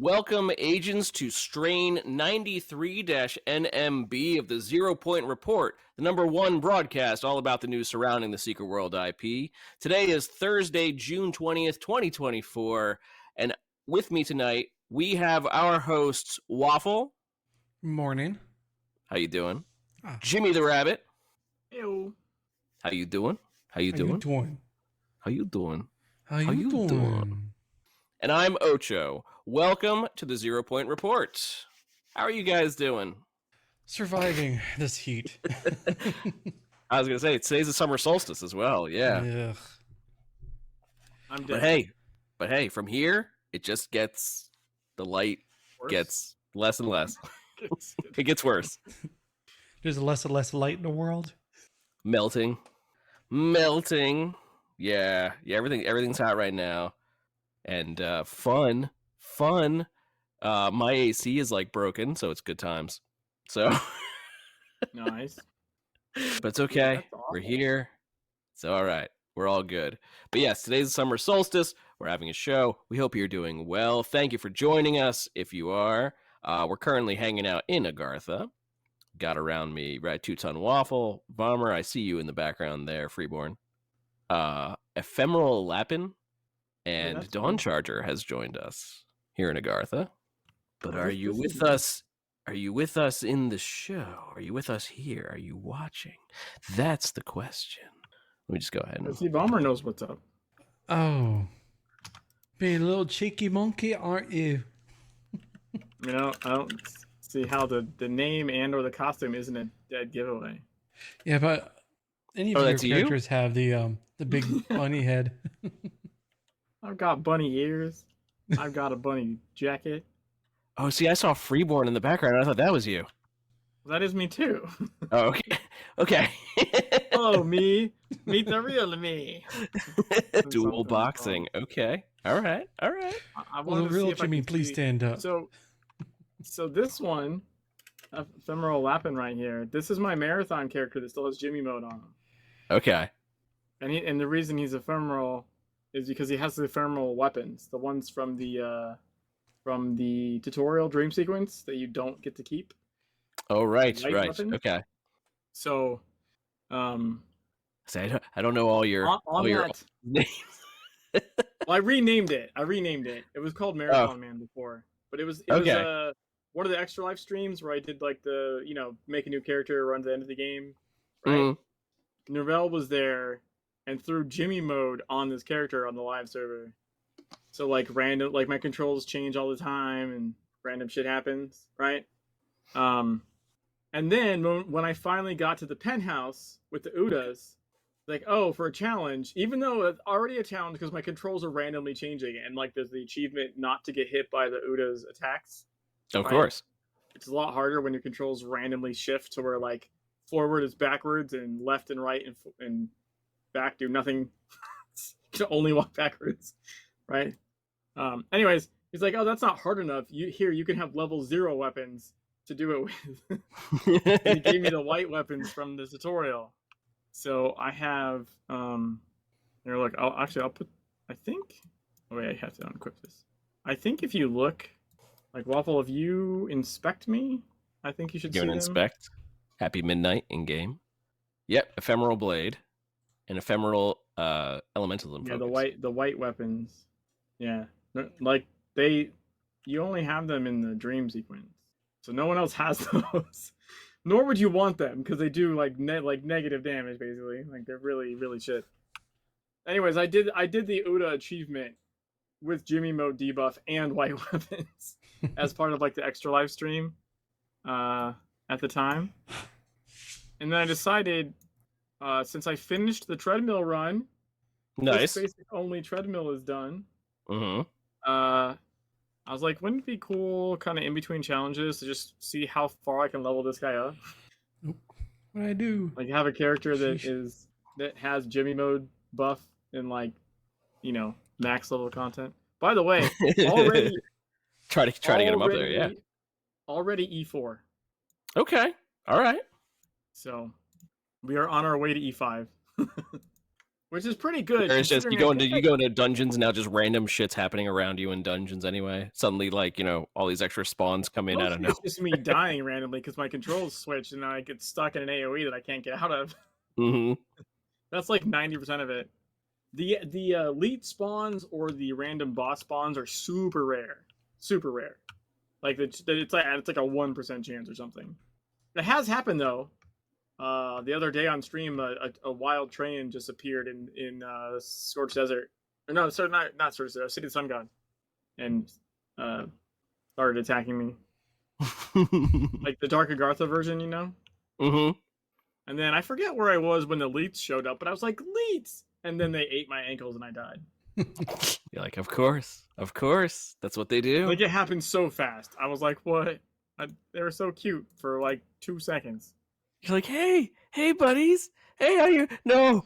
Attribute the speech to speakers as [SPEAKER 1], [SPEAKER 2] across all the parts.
[SPEAKER 1] Welcome, agents, to strain 93-NMB of the 0 Point Report, the #1 broadcast all about the news surrounding the Secret World IP. Today is Thursday, June 20th, 2024, and with me tonight, we have our hosts, Waffle.
[SPEAKER 2] Morning.
[SPEAKER 1] How you doing? Jimmy the Rabbit.
[SPEAKER 3] Ew.
[SPEAKER 1] How you doing?
[SPEAKER 2] How you doing?
[SPEAKER 1] And I'm Ocho. Welcome to the 0 Point Report. How are you guys doing?
[SPEAKER 2] Surviving this heat.
[SPEAKER 1] I was going to say, today's the summer solstice as well, yeah.
[SPEAKER 2] Ugh.
[SPEAKER 3] I'm dead.
[SPEAKER 1] But hey, from here, it just gets, the light gets less and less. It gets worse.
[SPEAKER 2] There's less and less light in the world.
[SPEAKER 1] Melting. Yeah, everything's hot right now. And fun. My AC is like broken, so it's good times. So
[SPEAKER 3] Nice.
[SPEAKER 1] But it's okay.
[SPEAKER 3] That's awful.
[SPEAKER 1] We're here. It's all right. We're all good. But yes, today's the summer solstice. We're having a show. We hope you're doing well. Thank you for joining us. If you are, we're currently hanging out in Agartha. Got around me, right? 2-ton Waffle, Bomber. I see you in the background there, Freeborn. Ephemeral Lapin and Dawn Charger has joined us here in Agartha. But are you with us? Are you with us in the show? Are you with us here? Are you watching? That's the question. Let me just go ahead and
[SPEAKER 3] See, Bomber knows what's up.
[SPEAKER 2] Oh. Being a little cheeky monkey, aren't you?
[SPEAKER 3] You know, I don't see how the name and or the costume isn't a dead giveaway.
[SPEAKER 2] Yeah, but any of your characters have the big bunny head.
[SPEAKER 3] I've got bunny ears. I've got a bunny jacket.
[SPEAKER 1] Oh, see, I saw Freeborn in the background. I thought that was you.
[SPEAKER 3] That is me too.
[SPEAKER 1] Oh, okay.
[SPEAKER 3] Hello, me. Meet the real me.
[SPEAKER 1] Dual boxing. Okay. All right.
[SPEAKER 3] I
[SPEAKER 2] Well, the real
[SPEAKER 3] see if I
[SPEAKER 2] Jimmy,
[SPEAKER 3] can
[SPEAKER 2] please
[SPEAKER 3] see-
[SPEAKER 2] stand up.
[SPEAKER 3] So this one, Ephemeral Lapin right here. This is my marathon character that still has Jimmy mode on him.
[SPEAKER 1] Okay.
[SPEAKER 3] And the reason he's ephemeral is because he has the ephemeral weapons, the ones from the tutorial dream sequence that you don't get to keep.
[SPEAKER 1] Oh, right.
[SPEAKER 3] Light weapons.
[SPEAKER 1] Okay.
[SPEAKER 3] So,
[SPEAKER 1] See, I don't know all your names.
[SPEAKER 3] Well, I renamed it. It was called Marathon Man before, but it was one of the extra live streams where I did like the make a new character, run to the end of the game. Right. Novell was there and threw Jimmy mode on this character on the live server. So like random, like my controls change all the time and random shit happens, right? And then when I finally got to the penthouse with the Udas, like, oh, for a challenge, even though it's already a challenge because my controls are randomly changing and like there's the achievement not to get hit by the Udas attacks.
[SPEAKER 1] Of course.
[SPEAKER 3] It's a lot harder when your controls randomly shift to where like forward is backwards and left and right and back do nothing. To only walk backwards, right? Anyways, he's like, oh, that's not hard enough. You can have level 0 weapons to do it with. And he gave me the white weapons from the tutorial. So I have here, look, I'll put, I think, oh wait, I have to unequip this. I think if you look, like Waffle, if you inspect me, I think you should see them.
[SPEAKER 1] Inspect. Happy Midnight in game. Yep, Ephemeral Blade and Ephemeral Elemental and
[SPEAKER 3] Yeah,
[SPEAKER 1] Focus.
[SPEAKER 3] the white weapons. Yeah, like you only have them in the dream sequence, so no one else has those. Nor would you want them because they do like negative damage basically. Like they're really shit. Anyways, I did the Uda achievement with Jimmy mode debuff and white weapons as part of like the extra live stream at the time. And then I decided, since I finished the treadmill run,
[SPEAKER 1] Nice.
[SPEAKER 3] this basic only treadmill is done.
[SPEAKER 1] Mm-hmm.
[SPEAKER 3] I was like, wouldn't it be cool, kind of in between challenges, to just see how far I can level this guy up?
[SPEAKER 2] What I do?
[SPEAKER 3] Like have a character that has Jimmy mode buff and like, max level content. By the way, already
[SPEAKER 1] try to get him up there. Yeah.
[SPEAKER 3] Already E4.
[SPEAKER 1] Okay. All right.
[SPEAKER 3] So we are on our way to E5. which is pretty good.
[SPEAKER 1] It's just you go into dungeons and now just random shit's happening around you in dungeons anyway. Suddenly, like, all these extra spawns come in out of nowhere.
[SPEAKER 3] It's just me dying randomly because my controls switch and I get stuck in an AoE that I can't get out of.
[SPEAKER 1] Mm-hmm.
[SPEAKER 3] That's like 90% of it. The elite spawns or the random boss spawns are super rare. Super rare. Like it's like a 1% chance or something. It has happened though. The other day on stream, a wild train just appeared in Scorched Desert. Or no, sorry, not Scorched Desert, City of the Sun God, and started attacking me. Like the Dark Agartha version,
[SPEAKER 1] Mm-hmm.
[SPEAKER 3] And then I forget where I was when the Leets showed up, but I was like, Leets! And then they ate my ankles and I died.
[SPEAKER 1] You're like, of course. That's what they do.
[SPEAKER 3] Like, it happened so fast. I was like, what? They were so cute for like 2 seconds.
[SPEAKER 1] You're like, hey, buddies. Hey, how you? No.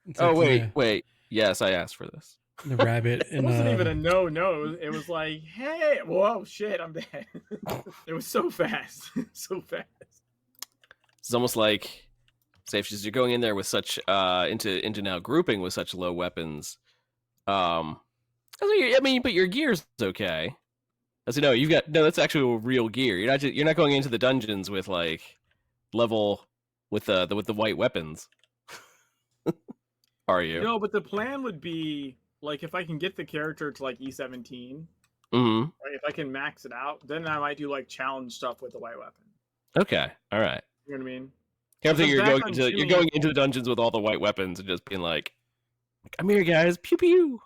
[SPEAKER 2] It's
[SPEAKER 1] Oh,
[SPEAKER 2] like
[SPEAKER 1] wait. Yes, I asked for this.
[SPEAKER 2] The rabbit.
[SPEAKER 3] It wasn't even a no. It was like, hey, whoa, shit, I'm dead. It was so fast. So fast.
[SPEAKER 1] It's almost like, say, if you're going in there with such, into now grouping with such low weapons, I mean, but your gear's okay. As you know, that's actually real gear. You're not going into the dungeons with like level with the white weapons. Are you?
[SPEAKER 3] No, but the plan would be like if I can get the character to like E17,
[SPEAKER 1] mm-hmm.
[SPEAKER 3] right, if I can max it out, then I might do like challenge stuff with the white weapon.
[SPEAKER 1] Okay, all right.
[SPEAKER 3] You know what I mean?
[SPEAKER 1] I think you're going into the dungeons with all the white weapons and just being like, "I'm here, guys, pew pew."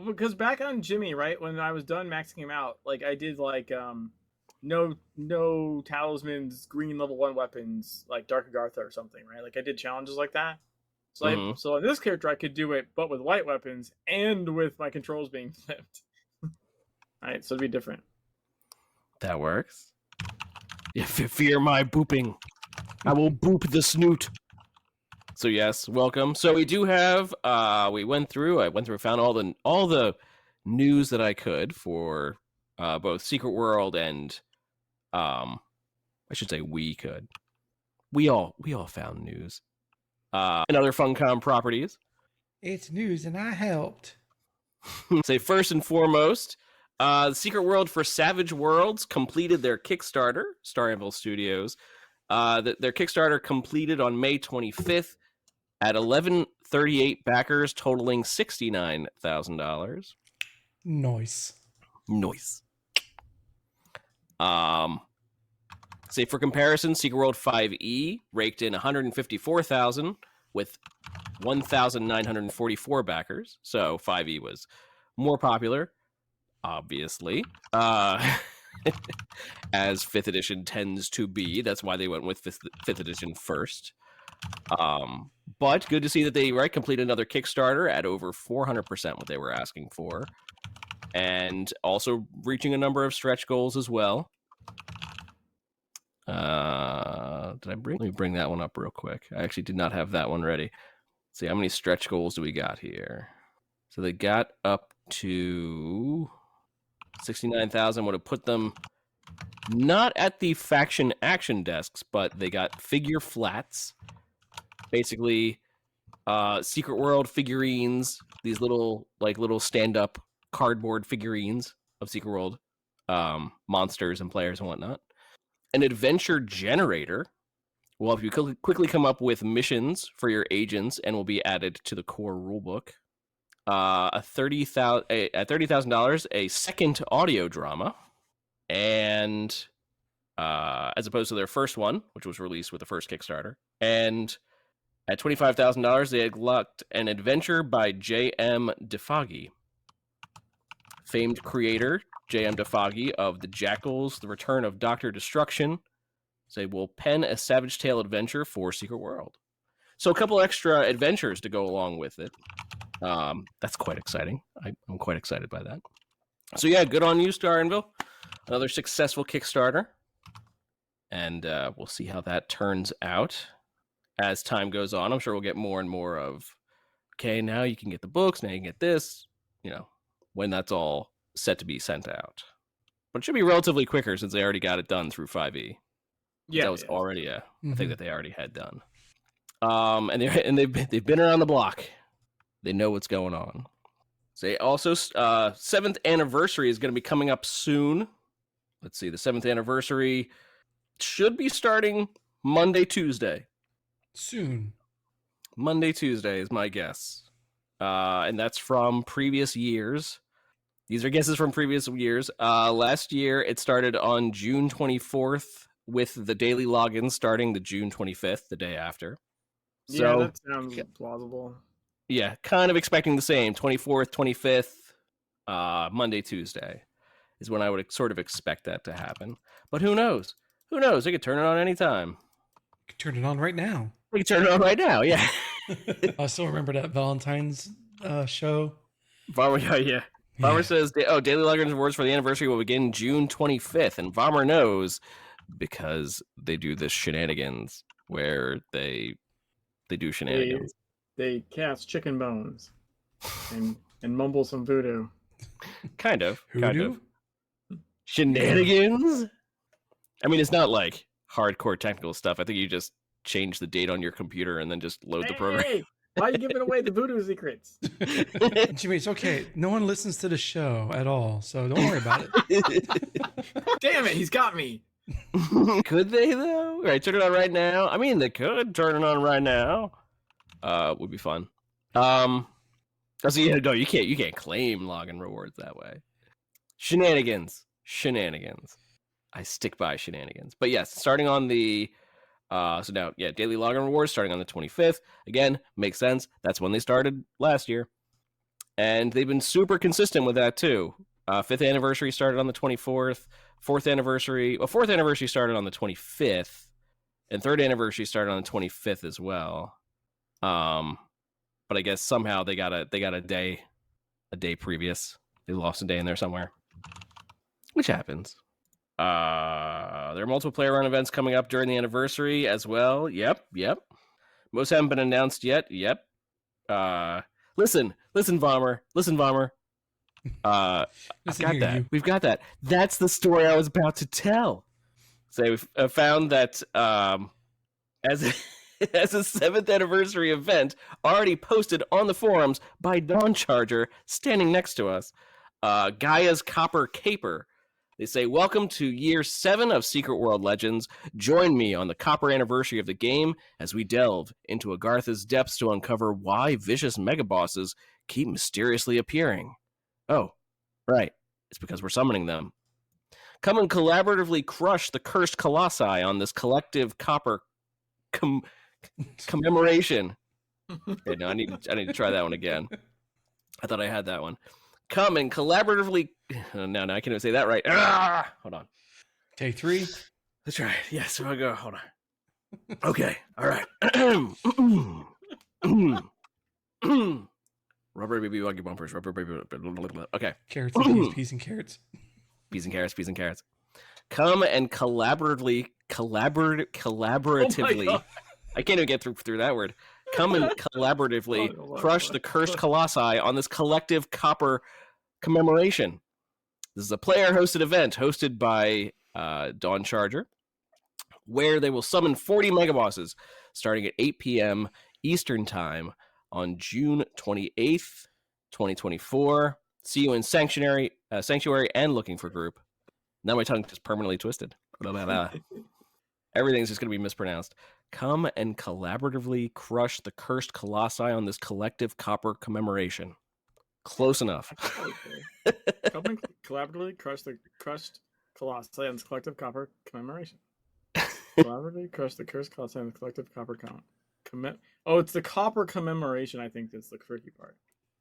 [SPEAKER 3] Because back on Jimmy, right, when I was done maxing him out, like I did like no talismans, green level 1 weapons, like Dark Agartha or something, right? Like I did challenges like that. So so in this character I could do it, but with white weapons and with my controls being flipped. Right, so it'd be different.
[SPEAKER 1] That works. If you fear my booping, I will boop the snoot. So yes, welcome. So we do have. I went through, found all the news that I could for both Secret World and I should say we could. We all found news. And other Funcom properties.
[SPEAKER 2] It's news, and I helped.
[SPEAKER 1] Say first and foremost, the Secret World for Savage Worlds completed their Kickstarter. Star Anvil Studios. Their Kickstarter completed on May 25th. At 1138 backers, totaling $69,000.
[SPEAKER 2] Nice.
[SPEAKER 1] Say for comparison, Secret World 5e raked in $154,000 with 1,944 backers. So 5e was more popular, obviously, as 5th edition tends to be. That's why they went with 5th edition first. But good to see that they completed another Kickstarter at over 400% what they were asking for, and also reaching a number of stretch goals as well. Let me bring that one up real quick. I actually did not have that one ready. Let's see, how many stretch goals do we got here? So they got up to 69,000. Would have put them not at the faction action desks, but they got figure flats. Basically, Secret World figurines, these little stand-up cardboard figurines of Secret World monsters and players and whatnot. An adventure generator will help you quickly come up with missions for your agents and will be added to the core rulebook. At $30,000, a second audio drama, and as opposed to their first one, which was released with the first Kickstarter, and at $25,000, they had lucked an adventure by J.M. DeFoggy. Famed creator J.M. DeFoggy of The Jackals, The Return of Dr. Destruction, say will pen a Savage Tale adventure for Secret World. So a couple extra adventures to go along with it. That's quite exciting. I'm quite excited by that. So yeah, good on you, Star Anvil. Another successful Kickstarter. And we'll see how that turns out. As time goes on, I'm sure we'll get more and more of, okay, now you can get the books, now you can get this, when that's all set to be sent out. But it should be relatively quicker since they already got it done through 5e.
[SPEAKER 3] Yeah.
[SPEAKER 1] That was already a thing that they already had done. And they've been around the block. They know what's going on. So also, 7th anniversary is going to be coming up soon. Let's see, the 7th anniversary should be starting Monday, Tuesday.
[SPEAKER 2] Soon.
[SPEAKER 1] Monday, Tuesday is my guess. And that's from previous years. These are guesses from previous years. Last year, it started on June 24th with the daily login starting the June 25th, the day after.
[SPEAKER 3] Yeah, that sounds plausible.
[SPEAKER 1] Yeah, kind of expecting the same. 24th, 25th, Monday, Tuesday is when I would sort of expect that to happen. But who knows? Who knows? They could turn it on anytime.
[SPEAKER 2] You can turn it on right now.
[SPEAKER 1] We can turn it on right now, yeah.
[SPEAKER 2] I still remember that Valentine's show.
[SPEAKER 1] Vomer, yeah. Vomer says, daily login rewards for the anniversary will begin June 25th. And Vomer knows because they do this shenanigans where they do shenanigans.
[SPEAKER 3] They cast chicken bones and mumble some voodoo.
[SPEAKER 1] Kind of.
[SPEAKER 2] Hoodoo?
[SPEAKER 1] Shenanigans? I mean, it's not like hardcore technical stuff. I think you just change the date on your computer and then just load the program.
[SPEAKER 3] Hey, why are you giving away the voodoo secrets?
[SPEAKER 2] Jimmy, it's okay. No one listens to the show at all, so don't worry about it.
[SPEAKER 3] Damn it, he's got me.
[SPEAKER 1] Could they, though? All right, turn it on right now. I mean, they could turn it on right now. Would be fun. So no, you can't claim login rewards that way. Shenanigans. I stick by shenanigans. But yes, starting on the daily login rewards starting on the 25th. Again, makes sense. That's when they started last year. And they've been super consistent with that too. 5th anniversary started on the 24th. 4th anniversary started on the 25th. And 3rd anniversary started on the 25th as well. But I guess somehow they got a day previous. They lost a day in there somewhere, which happens. There are multiple player run events coming up during the anniversary as well. Yep. Most haven't been announced yet. Yep. Listen, Vomer. I've got that. We've got that. That's the story I was about to tell. So we've found that as a 7th anniversary event already posted on the forums by Dawn Charger standing next to us. Gaia's Copper Caper. They say, welcome to year 7 of Secret World Legends. Join me on the copper anniversary of the game as we delve into Agartha's depths to uncover why vicious megabosses keep mysteriously appearing. Oh, right. It's because we're summoning them. Come and collaboratively crush the cursed colossi on this collective copper commemoration. Okay, no, I need to try that one again. I thought I had that one. Come and collaboratively. No, I can't even say that right. Hold on.
[SPEAKER 2] Take 3.
[SPEAKER 1] That's right. Yes, I'll go. Hold on. Okay. All right. Rubber baby buggy bumpers. Rubber baby. Okay.
[SPEAKER 2] Carrots and peas and carrots.
[SPEAKER 1] Peas and carrots. Come and collaboratively.
[SPEAKER 3] Oh
[SPEAKER 1] I can't even get through that word. Come and collaboratively crush the cursed colossi on this collective copper commemoration. This is a player-hosted event hosted by Dawn Charger, where they will summon 40 megabosses starting at 8 p.m. Eastern Time on June 28th, 2024. See you in Sanctuary and Looking for Group. Now my tongue is permanently twisted. Everything's just going to be mispronounced. Come and collaboratively crush the cursed colossi on this collective copper commemoration. Close enough.
[SPEAKER 3] Okay. Come and collaboratively crush the crushed colossi on this collective copper commemoration. Collaboratively crush the cursed colossi on the collective copper it's the copper commemoration, I think, that's the tricky part.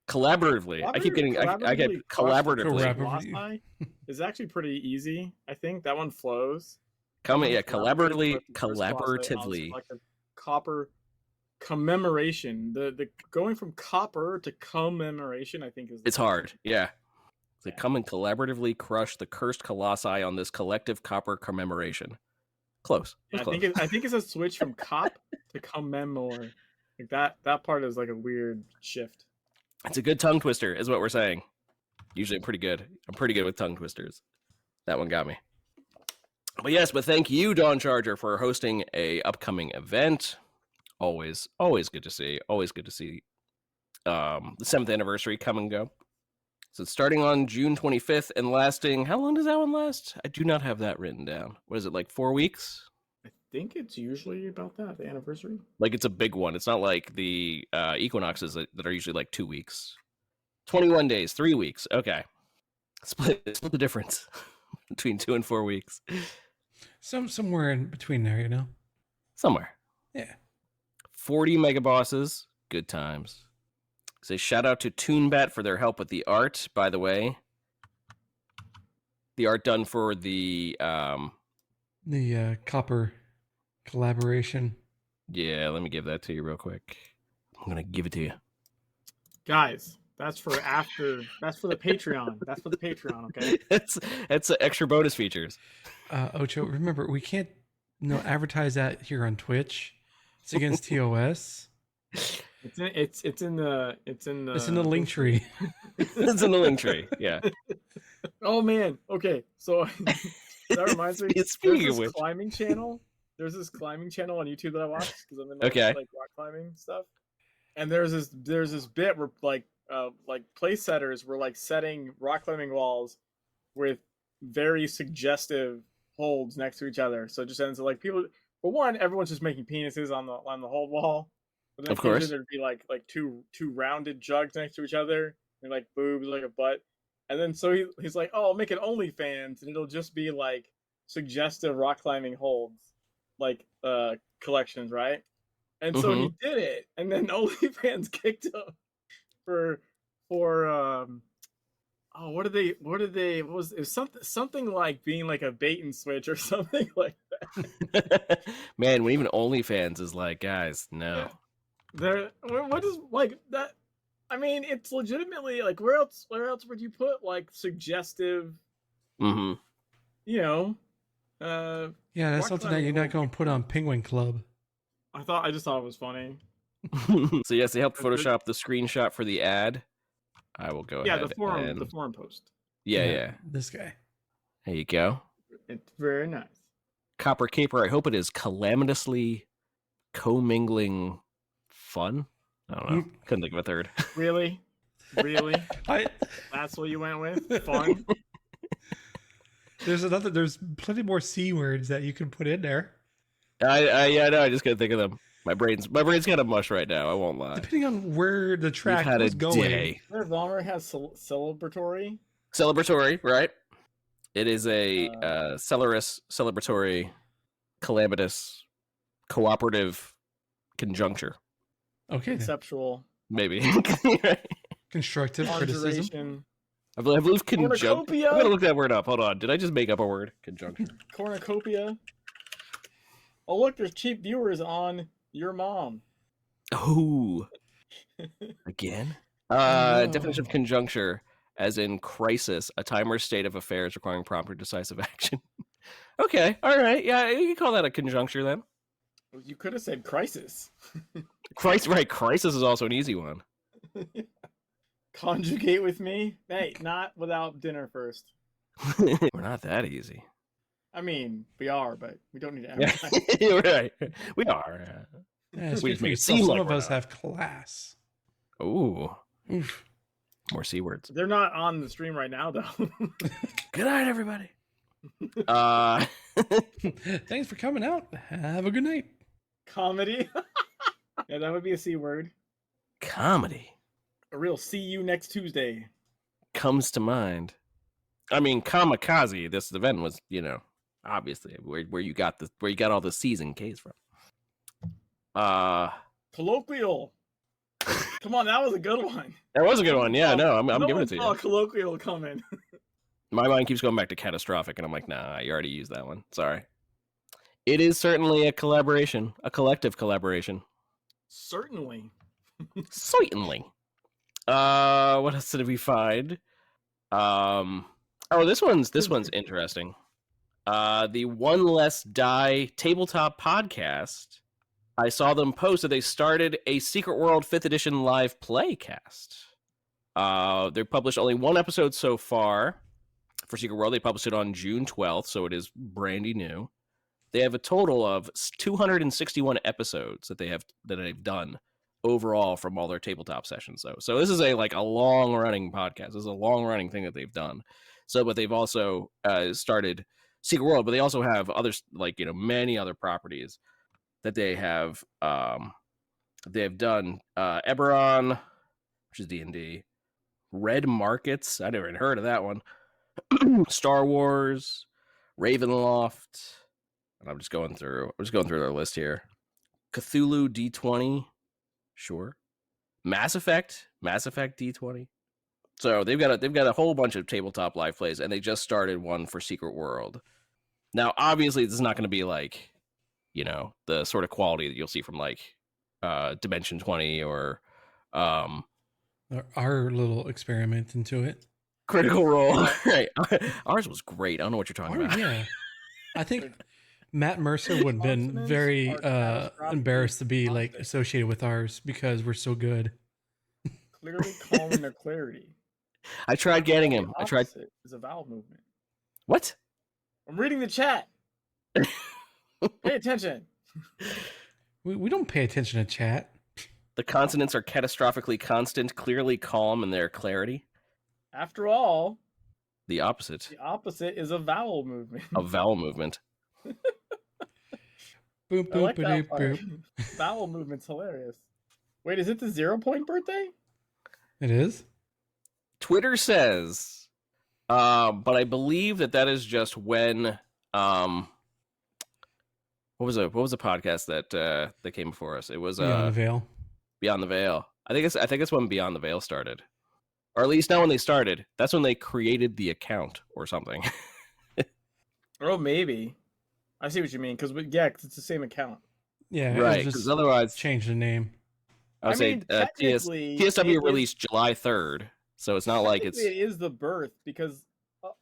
[SPEAKER 1] Collaboratively. I keep getting I get collaboratively.
[SPEAKER 3] Is actually pretty easy, I think. That one flows.
[SPEAKER 1] Collaboratively.
[SPEAKER 3] Copper commemoration. The going from copper to commemoration, I think,
[SPEAKER 1] it's hard. Yeah. So come and collaboratively crush the cursed colossi on this collective copper commemoration. Close.
[SPEAKER 3] Yeah, I think it's a switch from cop to commemore. Like that part is like a weird shift.
[SPEAKER 1] It's a good tongue twister, is what we're saying. Usually I'm pretty good. I'm pretty good with tongue twisters. That one got me. But thank you, Dawn Charger, for hosting a upcoming event. Always good to see. Always good to see the 7th anniversary come and go. So it's starting on June 25th and lasting. How long does that one last? I do not have that written down. What is it, like 4 weeks?
[SPEAKER 3] I think it's usually about that, the anniversary.
[SPEAKER 1] Like it's a big one. It's not like the equinoxes that are usually like 2 weeks. 21 days, 3 weeks. Okay. Split the difference between 2 and 4 weeks.
[SPEAKER 2] Somewhere in between there, you know?
[SPEAKER 1] Somewhere.
[SPEAKER 2] Yeah.
[SPEAKER 1] 40 mega bosses. Good times. Say shout out to ToonBat for their help with the art, by the way. The art done for the
[SPEAKER 2] copper collaboration.
[SPEAKER 1] Yeah, let me give that to you real quick. I'm gonna give it to you.
[SPEAKER 3] Guys, that's for after. That's for the Patreon. That's for the Patreon, okay?
[SPEAKER 1] That's extra bonus features.
[SPEAKER 2] Ocho, remember, we can't advertise that here on Twitch. It's against TOS.
[SPEAKER 3] It's in the
[SPEAKER 2] link tree.
[SPEAKER 1] It's in the link tree. Yeah.
[SPEAKER 3] Oh man. Okay. So that reminds me.
[SPEAKER 1] Speaking of which,
[SPEAKER 3] climbing channel. There's this climbing channel on YouTube that I watch because I'm in like rock climbing stuff. And there's this bit where like place setters were like setting rock climbing walls with very suggestive holds next to each other. So it just ends up like people. For one, everyone's just making penises on the hold wall. But then
[SPEAKER 1] of course,
[SPEAKER 3] there'd be like two rounded jugs next to each other, and like boobs, like a butt. And then so he's like, "Oh, I'll make it OnlyFans, and it'll just be like suggestive rock climbing holds, like collections, right?" And so he did it, and then OnlyFans kicked him for what was it something like being like a bait and switch or something like that.
[SPEAKER 1] Man, when even OnlyFans is like, guys, no.
[SPEAKER 3] What is like that? I mean, it's legitimately like where else would you put like suggestive?
[SPEAKER 1] Mm-hmm.
[SPEAKER 3] You know.
[SPEAKER 2] Yeah, that's something that you're not going to put on Penguin Club.
[SPEAKER 3] I just thought it was funny.
[SPEAKER 1] So yes, they helped Photoshop the screenshot for the ad. I will go ahead.
[SPEAKER 3] Yeah, the forum post.
[SPEAKER 1] Yeah.
[SPEAKER 2] This guy.
[SPEAKER 1] There you go.
[SPEAKER 3] It's very nice.
[SPEAKER 1] Copper Caper. I hope it is calamitously commingling fun. I don't know. Couldn't think of a third.
[SPEAKER 3] Really? That's what you went with? Fun?
[SPEAKER 2] There's plenty more C words that you can put in there.
[SPEAKER 1] I just couldn't think of them. My brain's kind of mush right now. I won't lie.
[SPEAKER 2] Depending on where the track was going.
[SPEAKER 1] Day.
[SPEAKER 3] Vollmer has celebratory.
[SPEAKER 1] Celebratory, right? It is a celebratory, calamitous, cooperative conjuncture.
[SPEAKER 2] Okay.
[SPEAKER 3] Conceptual.
[SPEAKER 1] Maybe.
[SPEAKER 2] Constructive criticism.
[SPEAKER 1] I believe conjunct. I'm gonna look that word up. Hold on. Did I just make up a word? Conjunction.
[SPEAKER 3] Cornucopia. Oh look, there's cheap viewers on Your Mom.
[SPEAKER 1] Oh. Again? Definition of conjuncture, as in crisis, a time or state of affairs requiring prompt or decisive action. Okay, all right. Yeah, you can call that a conjuncture then.
[SPEAKER 3] You could have said crisis.
[SPEAKER 1] Crisis is also an easy one.
[SPEAKER 3] Conjugate with me? Hey, not without dinner first.
[SPEAKER 1] We're not that easy.
[SPEAKER 3] I mean, we are, but we don't need to emphasize.
[SPEAKER 1] You're right. We are.
[SPEAKER 2] Yeah, we just make it seem some of us have class.
[SPEAKER 1] Ooh. Oof. More C words.
[SPEAKER 3] They're not on the stream right now, though.
[SPEAKER 1] Good night, everybody.
[SPEAKER 2] Thanks for coming out. Have a good night.
[SPEAKER 3] Comedy. Yeah, that would be a C word.
[SPEAKER 1] Comedy.
[SPEAKER 3] A real see you next Tuesday.
[SPEAKER 1] Comes to mind. I mean, kamikaze. This event was, obviously where you got all the C's and K's from.
[SPEAKER 3] Colloquial. Come on, that was a good one.
[SPEAKER 1] That was a good one. Yeah, no, I'm giving it to you.
[SPEAKER 3] Colloquial coming.
[SPEAKER 1] My mind keeps going back to catastrophic, and I'm like, nah, you already used that one. Sorry. It is certainly a collaboration, a collective collaboration.
[SPEAKER 3] Certainly.
[SPEAKER 1] Certainly. What else did we find? This one's interesting. The One Less Die tabletop podcast. I saw them post that they started a Secret World 5th edition live playcast. They published only one episode so far for Secret World. They published it on June 12th, so it is brandy new. they have a total of 261 episodes that they've done overall from all their tabletop sessions. So this is a long running podcast. This is a long running thing that they've done. So, but they've also started Secret World, but they also have others, many other properties that they have. They've done Eberron, which is D&D, Red Markets. I never even heard of that one. Star Wars, Ravenloft, and I'm just going through their list here. Cthulhu D20, sure. Mass Effect D20. So they've got a whole bunch of tabletop live plays, and they just started one for Secret World. Now, obviously, this is not going to be the sort of quality that you'll see from Dimension 20 or
[SPEAKER 2] our little experiment into it.
[SPEAKER 1] Critical Role. Right. Ours was great. I don't know what you're talking about.
[SPEAKER 2] Yeah. I think Matt Mercer would have been very embarrassed to be associated with ours because we're so good.
[SPEAKER 3] Clearly calling their clarity.
[SPEAKER 1] I tried getting him. I tried.
[SPEAKER 3] It's a vowel movement.
[SPEAKER 1] What?
[SPEAKER 3] I'm reading the chat. Pay attention.
[SPEAKER 2] We don't pay attention to chat.
[SPEAKER 1] The consonants are catastrophically constant, clearly calm in their clarity.
[SPEAKER 3] After all,
[SPEAKER 1] the opposite
[SPEAKER 3] is a vowel movement.
[SPEAKER 1] A vowel movement.
[SPEAKER 2] Boop, boop, boop, boop.
[SPEAKER 3] Vowel movement's hilarious. Wait, is it the 0 point birthday?
[SPEAKER 2] It is?
[SPEAKER 1] Twitter says, but I believe that is just when, what was the podcast that came before us? It was
[SPEAKER 2] Beyond the Veil.
[SPEAKER 1] Beyond the Veil. I think it's when Beyond the Veil started, or at least not when they started. That's when they created the account or something.
[SPEAKER 3] Oh, maybe. I see what you mean. Because it's the same account.
[SPEAKER 2] Yeah,
[SPEAKER 1] right. Because otherwise,
[SPEAKER 2] change the name.
[SPEAKER 1] I would say TSW released July 3rd, so it's not like it's.
[SPEAKER 3] It is the birth because,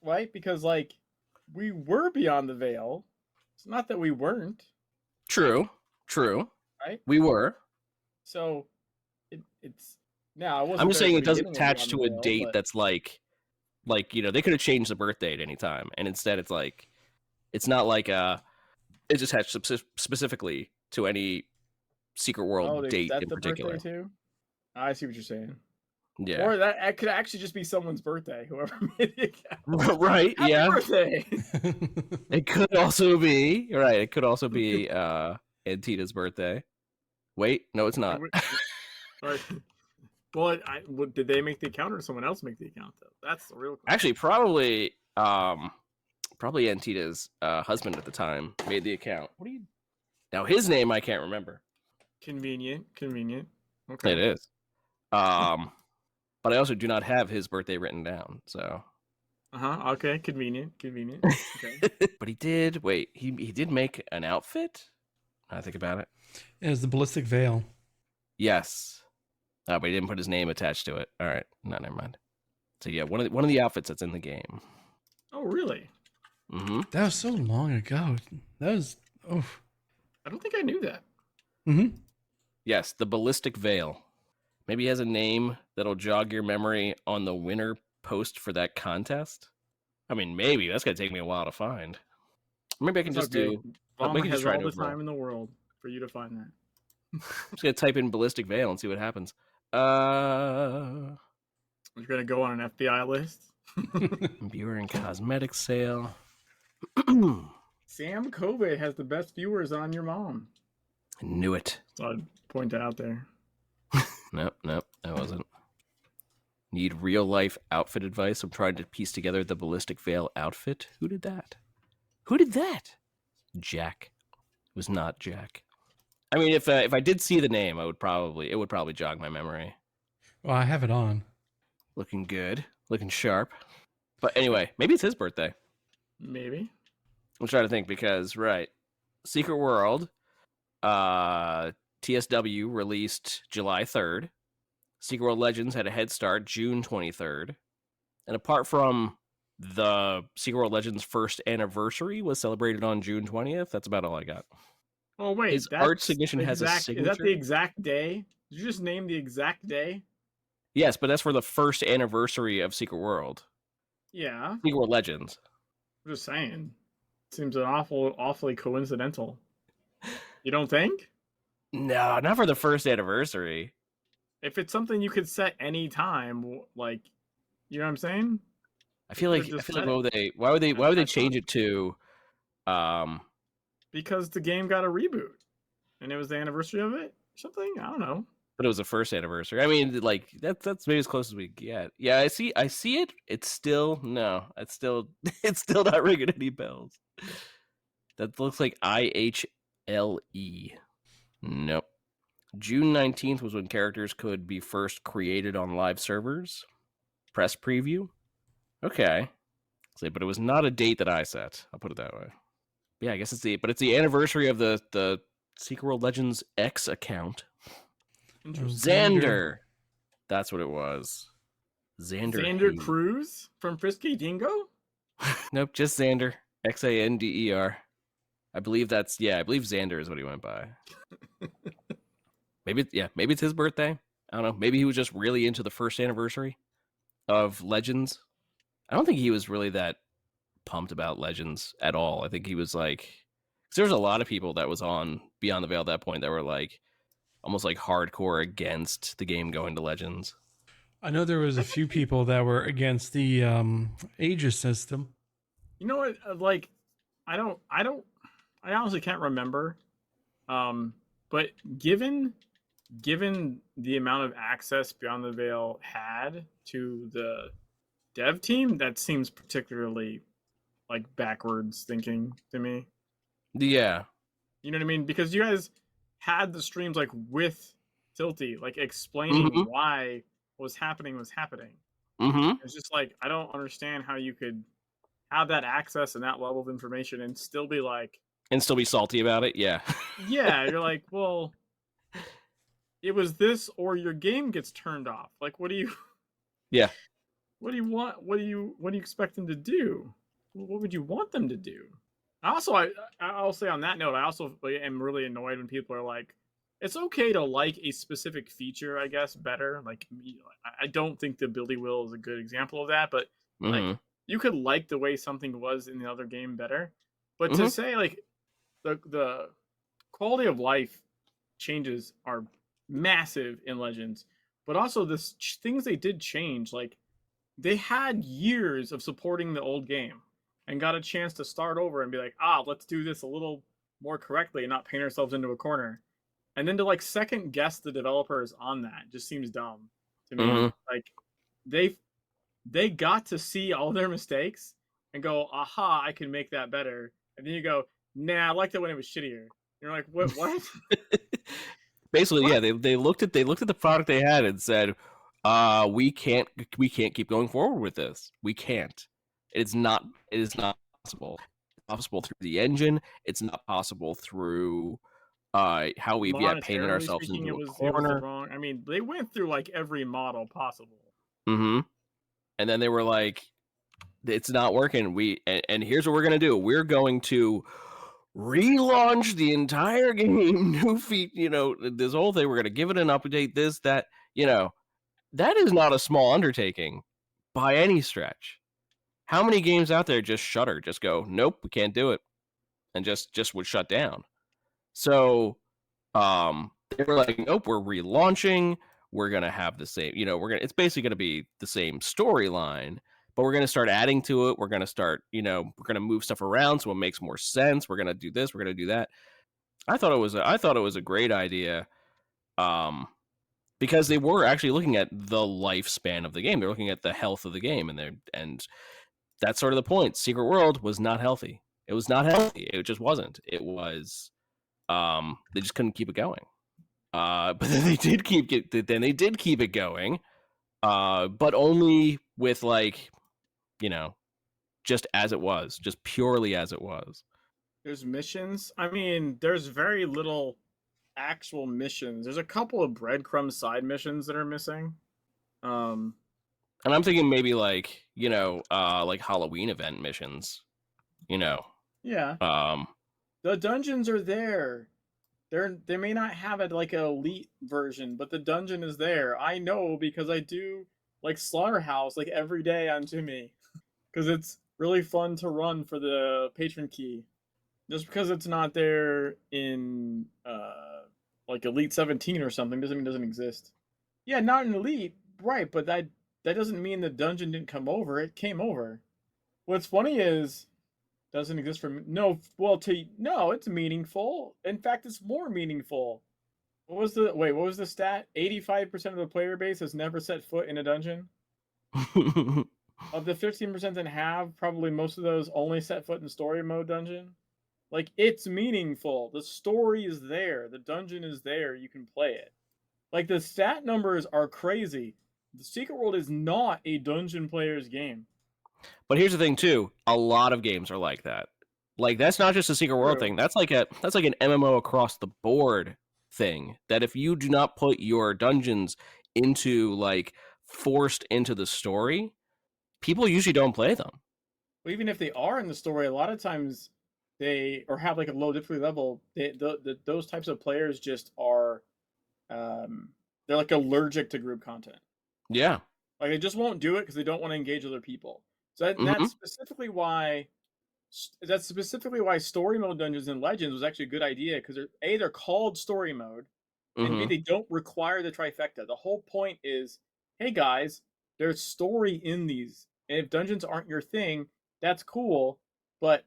[SPEAKER 3] right? Because we were Beyond the Veil. It's not that we weren't.
[SPEAKER 1] True.
[SPEAKER 3] Right.
[SPEAKER 1] We were.
[SPEAKER 3] So, it's now.
[SPEAKER 1] I'm just saying it doesn't attach to a date that's they could have changed the birth date anytime, and instead it's not it's attached specifically to any Secret World date in particular.
[SPEAKER 3] Too? I see what you're saying.
[SPEAKER 1] Yeah.
[SPEAKER 3] Or that could actually just be someone's birthday, whoever made the account.
[SPEAKER 1] Right,
[SPEAKER 3] Happy
[SPEAKER 1] yeah.
[SPEAKER 3] Birthday.
[SPEAKER 1] It could also be, right, it could also be Antita's birthday. Wait, no, it's not.
[SPEAKER 3] Right. Well, did they make the account or someone else make the account, though? That's the real question.
[SPEAKER 1] Actually, probably Antita's husband at the time made the account. Now, his name I can't remember.
[SPEAKER 3] Convenient. Okay.
[SPEAKER 1] It is. But I also do not have his birthday written down, so.
[SPEAKER 3] Okay. Convenient. Okay.
[SPEAKER 1] But he did. Wait. He did make an outfit. I think about it.
[SPEAKER 2] It was the Ballistic Veil.
[SPEAKER 1] Yes. But he didn't put his name attached to it. All right. No, never mind. So yeah, one of the outfits that's in the game.
[SPEAKER 3] Oh, really?
[SPEAKER 1] Mm-hmm.
[SPEAKER 2] That was so long ago. That was. Oh.
[SPEAKER 3] I don't think I knew that.
[SPEAKER 2] Mm-hmm.
[SPEAKER 1] Yes, the Ballistic Veil. Maybe he has a name that'll jog your memory on the winner post for that contest. I mean, maybe that's gonna take me a while to find. Maybe I can just do.
[SPEAKER 3] Vama has all the time in the world for you to find that.
[SPEAKER 1] I'm just gonna type in Ballistic Veil and see what happens. You're
[SPEAKER 3] gonna go on an FBI list.
[SPEAKER 1] Viewer and cosmetic sale.
[SPEAKER 3] Sam Kobe has the best viewers on your mom.
[SPEAKER 1] I knew it.
[SPEAKER 3] So I'd point that out there.
[SPEAKER 1] Nope, that wasn't. Need real life outfit advice? I'm trying to piece together the Ballistic Veil outfit. Who did that? Jack. It was not Jack. I mean, if I did see the name, it would probably jog my memory.
[SPEAKER 2] Well, I have it on.
[SPEAKER 1] Looking good, looking sharp. But anyway, maybe it's his birthday.
[SPEAKER 3] Maybe.
[SPEAKER 1] I'm trying to think because Secret World, TSW released July 3rd. Secret World Legends had a head start June 23rd. And apart from the Secret World Legends first anniversary was celebrated on June 20th, that's about all I got.
[SPEAKER 3] Oh, wait.
[SPEAKER 1] His art signature has a signature.
[SPEAKER 3] Is that the exact day? Did you just name the exact day?
[SPEAKER 1] Yes, but that's for the first anniversary of Secret World.
[SPEAKER 3] Yeah.
[SPEAKER 1] Secret World Legends.
[SPEAKER 3] I'm just saying. seems awfully coincidental. You don't think?
[SPEAKER 1] No, not for the first anniversary.
[SPEAKER 3] If it's something you could set any time, like, you know what I'm saying?
[SPEAKER 1] I
[SPEAKER 3] They
[SPEAKER 1] feel
[SPEAKER 3] could
[SPEAKER 1] like
[SPEAKER 3] have just
[SPEAKER 1] why
[SPEAKER 3] set it
[SPEAKER 1] would they why would they
[SPEAKER 3] at that
[SPEAKER 1] change
[SPEAKER 3] time.
[SPEAKER 1] it to
[SPEAKER 3] Because the game got a reboot, and it was the anniversary of it. Or something, I don't know.
[SPEAKER 1] but it was the first anniversary. I mean, like that's maybe as close as we get. Yeah, I see it. It's still no, it's still it's still not ringing any bells. That looks like IHLE. Nope. June 19th was when characters could be first created on live servers. Press preview. Okay. But it was not a date that I set. I'll put it that way. Yeah, I guess it's the anniversary of the Secret World Legends X account.
[SPEAKER 3] Interesting.
[SPEAKER 1] Xander. That's what it was. Xander Hayes.
[SPEAKER 3] Cruz from Frisky Dingo?
[SPEAKER 1] Nope, just Xander. Xander. I believe Xander is what he went by. Maybe it's his birthday. I don't know. Maybe he was just really into the first anniversary of Legends. I don't think he was really that pumped about Legends at all. I think he was like, because there was a lot of people that was on Beyond the Veil at that point that were like almost like hardcore against the game going to Legends.
[SPEAKER 2] I know there was a few people that were against the Aegis system.
[SPEAKER 3] You know what? Like, I honestly can't remember. But given the amount of access Beyond the Veil had to the dev team, that seems particularly like backwards thinking to me.
[SPEAKER 1] Yeah.
[SPEAKER 3] You know what I mean? Because you guys had the streams like with Tilty, like explaining why what was happening. It's just like, I don't understand how you could have that access and that level of information and still be like,
[SPEAKER 1] and still be salty about it. Yeah.
[SPEAKER 3] Yeah, you're like, well, it was this or your game gets turned off. Like, what do you?
[SPEAKER 1] Yeah.
[SPEAKER 3] What do you want? What do you expect them to do? What would you want them to do? I'll say on that note, I also am really annoyed when people are like, it's okay to like a specific feature, I guess, better. Like, I don't think the ability wheel is a good example of that, but like, you could like the way something was in the other game better, but to say like the quality of life changes are massive in Legends, but also things they did change. Like, they had years of supporting the old game and got a chance to start over and be like, let's do this a little more correctly and not paint ourselves into a corner. And then to like second guess the developers on that just seems dumb to me. Like, they got to see all their mistakes and go, aha, I can make that better. And then you go, nah, I liked it when it was shittier. You're like, what?
[SPEAKER 1] Basically, what? Yeah, they looked at the product they had and said, we can't keep going forward with this. We can't. It is not possible. It's possible through the engine. It's not possible through how we've painted ourselves into a corner.
[SPEAKER 3] It was the wrong. I mean, they went through like every model possible.
[SPEAKER 1] And then they were like, it's not working. And here's what we're gonna do. We're going to relaunch the entire game, new feet, this whole thing. We're gonna give it an update, this, that, that is not a small undertaking by any stretch. How many games out there just shutter, just go, nope, we can't do it, and just would shut down? So they were like, nope, we're relaunching. We're gonna have the same, it's basically gonna be the same storyline, but we're gonna start adding to it. We're gonna start, we're gonna move stuff around so it makes more sense. We're gonna do this. We're gonna do that. I thought it was a great idea, because they were actually looking at the lifespan of the game. They're looking at the health of the game, and that's sort of the point. Secret World was not healthy. It was not healthy. It just wasn't. It was. They just couldn't keep it going. But then they did keep it going. But only with just as it was, just purely as it was.
[SPEAKER 3] There's missions. I mean, there's very little actual missions. There's a couple of breadcrumb side missions that are missing.
[SPEAKER 1] And I'm thinking maybe like Halloween event missions.
[SPEAKER 3] Yeah. The dungeons are there. They may not have it like an elite version, but the dungeon is there. I know because I do like Slaughterhouse like every day on Jimmy, because really fun to run for the patron key. Just because it's not there in like Elite 17 or something doesn't mean it doesn't exist. Yeah, not in Elite, right? But that doesn't mean the dungeon didn't come over. It came over. What's funny is doesn't exist for no. Well, no, it's meaningful. In fact, it's more meaningful. What was the stat? 85% of the player base has never set foot in a dungeon. Of the 15% that have, probably most of those only set foot in story mode dungeon. Like, it's meaningful. The story is there. The dungeon is there. You can play it. Like, the stat numbers are crazy. The Secret World is not a dungeon player's game.
[SPEAKER 1] But here's the thing, too. A lot of games are like that. Like, that's not just a Secret World thing. That's like an MMO across the board thing. That if you do not put your dungeons into, like, forced into the story, people usually don't play them.
[SPEAKER 3] Well, even if they are in the story, a lot of times they or have like a low difficulty level. Those types of players just are, they're like allergic to group content.
[SPEAKER 1] Yeah,
[SPEAKER 3] like they just won't do it because they don't want to engage other people. So that's specifically why. That's specifically why story mode dungeons in Legends was actually a good idea because they're called story mode, and B, they don't require the trifecta. The whole point is, hey guys, there's story in these, and if dungeons aren't your thing, that's cool, but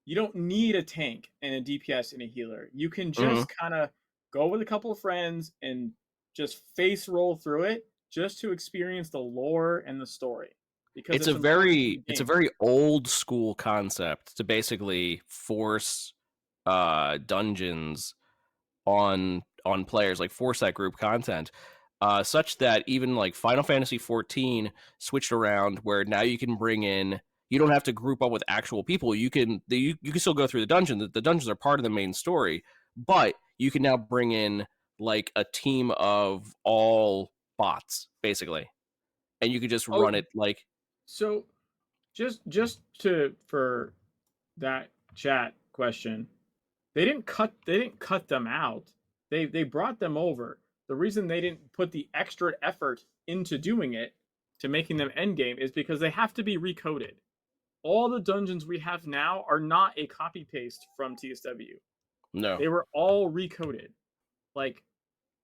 [SPEAKER 3] you don't need a tank and a DPS and a healer. You can just kind of go with a couple of friends and just face roll through it just to experience the lore and the story. Because
[SPEAKER 1] it's a very old school concept to basically force dungeons on players, like force that group content, such that even like Final Fantasy 14 switched around where now you can bring in, you don't have to group up with actual people. You can still go through the dungeon. The dungeons are part of the main story, but you can now bring in like a team of all bots basically, and you could just run it like.
[SPEAKER 3] So, just for that chat question, they didn't cut them out. They brought them over. The reason they didn't put the extra effort into doing it, to making them endgame, is because they have to be recoded. All the dungeons we have now are not a copy paste from TSW.
[SPEAKER 1] No,
[SPEAKER 3] they were all recoded. Like,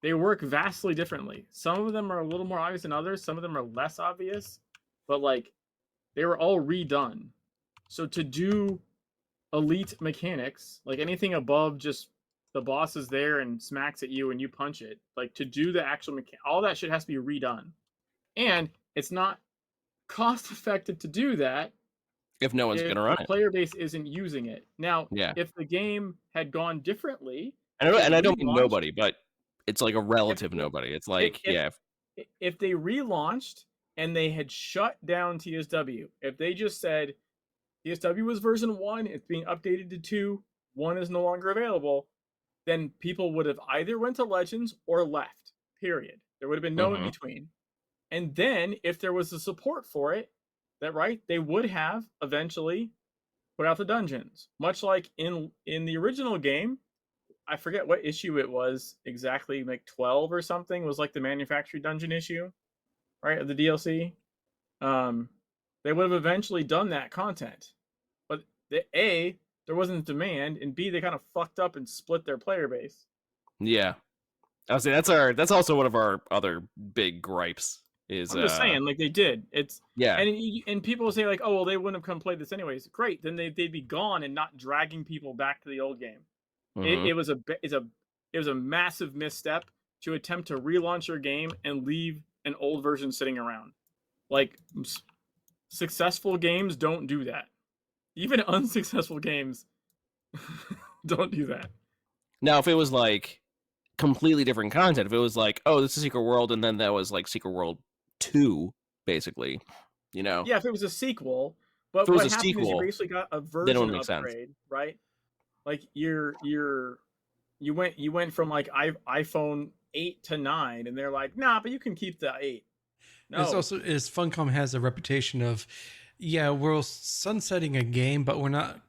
[SPEAKER 3] they work vastly differently. Some of them are a little more obvious than others. Some of them are less obvious. But like, they were all redone. So to do elite mechanics, like anything above just the boss is there and smacks at you and you punch it, like to do the actual mechanic, all that shit has to be redone. And it's not cost effective to do that
[SPEAKER 1] if no one's going to run it.
[SPEAKER 3] The player base isn't using it. Now, if the game had gone differently...
[SPEAKER 1] And I don't mean nobody, but it's like a relative nobody. It's like,
[SPEAKER 3] if they relaunched and they had shut down TSW, if they just said, TSW was version 1, it's being updated to 2, 1 is no longer available, then people would have either went to Legends or left, period. There would have been no in between. And then, if there was the support for it, they would have eventually put out the dungeons. Much like in the original game, I forget what issue it was exactly, like 12 or something, was like the manufactured dungeon issue, right, of the DLC. They would have eventually done that content. But A, there wasn't demand, and B, they kind of fucked up and split their player base.
[SPEAKER 1] Yeah. I was saying that's also one of our other big gripes. I'm
[SPEAKER 3] just saying, like, they did. It's and people will say like, oh well, they wouldn't have come play this anyways. Great, then they'd be gone and not dragging people back to the old game. It was a massive misstep to attempt to relaunch your game and leave an old version sitting around. Like, successful games don't do that. Even unsuccessful games don't do that.
[SPEAKER 1] Now, if it was like completely different content, if it was like, oh, this is Secret World, and then that was like Secret World 2, basically, you know?
[SPEAKER 3] Yeah, if it was a sequel, but what happened is you basically got a version upgrade, right? Like you went from like iPhone 8 to 9, and they're like, nah, but you can keep the 8. No.
[SPEAKER 2] It's also Funcom has a reputation of, we're sunsetting a game, but we're not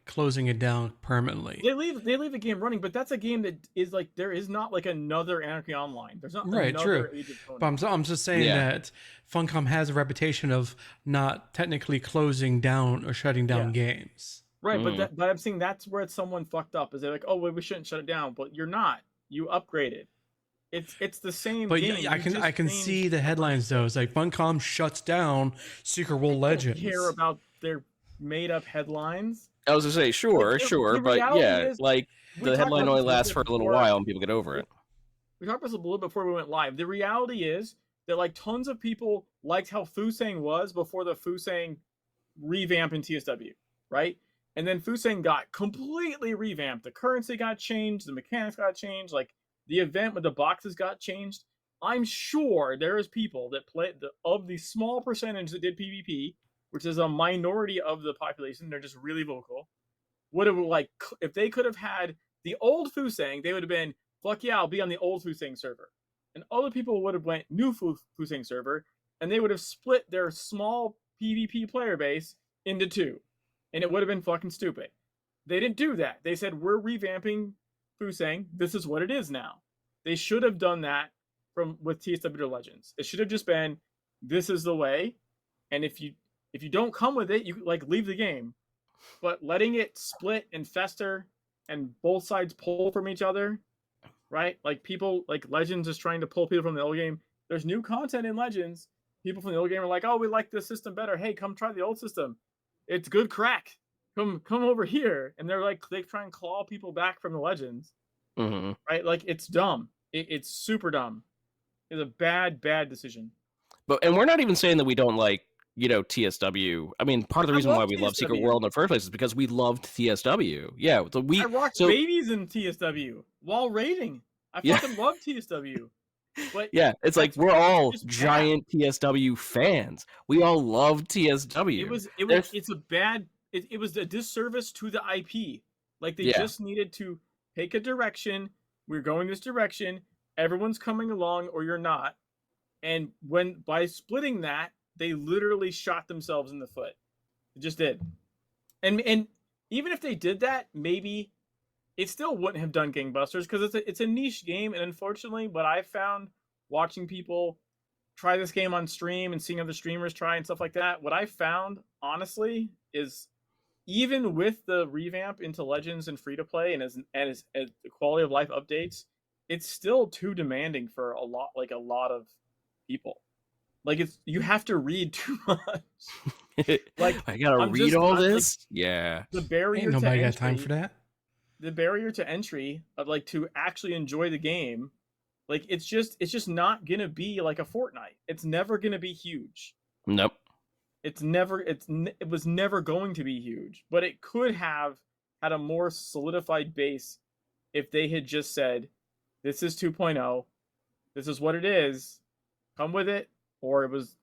[SPEAKER 2] closing it down permanently.
[SPEAKER 3] They leave the game running, but that's a game that is like there is not like another Anarchy Online. There's not another Age of Conan.
[SPEAKER 2] But I'm just saying that Funcom has a reputation of not technically closing down or shutting down games.
[SPEAKER 3] Right, but I'm saying that's where someone fucked up. Is they're like, oh, well, we shouldn't shut it down, but you're not. You upgraded. It's the same.
[SPEAKER 2] But
[SPEAKER 3] game.
[SPEAKER 2] I can see the headlines though. It's like Funcom shuts down Secret World Legends.
[SPEAKER 3] I don't care about their made up headlines.
[SPEAKER 1] I was gonna say sure, but yeah, like the headline only lasts for a little while and people get over it.
[SPEAKER 3] We talked about this a little before we went live. The reality is that like tons of people liked how Fusang was before the Fusang revamp in TSW, right? And then Fusang got completely revamped. The currency got changed, the mechanics got changed, like the event with the boxes got changed. I'm sure there is people that played of the small percentage that did PvP, which is a minority of the population. They're just really vocal. Would have like if they could have had the old Fusang, they would have been fuck yeah, I'll be on the old Fusang server. And other people would have went new Fusang server, and they would have split their small PvP player base into two, and it would have been fucking stupid. They didn't do that. They said we're revamping Fusang. This is what it is now. They should have done that with TSW Legends. It should have just been this is the way, and if you don't come with it, you like leave the game. But letting it split and fester and both sides pull from each other, right? Like people like Legends is trying to pull people from the old game. There's new content in Legends. People from the old game are like, oh, we like this system better. Hey, come try the old system. It's good crack. Come over here. And they're like, they try and claw people back from the Legends.
[SPEAKER 1] Mm-hmm.
[SPEAKER 3] Right? Like it's dumb. It's super dumb. It's a bad decision.
[SPEAKER 1] And we're not even saying that we don't like, TSW. I mean, part of the reason why we love Secret World in the first place is because we loved TSW. Yeah, so I
[SPEAKER 3] rocked babies in TSW while raiding. I fucking love TSW. But
[SPEAKER 1] yeah, it's like we're all giant TSW fans. We all love TSW.
[SPEAKER 3] It was a disservice to the IP. Like they just needed to take a direction. We're going this direction. Everyone's coming along, or you're not. And by splitting that, they literally shot themselves in the foot. It just did. And even if they did that, maybe it still wouldn't have done gangbusters because it's a niche game. And unfortunately, what I've found watching people try this game on stream and seeing other streamers try and stuff like that, what I found, honestly, is even with the revamp into Legends and free-to-play and as the quality of life updates, it's still too demanding for a lot of people. Like you have to read too much. Like
[SPEAKER 1] I gotta read all this. Like, yeah,
[SPEAKER 3] the barrier.
[SPEAKER 2] Ain't nobody got time for that.
[SPEAKER 3] The barrier to entry of like to actually enjoy the game, like it's just not gonna be like a Fortnite. It's never gonna be huge.
[SPEAKER 1] Nope.
[SPEAKER 3] It was never going to be huge, but it could have had a more solidified base if they had just said, "This is 2.0. This is what it is. Come with it." Or it was,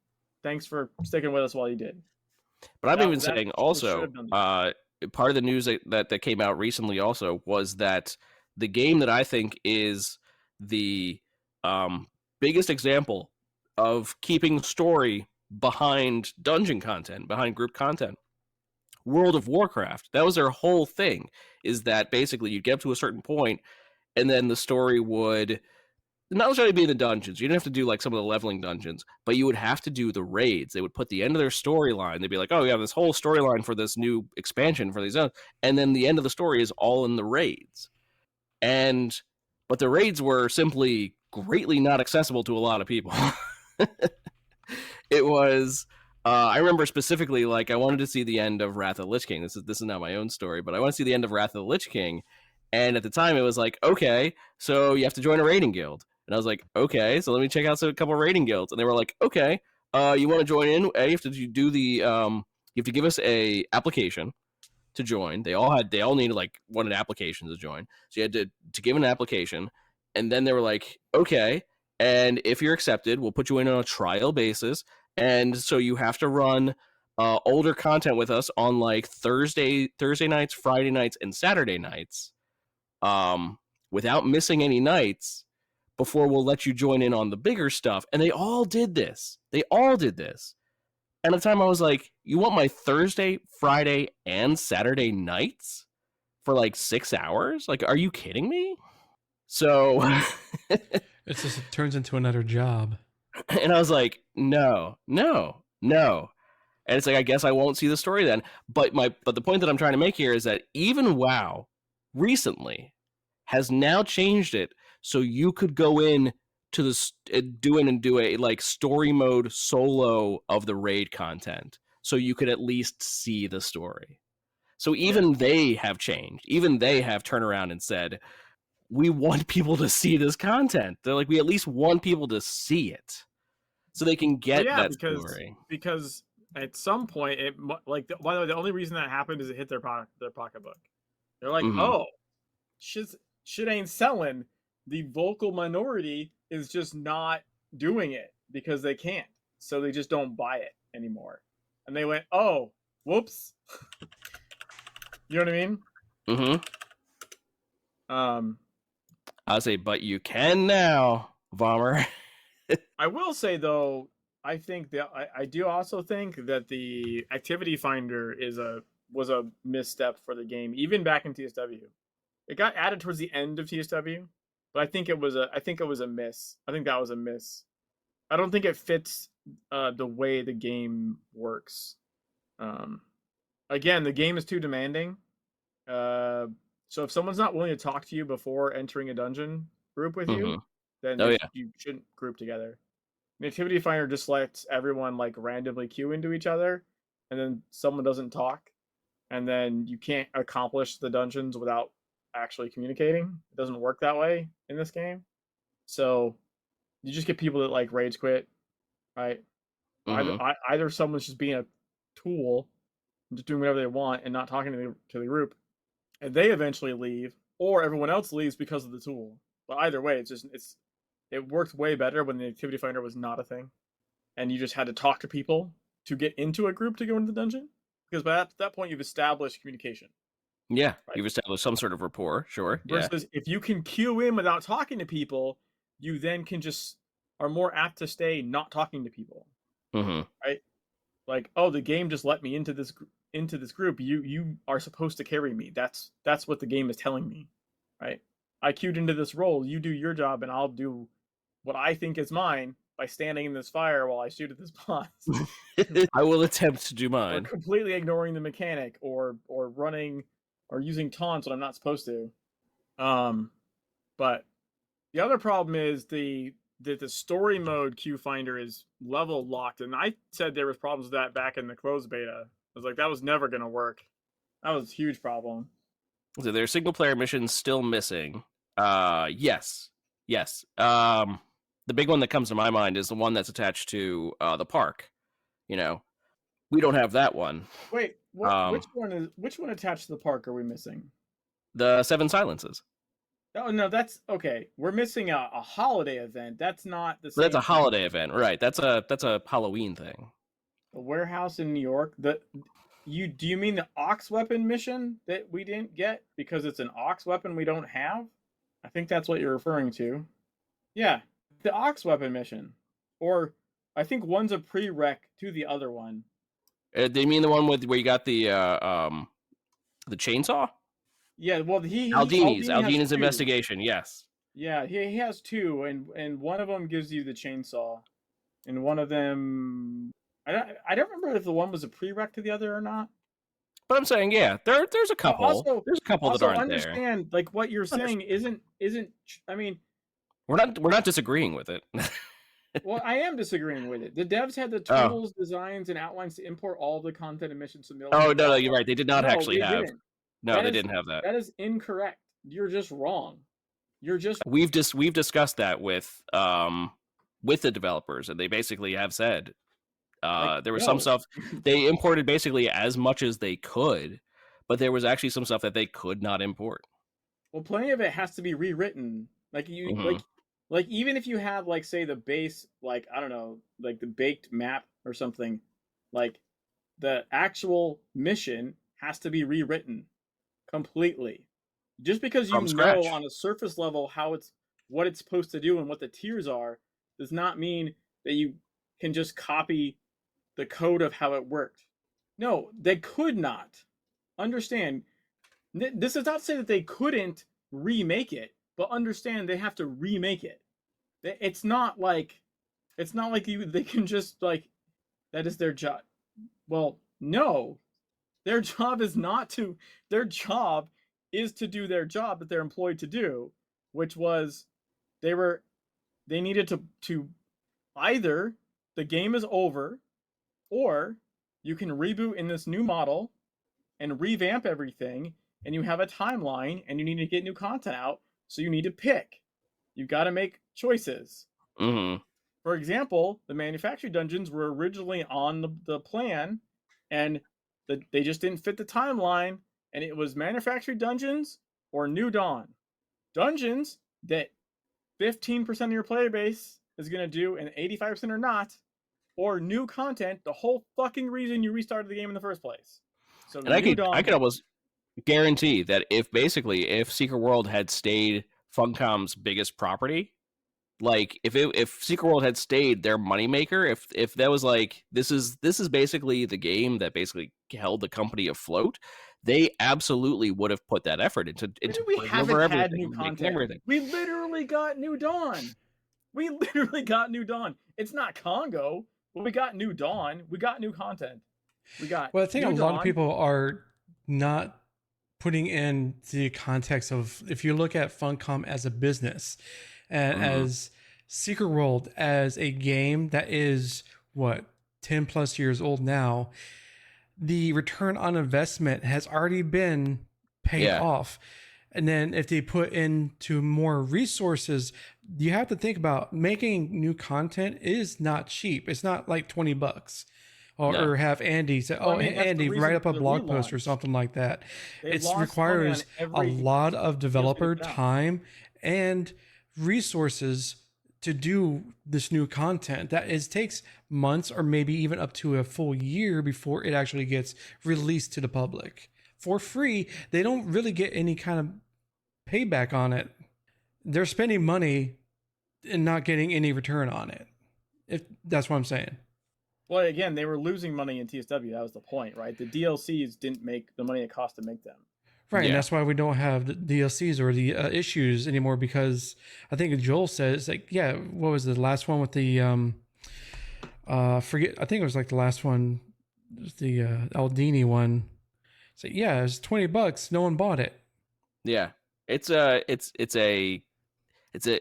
[SPEAKER 3] thanks for sticking with us while you did.
[SPEAKER 1] But I'm even saying also, part of the news that came out recently also was that the game that I think is the biggest example of keeping story behind dungeon content, behind group content, World of Warcraft. That was their whole thing, is that basically you'd get up to a certain point and then the story would not necessarily be in the dungeons. You didn't have to do like some of the leveling dungeons, but you would have to do the raids. They would put the end of their storyline. They'd be like, oh, we have this whole storyline for this new expansion for these, and then the end of the story is all in the raids. But the raids were simply greatly not accessible to a lot of people. It was, I remember specifically, like I wanted to see the end of Wrath of the Lich King. This is not my own story, but I want to see the end of Wrath of the Lich King. And at the time it was like, okay, so you have to join a raiding guild. And I was like, okay, so let me check out a couple of raiding guilds. And they were like, okay, you want to join in? You have to do the, you have to give us a application to join. They all needed like one application to join. So you had to give an application. And then they were like, okay, and if you're accepted, we'll put you in on a trial basis. And so you have to run older content with us on like Thursday nights, Friday nights, and Saturday nights, without missing any nights, before we'll let you join in on the bigger stuff. And they all did this. And at the time I was like, you want my Thursday, Friday, and Saturday nights for like 6 hours? Like, are you kidding me? So
[SPEAKER 2] It's just, it turns into another job.
[SPEAKER 1] and I was like, no. And it's like, I guess I won't see the story then. But the point that I'm trying to make here is that even WoW recently has now changed it so you could go in to do a like story mode solo of the raid content, so you could at least see the story. So even they have changed. Even they have turned around and said, we want people to see this content. They're like, we at least want people to see it so they can get that story.
[SPEAKER 3] Because at some point, by the way, the only reason that happened is it hit their pocketbook. They're like, oh, shit ain't selling. The vocal minority is just not doing it because they can't. So they just don't buy it anymore. And they went, oh, whoops. You know what I mean?
[SPEAKER 1] I'll say, but you can now, Vommer.
[SPEAKER 3] I will say, though, I think that I do also think that the activity finder was a misstep for the game, even back in TSW. It got added towards the end of TSW, but I think it was a miss. I think that was a miss. I don't think it fits the way the game works. Again, the game is too demanding. So if someone's not willing to talk to you before entering a dungeon group with you, then you shouldn't group together. The activity finder just lets everyone like randomly queue into each other, and then someone doesn't talk, and then you can't accomplish the dungeons without actually communicating. It doesn't work that way in this game. So you just get people that like rage quit, right? Either someone's just being a tool, just doing whatever they want and not talking to the group, and they eventually leave, or everyone else leaves because of the tool. But either way, it worked way better when the activity finder was not a thing, and you just had to talk to people to get into a group to go into the dungeon, because by that point you've established communication.
[SPEAKER 1] Yeah, right? You've established some sort of rapport, sure.
[SPEAKER 3] Versus if you can queue in without talking to people, you then are more apt to stay not talking to people. Right? Like, oh, the game just let me into this group. You are supposed to carry me. That's what the game is telling me, right? I queued into this role. You do your job, and I'll do what I think is mine by standing in this fire while I shoot at this boss.
[SPEAKER 1] I will attempt to do mine.
[SPEAKER 3] Or completely ignoring the mechanic, or running, or using taunts when I'm not supposed to. But the other problem is the story mode queue finder is level locked, and I said there was problems with that back in the closed beta. I was like, that was never going to work. That was a huge problem.
[SPEAKER 1] So there's single player missions still missing. Yes. The big one that comes to my mind is the one that's attached to the park. You know, we don't have that one.
[SPEAKER 3] Wait, which one attached to the park are we missing?
[SPEAKER 1] The 7 Silences.
[SPEAKER 3] Oh no, that's okay. We're missing a holiday event. That's not the same.
[SPEAKER 1] That's a holiday event, right? That's a Halloween thing.
[SPEAKER 3] A warehouse in New York. Do you mean the Ox weapon mission that we didn't get because it's an Ox weapon we don't have? I think that's what you're referring to. Yeah, the Ox weapon mission, or I think one's a prereq to the other one.
[SPEAKER 1] Do you mean the one where you got the chainsaw?
[SPEAKER 3] Yeah, well,
[SPEAKER 1] Aldini's investigation. Yes.
[SPEAKER 3] Yeah, he has 2, and one of them gives you the chainsaw, and one of them I don't remember if the one was a prereq to the other or not.
[SPEAKER 1] But I'm saying, yeah, there's a couple. There's a couple that aren't there.
[SPEAKER 3] Understand, like what you're saying isn't. I mean,
[SPEAKER 1] we're not disagreeing with it.
[SPEAKER 3] Well, I am disagreeing with it. The devs had the tools, designs, and outlines to import all the content and missions to middle.
[SPEAKER 1] Oh no, you're right. They did not actually have. No, they didn't have that.
[SPEAKER 3] That is incorrect. You're just wrong.
[SPEAKER 1] We've discussed that with the developers, and they basically have said there was some stuff they imported basically as much as they could, but there was actually some stuff that they could not import.
[SPEAKER 3] Well, plenty of it has to be rewritten. Like like even if you have like say the base, like I don't know, like the baked map or something, like the actual mission has to be rewritten completely. Just because you know on a surface level what it's supposed to do and what the tiers are, does not mean that you can just copy the code of how it worked. No, they could not. Understand, this is not to say that they couldn't remake it, but understand they have to remake it. It's not like they can just like that is their job. Well, no. Their job is not to their job is to do their job that they're employed to do, which was they needed to either the game is over or you can reboot in this new model and revamp everything, and you have a timeline and you need to get new content out, so you need to pick. You got to make choices.
[SPEAKER 1] Mm-hmm.
[SPEAKER 3] For example, the manufacturing dungeons were originally on the plan, and they just didn't fit the timeline, and it was manufacturing dungeons or New Dawn. Dungeons that 15% of your player base is going to do and 85% are not, or new content, the whole fucking reason you restarted the game in the first place. So
[SPEAKER 1] and I could almost guarantee that if Secret World had stayed Funcom's biggest property, like if Secret World had stayed their moneymaker, if that was like this is basically the game that basically held the company afloat, they absolutely would have put that effort into
[SPEAKER 3] we haven't had new content. We literally got New Dawn. It's not Congo, but we got New Dawn. We got new content.
[SPEAKER 2] Well, I think a lot of people are not putting in the context of, if you look at Funcom as a business and as Secret World as a game that is 10 plus years old now, the return on investment has already been paid off. And then if they put into more resources, you have to think about making new content is not cheap. It's not like $20 or have Andy say, Andy, write up a blog post or something like that. It requires a lot of developer time and resources to do this new content that takes months or maybe even up to a full year before it actually gets released to the public. For free, they don't really get any kind of payback on it. They're spending money and not getting any return on it. If that's what I'm saying.
[SPEAKER 3] Well, again, they were losing money in TSW. That was the point, right? The DLCs didn't make the money it cost to make them.
[SPEAKER 2] Right, and that's why we don't have the DLCs or the issues anymore, because I think Joel says, like, what was the last one with the, I think it was like the last one, the Aldini one. So, it was $20. No one bought it.
[SPEAKER 1] Yeah, it's basically the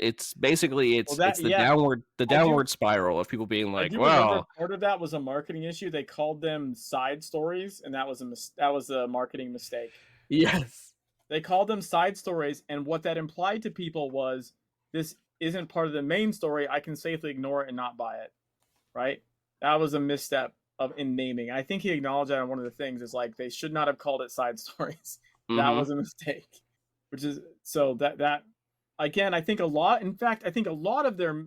[SPEAKER 1] downward spiral of people being like, wow.
[SPEAKER 3] Part of that was a marketing issue. They called them side stories, and that was a marketing mistake.
[SPEAKER 1] Yes.
[SPEAKER 3] They called them side stories, and what that implied to people was this isn't part of the main story. I can safely ignore it and not buy it. Right? That was a misstep in naming. I think he acknowledged that on one of the things is like they should not have called it side stories. That was a mistake. Which is so that again, I think a lot of their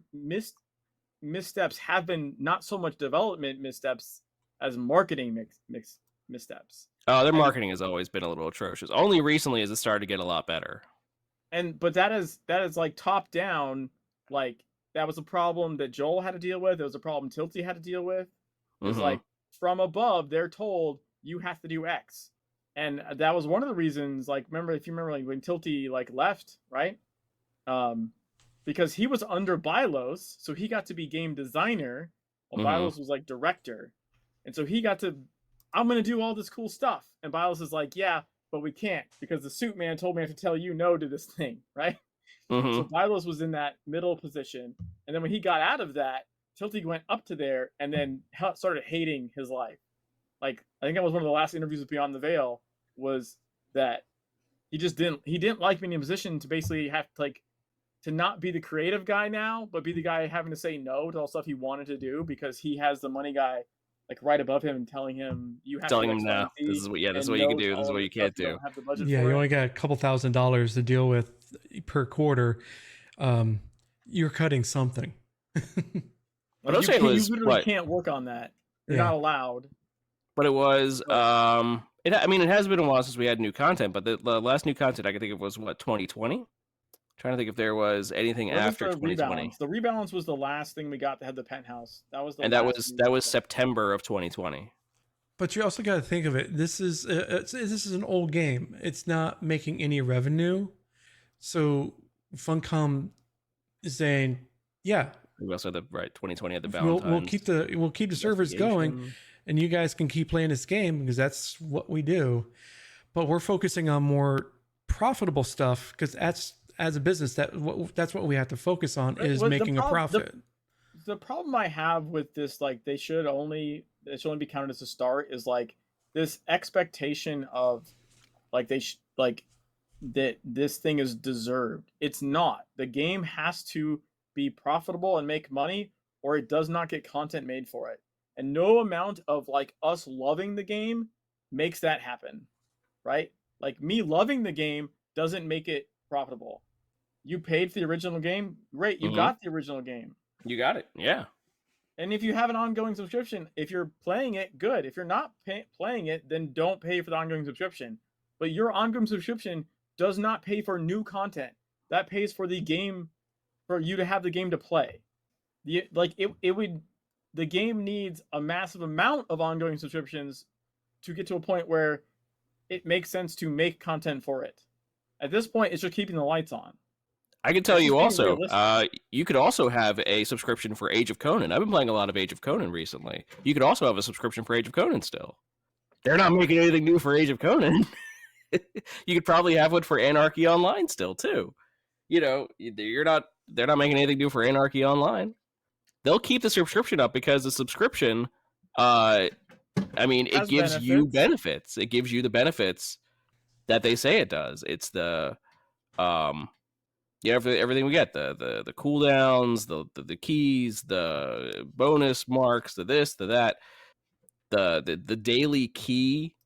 [SPEAKER 3] missteps have been not so much development missteps as marketing missteps.
[SPEAKER 1] Oh, their marketing has always been a little atrocious. Only recently has it started to get a lot better.
[SPEAKER 3] But that is like top down. Like that was a problem that Joel had to deal with. It was a problem Tilty had to deal with. It's like from above, they're told you have to do X, and that was one of the reasons. Like, if you remember, like when Tilty left, right? Because he was under Bylos, so he got to be game designer, while Bylos was like director, and so he got to. I'm going to do all this cool stuff. And Bylos is like, yeah, but we can't because the suit man told me I have to tell you no to this thing, right? So Bylos was in that middle position. And then when he got out of that, Tilty went up to there and then started hating his life. Like, I think that was one of the last interviews with Beyond the Veil, was that he didn't like being in a position to basically have to not be the creative guy now, but be the guy having to say no to all stuff he wanted to do because he has the money guy right above him and telling him you have
[SPEAKER 1] telling him no. This is what you can do. This is what you can't do.
[SPEAKER 2] You only got a couple $1,000s to deal with per quarter. You're cutting something.
[SPEAKER 3] You literally can't work on that. You're not allowed.
[SPEAKER 1] But it was it has been a while since we had new content, but the last new content I can think of was 2020. Trying to think if there was anything after 2020.
[SPEAKER 3] The rebalance was the last thing we got that had the penthouse. That was the
[SPEAKER 1] and that was September of 2020.
[SPEAKER 2] But you also got to think of it. This is an old game. It's not making any revenue. So Funcom is saying, yeah.
[SPEAKER 1] We also had 2020 had the Valentine's.
[SPEAKER 2] We'll keep the servers going, and you guys can keep playing this game because that's what we do. But we're focusing on more profitable stuff because that's, as a business, that's what we have to focus on is making a profit.
[SPEAKER 3] The problem I have with this, like, it should only be counted as a start, is like this expectation of like that this thing is deserved. It's not. The game has to be profitable and make money, or it does not get content made for it. And no amount of like us loving the game makes that happen, right? Like me loving the game doesn't make it profitable. You paid for the original game, great. You got the original game.
[SPEAKER 1] You got it, yeah.
[SPEAKER 3] And if you have an ongoing subscription, if you're playing it, good. If you're not playing it, then don't pay for the ongoing subscription. But your ongoing subscription does not pay for new content. That pays for the game, for you to have the game to play. The game needs a massive amount of ongoing subscriptions to get to a point where it makes sense to make content for it. At this point, it's just keeping the lights on.
[SPEAKER 1] I can tell you also, you could also have a subscription for Age of Conan. I've been playing a lot of Age of Conan recently. You could also have a subscription for Age of Conan still. They're not making anything new for Age of Conan. You could probably have one for Anarchy Online still, too. You know, they're not making anything new for Anarchy Online. They'll keep the subscription up because the subscription, it gives you benefits. It gives you the benefits that they say it does. It's the, everything we get, the cooldowns, the keys, the bonus marks, the this, the that, the daily key.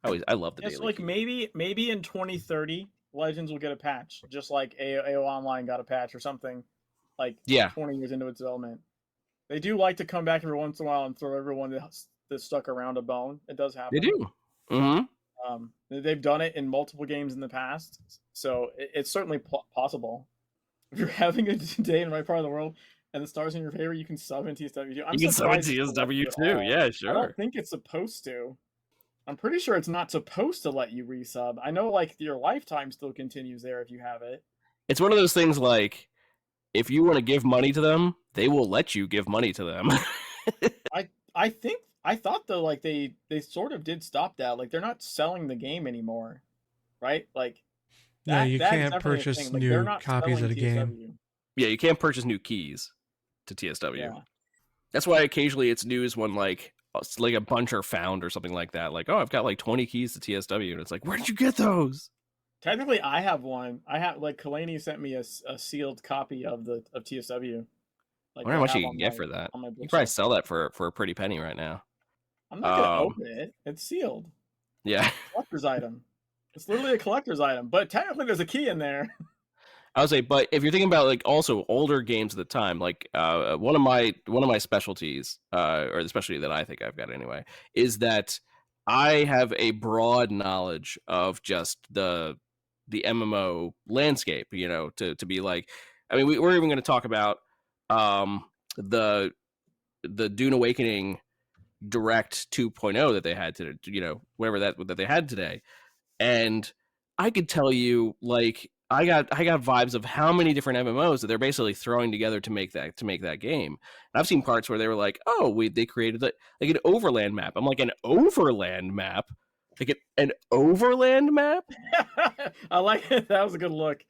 [SPEAKER 1] I love the daily
[SPEAKER 3] so like
[SPEAKER 1] key.
[SPEAKER 3] maybe in 2030 Legends will get a patch, just like AO Online got a patch or something, like 20 years into its development. They do like to come back every once in a while and throw everyone that's stuck around a bone. It does happen.
[SPEAKER 1] They do. Mm-hmm.
[SPEAKER 3] They've done it in multiple games in the past, so it's certainly possible. If you're having a day in the right part of the world and the stars in your favor, you can sub in TSW2.
[SPEAKER 1] You can sub in TSW2, yeah, sure.
[SPEAKER 3] I don't think it's supposed to. I'm pretty sure it's not supposed to let you resub. I know, like, your lifetime still continues there if you have it.
[SPEAKER 1] It's one of those things, like, if you want to give money to them, they will let you give money to them.
[SPEAKER 3] I thought though, like they sort of did stop that. Like they're not selling the game anymore, right? Like
[SPEAKER 2] you can't purchase new copies of the game.
[SPEAKER 1] Yeah, you can't purchase new keys to TSW. Yeah. That's why occasionally it's news when like a bunch are found or something like that. Like, oh, I've got like 20 keys to TSW, and it's like, where did you get those?
[SPEAKER 3] Technically, I have one. I have Kalani sent me a sealed copy of TSW.
[SPEAKER 1] Like, I wonder how much you can get for that. You can probably sell that for a pretty penny right now.
[SPEAKER 3] I'm not gonna open it. It's sealed.
[SPEAKER 1] Yeah.
[SPEAKER 3] Collector's item. It's literally a collector's item, but technically there's a key in there.
[SPEAKER 1] I would say, but if you're thinking about like also older games at the time, like one of my specialties, or the specialty that I think I've got anyway, is that I have a broad knowledge of just the MMO landscape. You know, to be like, I mean, we're even going to talk about the Dune Awakening Direct 2.0 that they had to, you know, whatever that they had today, and I could tell you, like, I got vibes of how many different MMOs that they're basically throwing together to make that game. And I've seen parts where they were like, oh, they created like an overland map. I'm like, an overland map, like an overland map.
[SPEAKER 3] I like it. That was a good look.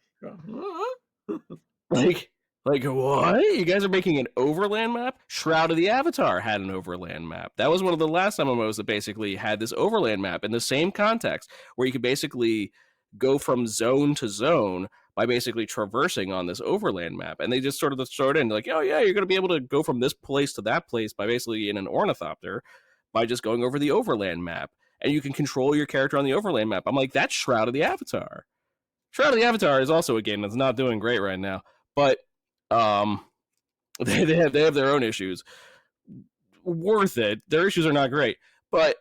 [SPEAKER 1] Like what? You guys are making an overland map? Shroud of the Avatar had an overland map. That was one of the last MMOs that basically had this overland map in the same context, where you could basically go from zone to zone by basically traversing on this overland map. And they just sort of throw it in like, oh yeah, you're going to be able to go from this place to that place by basically in an ornithopter by just going over the overland map. And you can control your character on the overland map. I'm like, that's Shroud of the Avatar. Shroud of the Avatar is also a game that's not doing great right now, but they have their own issues. Worth it. Their issues are not great, but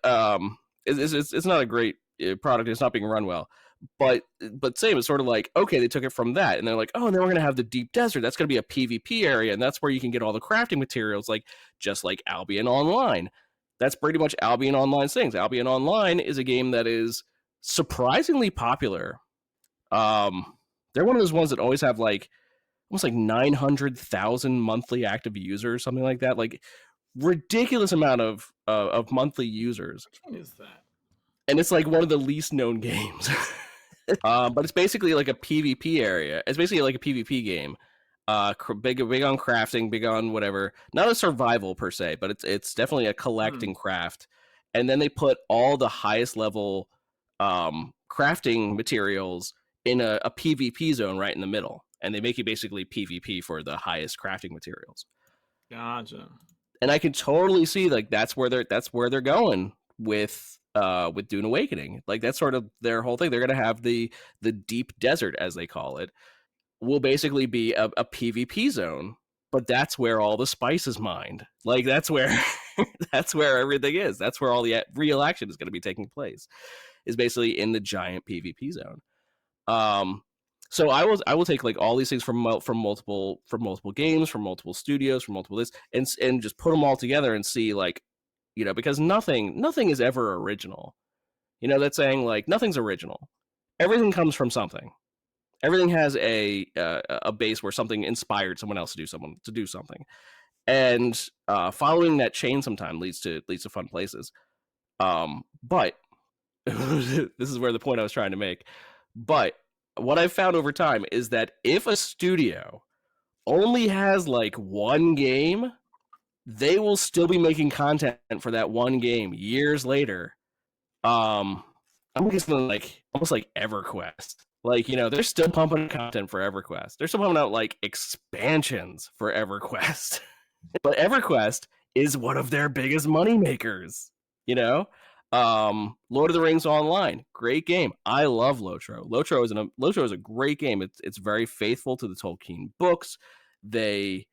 [SPEAKER 1] it's not a great product. It's not being run well. But same, it's sort of like, okay, they took it from that, and they're like, oh, and then we're gonna have the deep desert. That's gonna be a PvP area, and that's where you can get all the crafting materials, like just like Albion Online. That's pretty much Albion Online's things. Albion Online is a game that is surprisingly popular. They're one of those ones that always have like almost like 900,000 monthly active users, something like that. Like ridiculous amount of monthly users.
[SPEAKER 3] Which one is that?
[SPEAKER 1] And it's like one of the least known games. But it's basically like a PvP area. It's basically like a PvP game. Big on crafting, big on whatever. Not a survival per se, but it's definitely a collect and craft. And then they put all the highest level crafting materials in a PvP zone right in the middle, and they make you basically PvP for the highest crafting materials.
[SPEAKER 3] Gotcha.
[SPEAKER 1] And I can totally see like that's where they're going with Dune Awakening. Like that's sort of their whole thing. They're gonna have the deep desert, as they call it, will basically be a PvP zone, but that's where all the spice is mined. Like that's where that's where everything is. That's where all the real action is going to be taking place. Is basically in the giant PvP zone. So I will take like all these things from multiple games, from multiple studios, from multiple this, and just put them all together and see like, you know, because nothing is ever original. You know, that's saying like nothing's original. Everything comes from something. Everything has a base where something inspired someone else to do something, and following that chain sometimes leads to fun places. But this is where the point I was trying to make. But what I've found over time is that if a studio only has like one game, they will still be making content for that one game years later. I'm guessing like almost like EverQuest. Like, you know, they're still pumping content for EverQuest. They're still pumping out like expansions for EverQuest. But EverQuest is one of their biggest money makers, you know? Lord of the Rings Online, great game. I love Lotro. Lotro is a great game. It's very faithful to the Tolkien books. The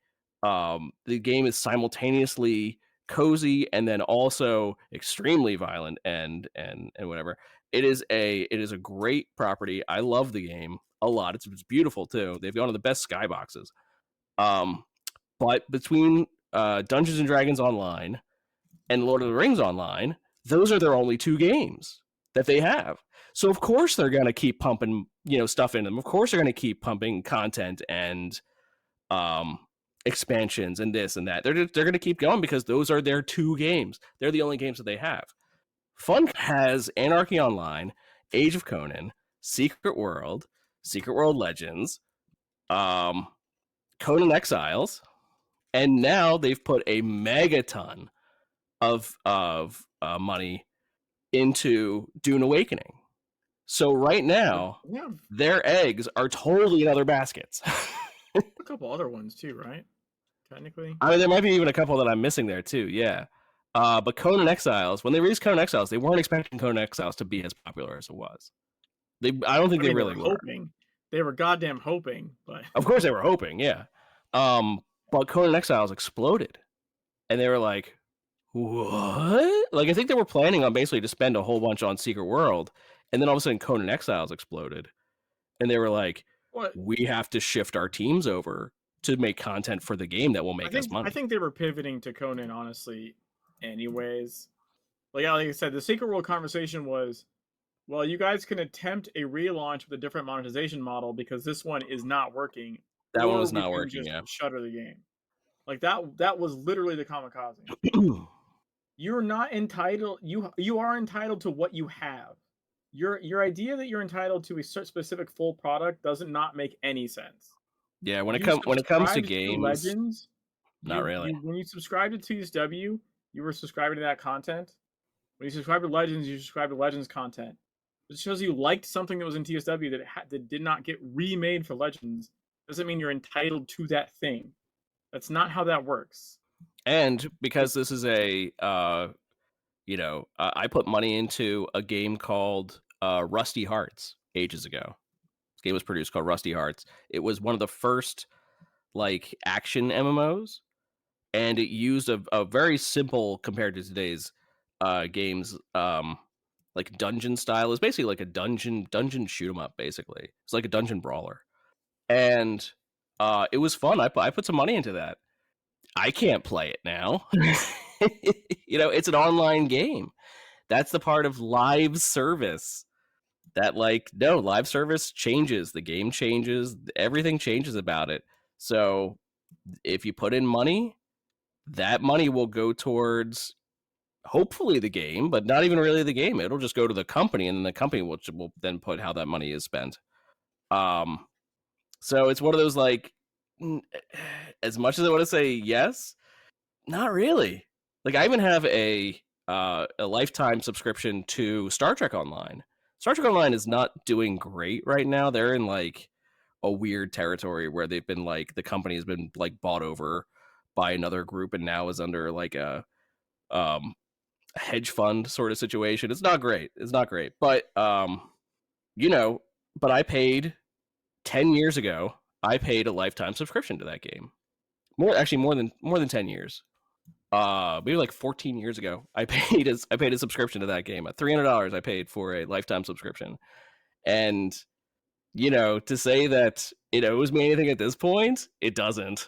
[SPEAKER 1] game is simultaneously cozy and then also extremely violent and whatever. It is a great property. I love the game a lot. It's beautiful too. They've got one of the best skyboxes. But between Dungeons and Dragons Online and Lord of the Rings Online, those are their only two games that they have. So of course they're gonna keep pumping, you know, stuff in them. Of course they're gonna keep pumping content and expansions and this and that. They're gonna keep going because those are their two games. They're the only games that they have. Fun has Anarchy Online, Age of Conan, Secret World Legends, Conan Exiles, and now they've put a megaton of money into Dune Awakening. So right now, their eggs are totally in other baskets.
[SPEAKER 3] A couple other ones too, right? Technically.
[SPEAKER 1] I mean, there might be even a couple that I'm missing there too, yeah. But Conan Exiles, when they released Conan Exiles, they weren't expecting Conan Exiles to be as popular as it was. I don't think they really were.
[SPEAKER 3] Hoping. They were goddamn hoping, but
[SPEAKER 1] of course they were hoping, yeah. But Conan Exiles exploded, and they were like, "What?" Like I think they were planning on basically to spend a whole bunch on Secret World, and then all of a sudden Conan Exiles exploded, and they were like, "What? We have to shift our teams over to make content for the game that will make us money."
[SPEAKER 3] I think they were pivoting to Conan, honestly. Anyways, like I said, the Secret World conversation was, well, you guys can attempt a relaunch with a different monetization model because this one is not working.
[SPEAKER 1] That one was not working.
[SPEAKER 3] Just shutter the game. Like that was literally the kamikaze. You're not entitled. You are entitled to what you have. Your idea that you're entitled to a specific full product doesn't not make any sense.
[SPEAKER 1] Yeah, when it comes to games,
[SPEAKER 3] Legends,
[SPEAKER 1] not really.
[SPEAKER 3] When you subscribe to TSW, you were subscribing to that content. When you subscribe to Legends, you subscribe to Legends content. It shows you liked something that was in TSW that did not get remade for Legends. Doesn't mean you're entitled to that thing. That's not how that works.
[SPEAKER 1] And because this is I put money into a game called Rusty Hearts ages ago. This game was produced called Rusty Hearts. It was one of the first like action MMOs, and it used a very simple compared to today's games like dungeon style. It's basically like a dungeon shoot 'em up. Basically, it's like a dungeon brawler, and it was fun. I put some money into that. I can't play it now. It's an online game. That's the part of live service that, like, no, live service changes. The game changes. Everything changes about it. So if you put in money, that money will go towards hopefully the game, but not even really the game. It'll just go to the company, and then the company will then put how that money is spent. So it's one of those, like, as much as I want to say yes, not really. Like, I even have a lifetime subscription to Star Trek Online. Star Trek Online is not doing great right now. They're in like a weird territory where they've been like, the company has been like bought over by another group and now is under like a hedge fund sort of situation. It's not great. But but I paid 10 years ago, I paid a lifetime subscription to that game. More than 10 years. Maybe like 14 years ago, I paid a subscription to that game. $300 I paid for a lifetime subscription. And to say that it owes me anything at this point, it doesn't.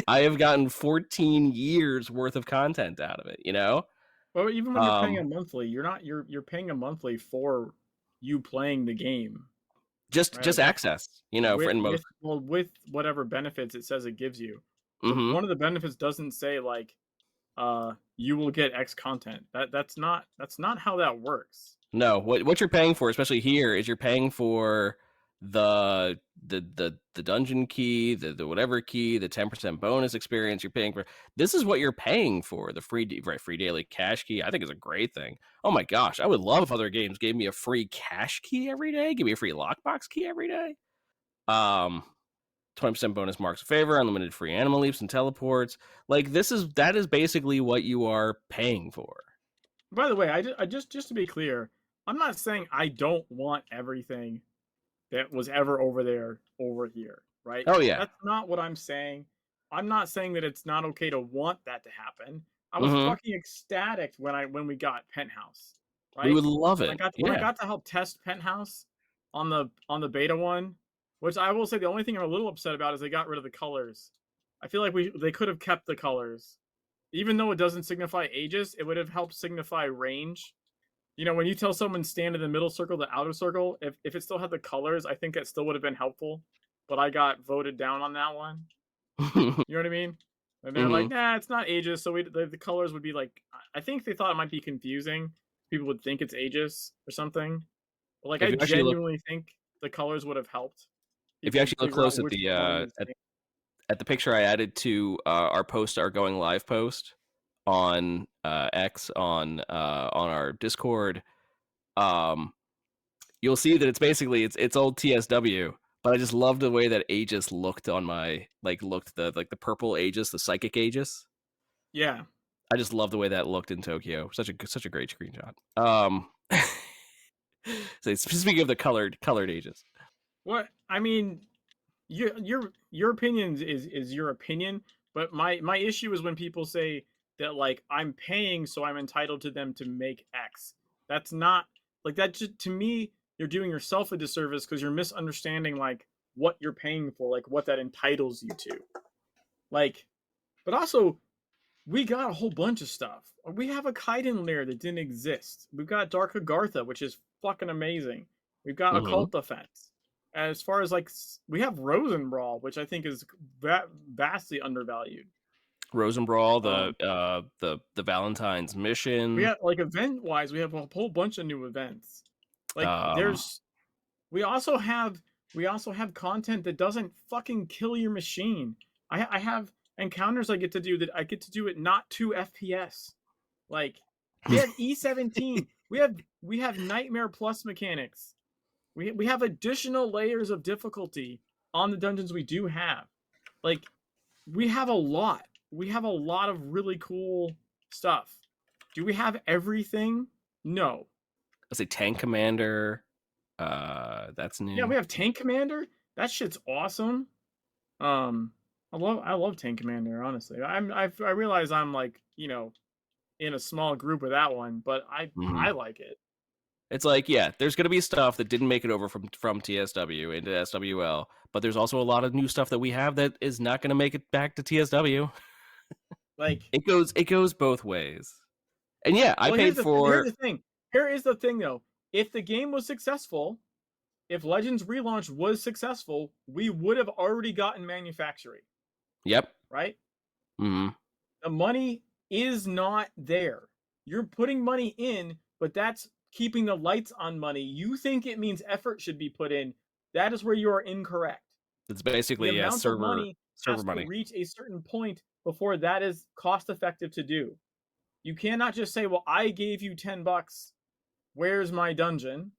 [SPEAKER 1] I have gotten 14 years worth of content out of it,
[SPEAKER 3] Well, even when you're paying a monthly, you're paying a monthly for you playing the game.
[SPEAKER 1] Just access,
[SPEAKER 3] with whatever benefits it says it gives you. Mm-hmm. One of the benefits doesn't say like you will get X content. That's not how that works.
[SPEAKER 1] No, what you're paying for, especially here, is you're paying for the dungeon key, the whatever key, the 10% bonus experience. You're paying for this is what you're paying for. The free daily cash key, I think, is a great thing. Oh my gosh, I would love if other games gave me a free cash key every day, give me a free lockbox key every day. 20% bonus marks of favor, unlimited free animal leaps and teleports. Like, that is basically what you are paying for.
[SPEAKER 3] By the way, I just to be clear, I'm not saying I don't want everything that was ever over there over here, right?
[SPEAKER 1] Oh yeah,
[SPEAKER 3] that's not what I'm saying. I'm not saying that it's not okay to want that to happen. I was fucking ecstatic when we got Penthouse. Right?
[SPEAKER 1] We would love it.
[SPEAKER 3] When I got to help test Penthouse on the beta one, which I will say the only thing I'm a little upset about is they got rid of the colors. I feel like they could have kept the colors. Even though it doesn't signify ages, it would have helped signify range. When you tell someone stand in the middle circle, the outer circle, if it still had the colors, I think that still would have been helpful. But I got voted down on that one. You know what I mean? And they're like, nah, it's not ages. So the colors would be like, I think they thought it might be confusing. People would think it's ages or something. But like, I genuinely think the colors would have helped.
[SPEAKER 1] If you actually look close at the picture I added to our going live post on X on our Discord, you'll see that it's basically it's old TSW, but I just love the way that Aegis looked on my the purple Aegis, the psychic Aegis.
[SPEAKER 3] Yeah,
[SPEAKER 1] I just love the way that looked in Tokyo. Such a great screenshot. So speaking of the colored Aegis.
[SPEAKER 3] What I mean, your opinion is your opinion, but my issue is when people say that like I'm paying so I'm entitled to them to make X. That's not like that. Just to me, you're doing yourself a disservice because you're misunderstanding like what you're paying for, like what that entitles you to. Like, but also we got a whole bunch of stuff. We have a Kaiden lair that didn't exist. We've got Dark Agartha, which is fucking amazing. We've got Occult Defense. As far as like, we have Rosenbrawl, which I think is vastly undervalued.
[SPEAKER 1] Rosenbrawl, the Valentine's mission.
[SPEAKER 3] We got like event wise, we have a whole bunch of new events. Like we also have content that doesn't fucking kill your machine. I have encounters I get to do at not 2 FPS. Like we have E17. we have Nightmare Plus mechanics. We have additional layers of difficulty on the dungeons we do have. Like we have a lot. We have a lot of really cool stuff. Do we have everything? No.
[SPEAKER 1] Let's say Tank Commander. That's new.
[SPEAKER 3] Yeah, we have Tank Commander. That shit's awesome. I love Tank Commander, honestly. I realize I'm like, in a small group with that one, but I like it.
[SPEAKER 1] It's like, yeah, there's going to be stuff that didn't make it over from TSW into SWL, but there's also a lot of new stuff that we have that is not going to make it back to TSW.
[SPEAKER 3] Like
[SPEAKER 1] it goes both ways. And yeah, I paid for.
[SPEAKER 3] Here's the thing. Here is the thing, though. If the game was successful, if Legends relaunch was successful, we would have already gotten manufacturing.
[SPEAKER 1] Yep.
[SPEAKER 3] Right.
[SPEAKER 1] Mm-hmm.
[SPEAKER 3] The money is not there. You're putting money in, but that's keeping the lights on money. You think it means effort should be put in. That is where you are incorrect.
[SPEAKER 1] It's basically
[SPEAKER 3] the amount of money has
[SPEAKER 1] money.
[SPEAKER 3] to reach a certain point before that is cost effective to do. You cannot just say, well, I gave you $10. Where's my dungeon?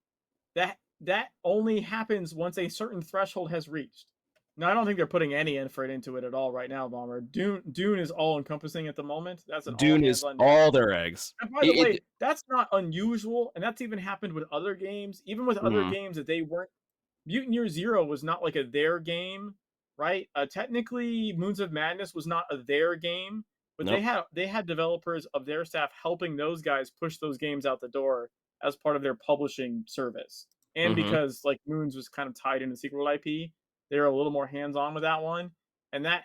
[SPEAKER 3] That only happens once a certain threshold has reached. Now, I don't think they're putting any effort into it at all right now, Bomber. Dune is all encompassing at the moment. That's an
[SPEAKER 1] Dune is all their eggs.
[SPEAKER 3] And by the way, that's not unusual, and that's even happened with other games. Even with other games that they weren't. Mutant Year Zero was not like a their game, right? Technically, Moons of Madness was not a their game, but they had developers of their staff helping those guys push those games out the door as part of their publishing service. And because like Moons was kind of tied into Secret World IP, they were a little more hands-on with that one. And that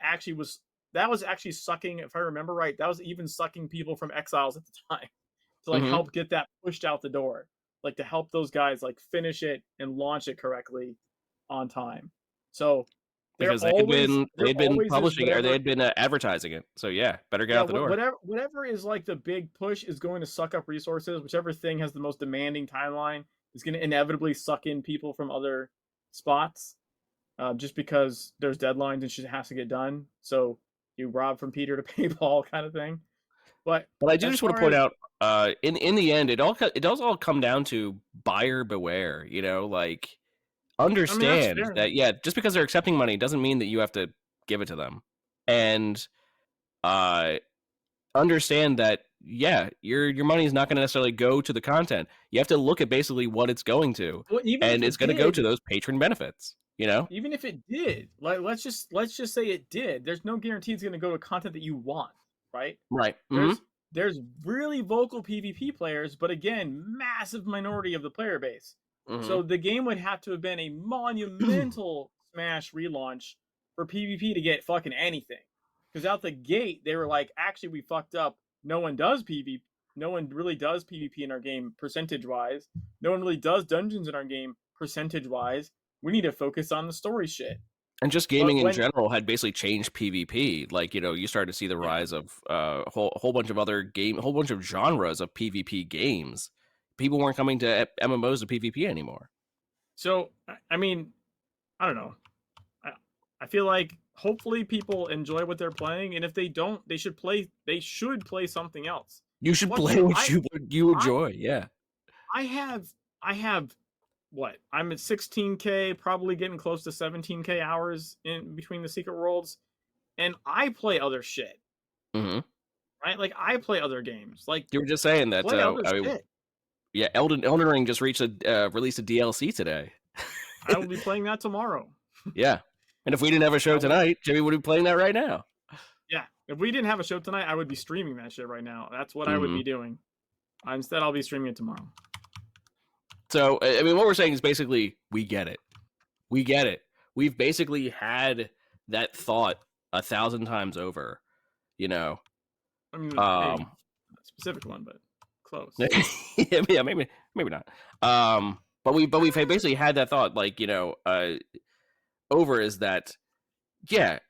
[SPEAKER 3] was actually sucking, if I remember right, that was even sucking people from Exiles at the time to like help get that pushed out the door. Like to help those guys like finish it and launch it correctly on time. So
[SPEAKER 1] because they'd been publishing or they had been advertising it. So yeah, better get out the door.
[SPEAKER 3] Whatever is like the big push is going to suck up resources. Whichever thing has the most demanding timeline is going to inevitably suck in people from other spots, just because there's deadlines and shit has to get done. So you rob from Peter to pay Paul kind of thing. But
[SPEAKER 1] I do just want to point out, in the end, it does all come down to buyer beware. You know, like understand that just because they're accepting money doesn't mean that you have to give it to them, and understand that your money is not going to necessarily go to the content. You have to look at basically what it's going to, and it's going to go to those patron benefits. You know,
[SPEAKER 3] even if it did, like let's just say it did. There's no guarantee it's going to go to content that you want. Right. There's really vocal PvP players, but again, massive minority of the player base. So the game would have to have been a monumental Smash relaunch for PvP to get fucking anything. Because out the gate, they were like, actually, we fucked up. No one does PvP. No one really does PvP in our game percentage-wise. No one really does dungeons in our game percentage-wise. We need to focus on the story shit.
[SPEAKER 1] And just gaming in general had basically changed PvP. Like, you know, you started to see the rise of a whole bunch of genres of PvP games. People weren't coming to MMOs to PvP anymore.
[SPEAKER 3] So, I mean, I don't know. I feel like hopefully people enjoy what they're playing, and if they don't, they should play something else.
[SPEAKER 1] You should play what you enjoy. Yeah.
[SPEAKER 3] I have what? I'm at 16K, probably getting close to 17K hours in between the Secret Worlds, and I play other shit. Right? Like I play other games. Like
[SPEAKER 1] you were just saying that. Elden Ring just released a DLC today.
[SPEAKER 3] I will be playing that tomorrow.
[SPEAKER 1] Yeah, and if we didn't have a show tonight, Jimmy would be playing that right now.
[SPEAKER 3] Yeah, if we didn't have a show tonight, I would be streaming that shit right now. That's what I would be doing. Instead, I'll be streaming it tomorrow.
[SPEAKER 1] So, I mean, what we're saying is basically, we get it. We get it. We've basically had that thought 1,000 times over, you know.
[SPEAKER 3] I mean, a specific one, but close.
[SPEAKER 1] yeah, maybe not. But we've basically had that thought, like, you know, over is that, yeah,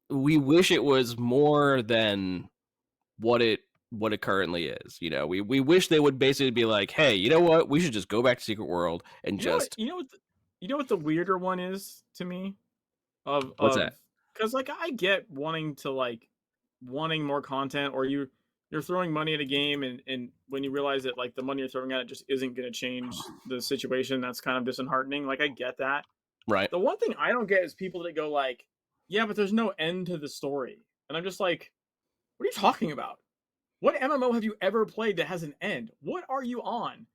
[SPEAKER 1] we wish it was more than what it currently is. You know, we wish they would basically be like, hey, you know what, we should just go back to Secret World and you
[SPEAKER 3] know what the weirder one is to me
[SPEAKER 1] what's that?
[SPEAKER 3] Because like I get wanting more content, or you're throwing money at a game and when you realize that like the money you're throwing at it just isn't going to change the situation, that's kind of disheartening. Like I get that, right? The one thing I don't get is people that go like, yeah, but there's no end to the story, and I'm just like, what are you talking about? What MMO have you ever played that has an end? What are you on?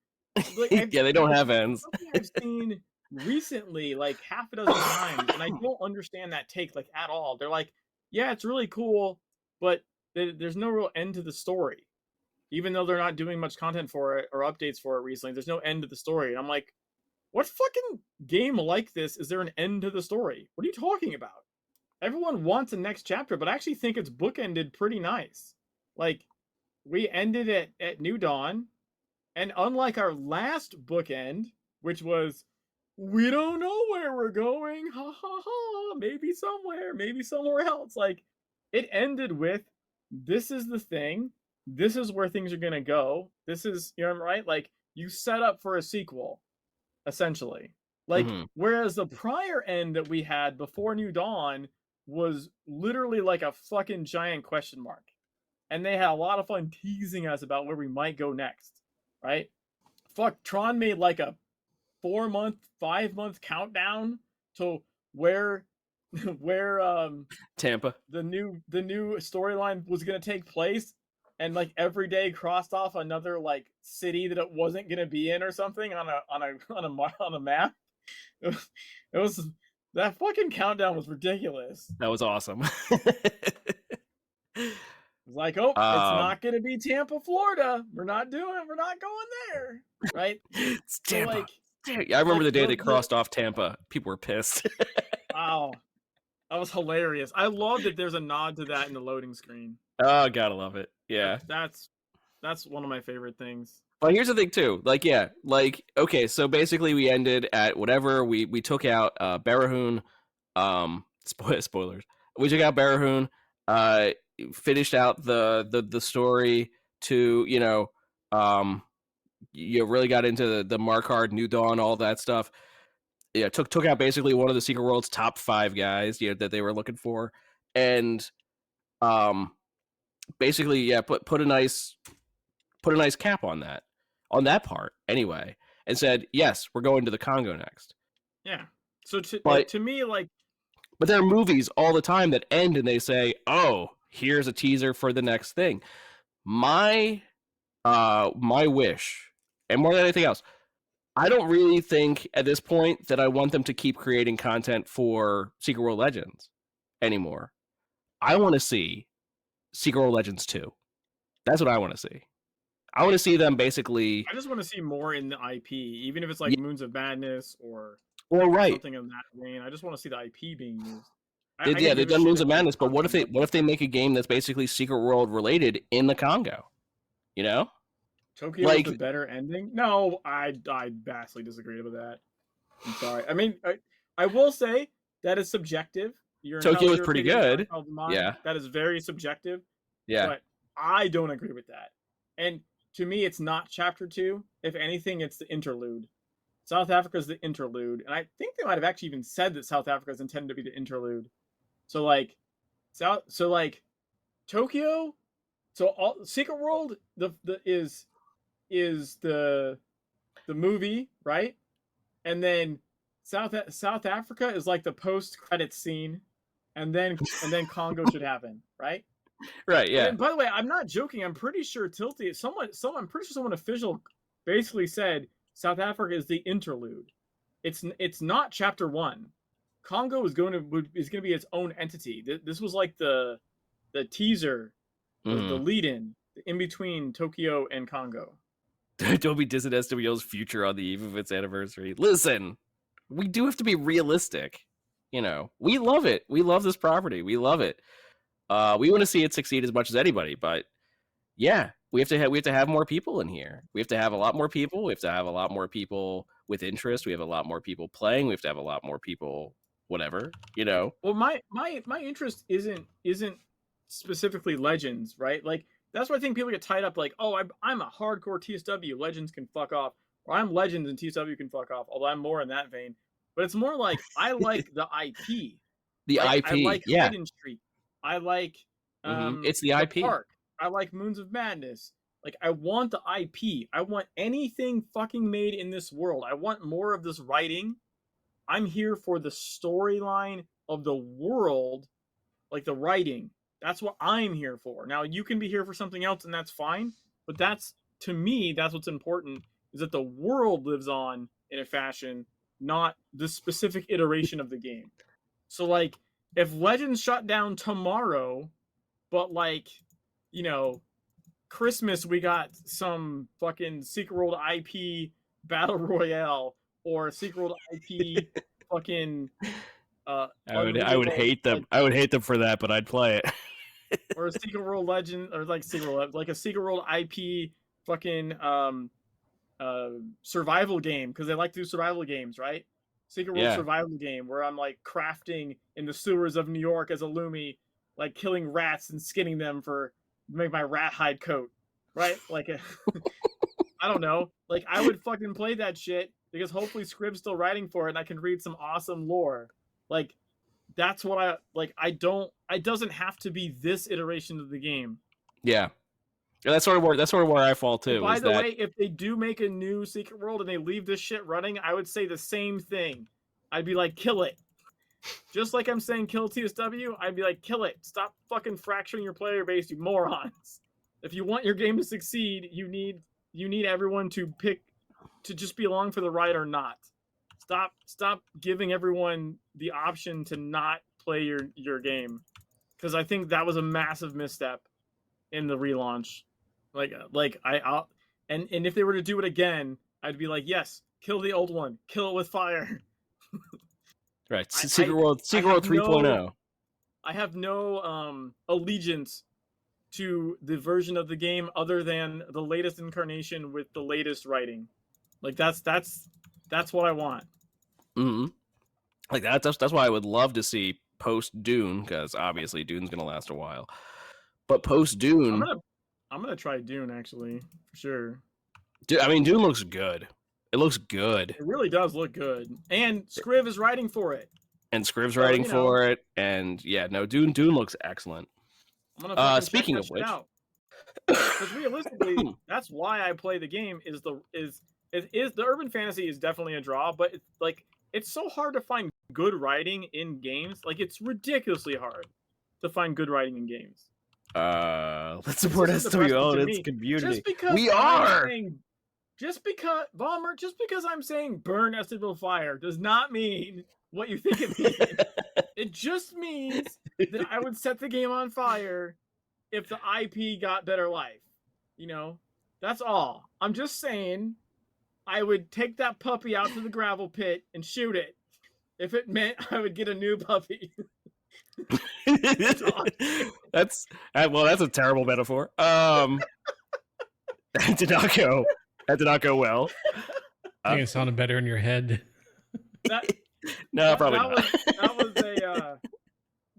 [SPEAKER 3] Like,
[SPEAKER 1] yeah, they don't have ends.
[SPEAKER 3] I've seen recently like half a dozen times, and I don't understand that take like at all. They're like, yeah, it's really cool, but there's no real end to the story. even though they're not doing much content for it or updates for it recently, there's no end to the story. And I'm like, what fucking game like this is there an end to the story? What are you talking about? Everyone wants a next chapter, but I actually think it's bookended pretty nice. Like, we ended it at New Dawn, and unlike our last bookend, which was, we don't know where we're going, ha ha ha, maybe somewhere else. Like, it ended with, this is the thing, this is where things are gonna go, this is, you know, right? Like, you set up for a sequel, essentially. Like, whereas the prior end that we had before New Dawn was literally like a fucking giant question mark. And they had a lot of fun teasing us about where we might go next, right? Fuck, Tron made like a 4-month, 5-month countdown to where
[SPEAKER 1] Tampa,
[SPEAKER 3] the new storyline was gonna take place, and like every day crossed off another like city that it wasn't gonna be in or something on a map. It was that fucking countdown was ridiculous.
[SPEAKER 1] That was awesome.
[SPEAKER 3] It's like, oh, it's not gonna be Tampa, Florida. We're not going there, right?
[SPEAKER 1] It's Tampa.
[SPEAKER 3] So, like,
[SPEAKER 1] I remember the day they crossed off Tampa. People were pissed.
[SPEAKER 3] Wow, that was hilarious. I love that there's a nod to that in the loading screen.
[SPEAKER 1] Oh, gotta love it. Yeah,
[SPEAKER 3] that's one of my favorite things.
[SPEAKER 1] But here's the thing too. Like, yeah, like, okay, so basically we ended at whatever we took out Barahun. Spoilers. We took out Barahun. Finished out the story to, you know, you really got into the Markard, New Dawn, all that stuff. Yeah, took out basically one of the Secret World's top 5 guys, you know, that they were looking for, and basically, yeah, put a nice cap on that part anyway, and said, yes, we're going to the Congo next.
[SPEAKER 3] Yeah. So to me, like,
[SPEAKER 1] but there are movies all the time that end and they say, oh, here's a teaser for the next thing. My wish, and more than anything else, I don't really think at this point that I want them to keep creating content for Secret World Legends anymore. I want to see Secret World Legends 2. That's what I want to see. I want to see them basically.
[SPEAKER 3] I just want to see more in the IP, even if it's like Moons of Madness or
[SPEAKER 1] right,
[SPEAKER 3] something of that vein. I just want to see the IP being used.
[SPEAKER 1] They've done Moons of Madness, but what if they make a game that's basically Secret World related in the Congo? You know,
[SPEAKER 3] Tokyo is the better ending. No, I vastly disagree with that. I'm sorry. I mean, I will say that is subjective.
[SPEAKER 1] Tokyo is pretty good. Yeah,
[SPEAKER 3] that is very subjective.
[SPEAKER 1] Yeah,
[SPEAKER 3] but I don't agree with that. And to me, it's not Chapter 2. If anything, it's the interlude. South Africa is the interlude, and I think they might have actually even said that South Africa is intended to be the interlude. So like, Tokyo. So all Secret World is the movie, right? And then South Africa is like the post credits scene, and then Congo should happen, right?
[SPEAKER 1] Right. Yeah.
[SPEAKER 3] And by the way, I'm not joking. I'm pretty sure I'm pretty sure someone official basically said South Africa is the interlude. It's not Chapter 1. Congo is going to be its own entity. This was like the teaser, the lead-in between Tokyo and Congo.
[SPEAKER 1] Don't be dissing SWO's future on the eve of its anniversary. Listen, we do have to be realistic. You know, we love it. We love this property. We love it. We want to see it succeed as much as anybody, but yeah, we have to have more people in here. We have to have a lot more people. We have to have a lot more people with interest. We have a lot more people playing. We have to have a lot more people, whatever, you know.
[SPEAKER 3] Well, my interest isn't specifically Legends, right? Like, that's why I think people get tied up. Like, oh, I'm a hardcore TSW. Legends can fuck off, or I'm Legends and TSW can fuck off. Although I'm more in that vein, but it's more like I like the IP.
[SPEAKER 1] The IP,
[SPEAKER 3] I like
[SPEAKER 1] yeah.
[SPEAKER 3] Hidden Street. I like
[SPEAKER 1] it's the IP.
[SPEAKER 3] Park. I like Moons of Madness. Like, I want the IP. I want anything fucking made in this world. I want more of this writing. I'm here for the storyline of the world, like the writing. That's what I'm here for. Now, you can be here for something else, and that's fine. But to me, that's what's important, is that the world lives on in a fashion, not the specific iteration of the game. So, like, if Legends shut down tomorrow, but, like, you know, Christmas we got some fucking Secret World IP battle royale or Secret World IP fucking
[SPEAKER 1] I would hate them. I would hate them for that, but I'd play it.
[SPEAKER 3] Or a Secret World Legend, or like a Secret World IP fucking survival game, because they like to do survival games, right? Secret World survival game where I'm like crafting in the sewers of New York as a Lumi, like killing rats and skinning them to make my rat hide coat, right? Like I don't know. Like I would fucking play that shit because hopefully Scrib's still writing for it and I can read some awesome lore. Like that's what I like. It doesn't have to be this iteration of the game.
[SPEAKER 1] Yeah. That's sort of where I fall too.
[SPEAKER 3] By the way, if they do make a new Secret World and they leave this shit running, I would say the same thing. I'd be like, kill it. Just like I'm saying kill TSW, I'd be like, kill it. Stop fucking fracturing your player base, you morons. If you want your game to succeed, you need everyone to just be along for the ride or not. Stop giving everyone the option to not play your game. Because I think that was a massive misstep in the relaunch. I'll if they were to do it again, I'd be like, yes, kill the old one, kill it with fire.
[SPEAKER 1] Right, Secret World 3.0.
[SPEAKER 3] I have no allegiance to the version of the game other than the latest incarnation with the latest writing. Like that's what I want.
[SPEAKER 1] Mm-hmm. Like that's why I would love to see post Dune, because obviously Dune's gonna last a while. But post Dune,
[SPEAKER 3] I'm gonna try Dune actually for sure.
[SPEAKER 1] Dude, I mean, Dune looks good. It looks good.
[SPEAKER 3] It really does look good, and Scriv is writing for it.
[SPEAKER 1] And Scriv's writing for it, and yeah, no, Dune looks excellent. Speaking of which,
[SPEAKER 3] because realistically, that's why I play the game. Is the urban fantasy is definitely a draw, but it's so hard to find good writing in games. Like it's ridiculously hard to find good writing in games.
[SPEAKER 1] Let's support SWO and its community.
[SPEAKER 3] Just because I'm saying burn SWO fire does not mean what you think it means. It just means that I would set the game on fire if the IP got better life. You know, that's all. I'm just saying I would take that puppy out to the gravel pit and shoot it if it meant I would get a new puppy.
[SPEAKER 1] That's a terrible metaphor. That did not go well.
[SPEAKER 2] I think it sounded better in your head.
[SPEAKER 1] Probably not.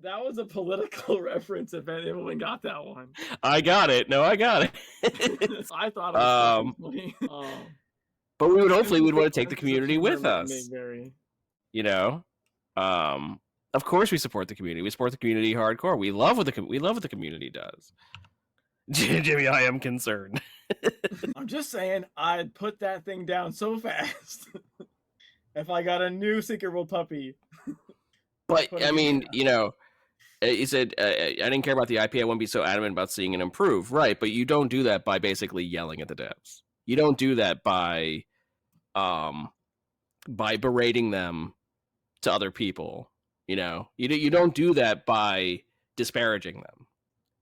[SPEAKER 3] That was a political reference. If anyone got that one,
[SPEAKER 1] I got it. No, I got it.
[SPEAKER 3] I thought it was
[SPEAKER 1] but we would hopefully want to take the community with us. You know, of course we support the community. We support the community hardcore. We love what the community does. Jimmy, I am concerned.
[SPEAKER 3] I'm just saying, I'd put that thing down so fast if I got a new Secret World puppy.
[SPEAKER 1] But I mean, you know, you said I didn't care about the IP. I wouldn't be so adamant about seeing it improve, right? But you don't do that by basically yelling at the devs. You don't do that by berating them to other people. You know, you don't do that by disparaging them.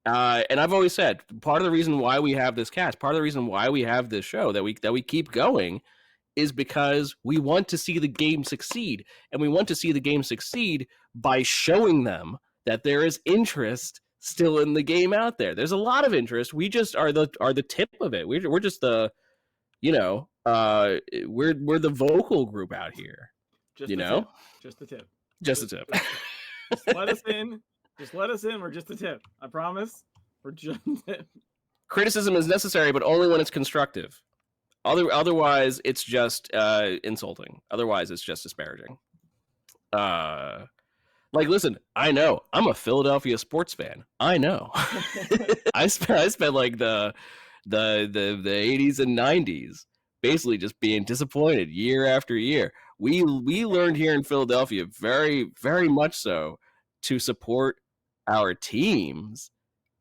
[SPEAKER 1] And I've always said, part of the reason why we have this cast, part of the reason why we have this show that we keep going, is because we want to see the game succeed, and we want to see the game succeed by showing them that there is interest still in the game out there. There's a lot of interest. We just are the tip of it. We're just the, you know, we're the vocal group out here. Just
[SPEAKER 3] the tip.
[SPEAKER 1] Just the tip.
[SPEAKER 3] Just let us in. Just let us in. We're just a tip. I promise. We're just a tip.
[SPEAKER 1] Criticism is necessary, but only when it's constructive. Otherwise, it's just insulting. Otherwise, it's just disparaging. Like, listen, I know I'm a Philadelphia sports fan. I know. I spent like the 80s and 90s basically just being disappointed year after year. We learned here in Philadelphia very, very much so to support our teams,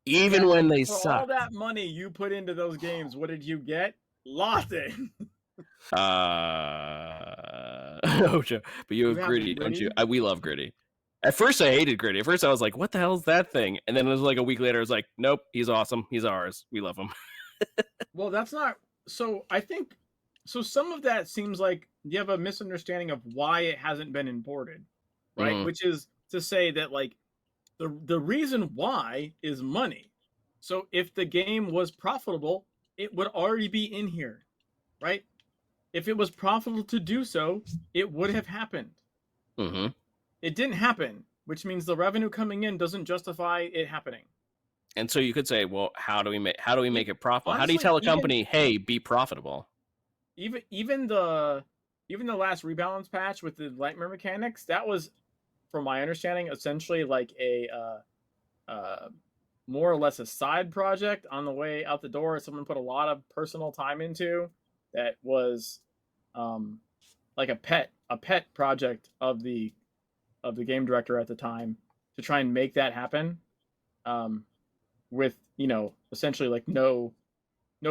[SPEAKER 1] even when they suck.
[SPEAKER 3] All that money you put into those games, what did you get? Nothing.
[SPEAKER 1] Ocho, but you have Gritty, don't you? We love Gritty. At first, I hated Gritty. At first, I was like, "What the hell is that thing?" And then it was like a week later, I was like, "Nope, he's awesome. He's ours. We love him."
[SPEAKER 3] Well, that's not. So I think so. Some of that seems like you have a misunderstanding of why it hasn't been imported, right?
[SPEAKER 1] Mhm.
[SPEAKER 3] Which is to say that like the reason why is money. So if the game was profitable, it would already be in here, right? If it was profitable to do so, it would have happened.
[SPEAKER 1] Mhm.
[SPEAKER 3] It didn't happen, which means the revenue coming in doesn't justify it happening.
[SPEAKER 1] And so you could say, well, how do we make it profitable? How do you
[SPEAKER 3] Honestly,
[SPEAKER 1] tell a company, hey, be profitable?
[SPEAKER 3] even the last rebalance patch with the nightmare mechanics, that was, from my understanding, essentially like a more or less a side project on the way out the door. Someone put a lot of personal time into that was like a pet project of the game director at the time to try and make that happen, with essentially like no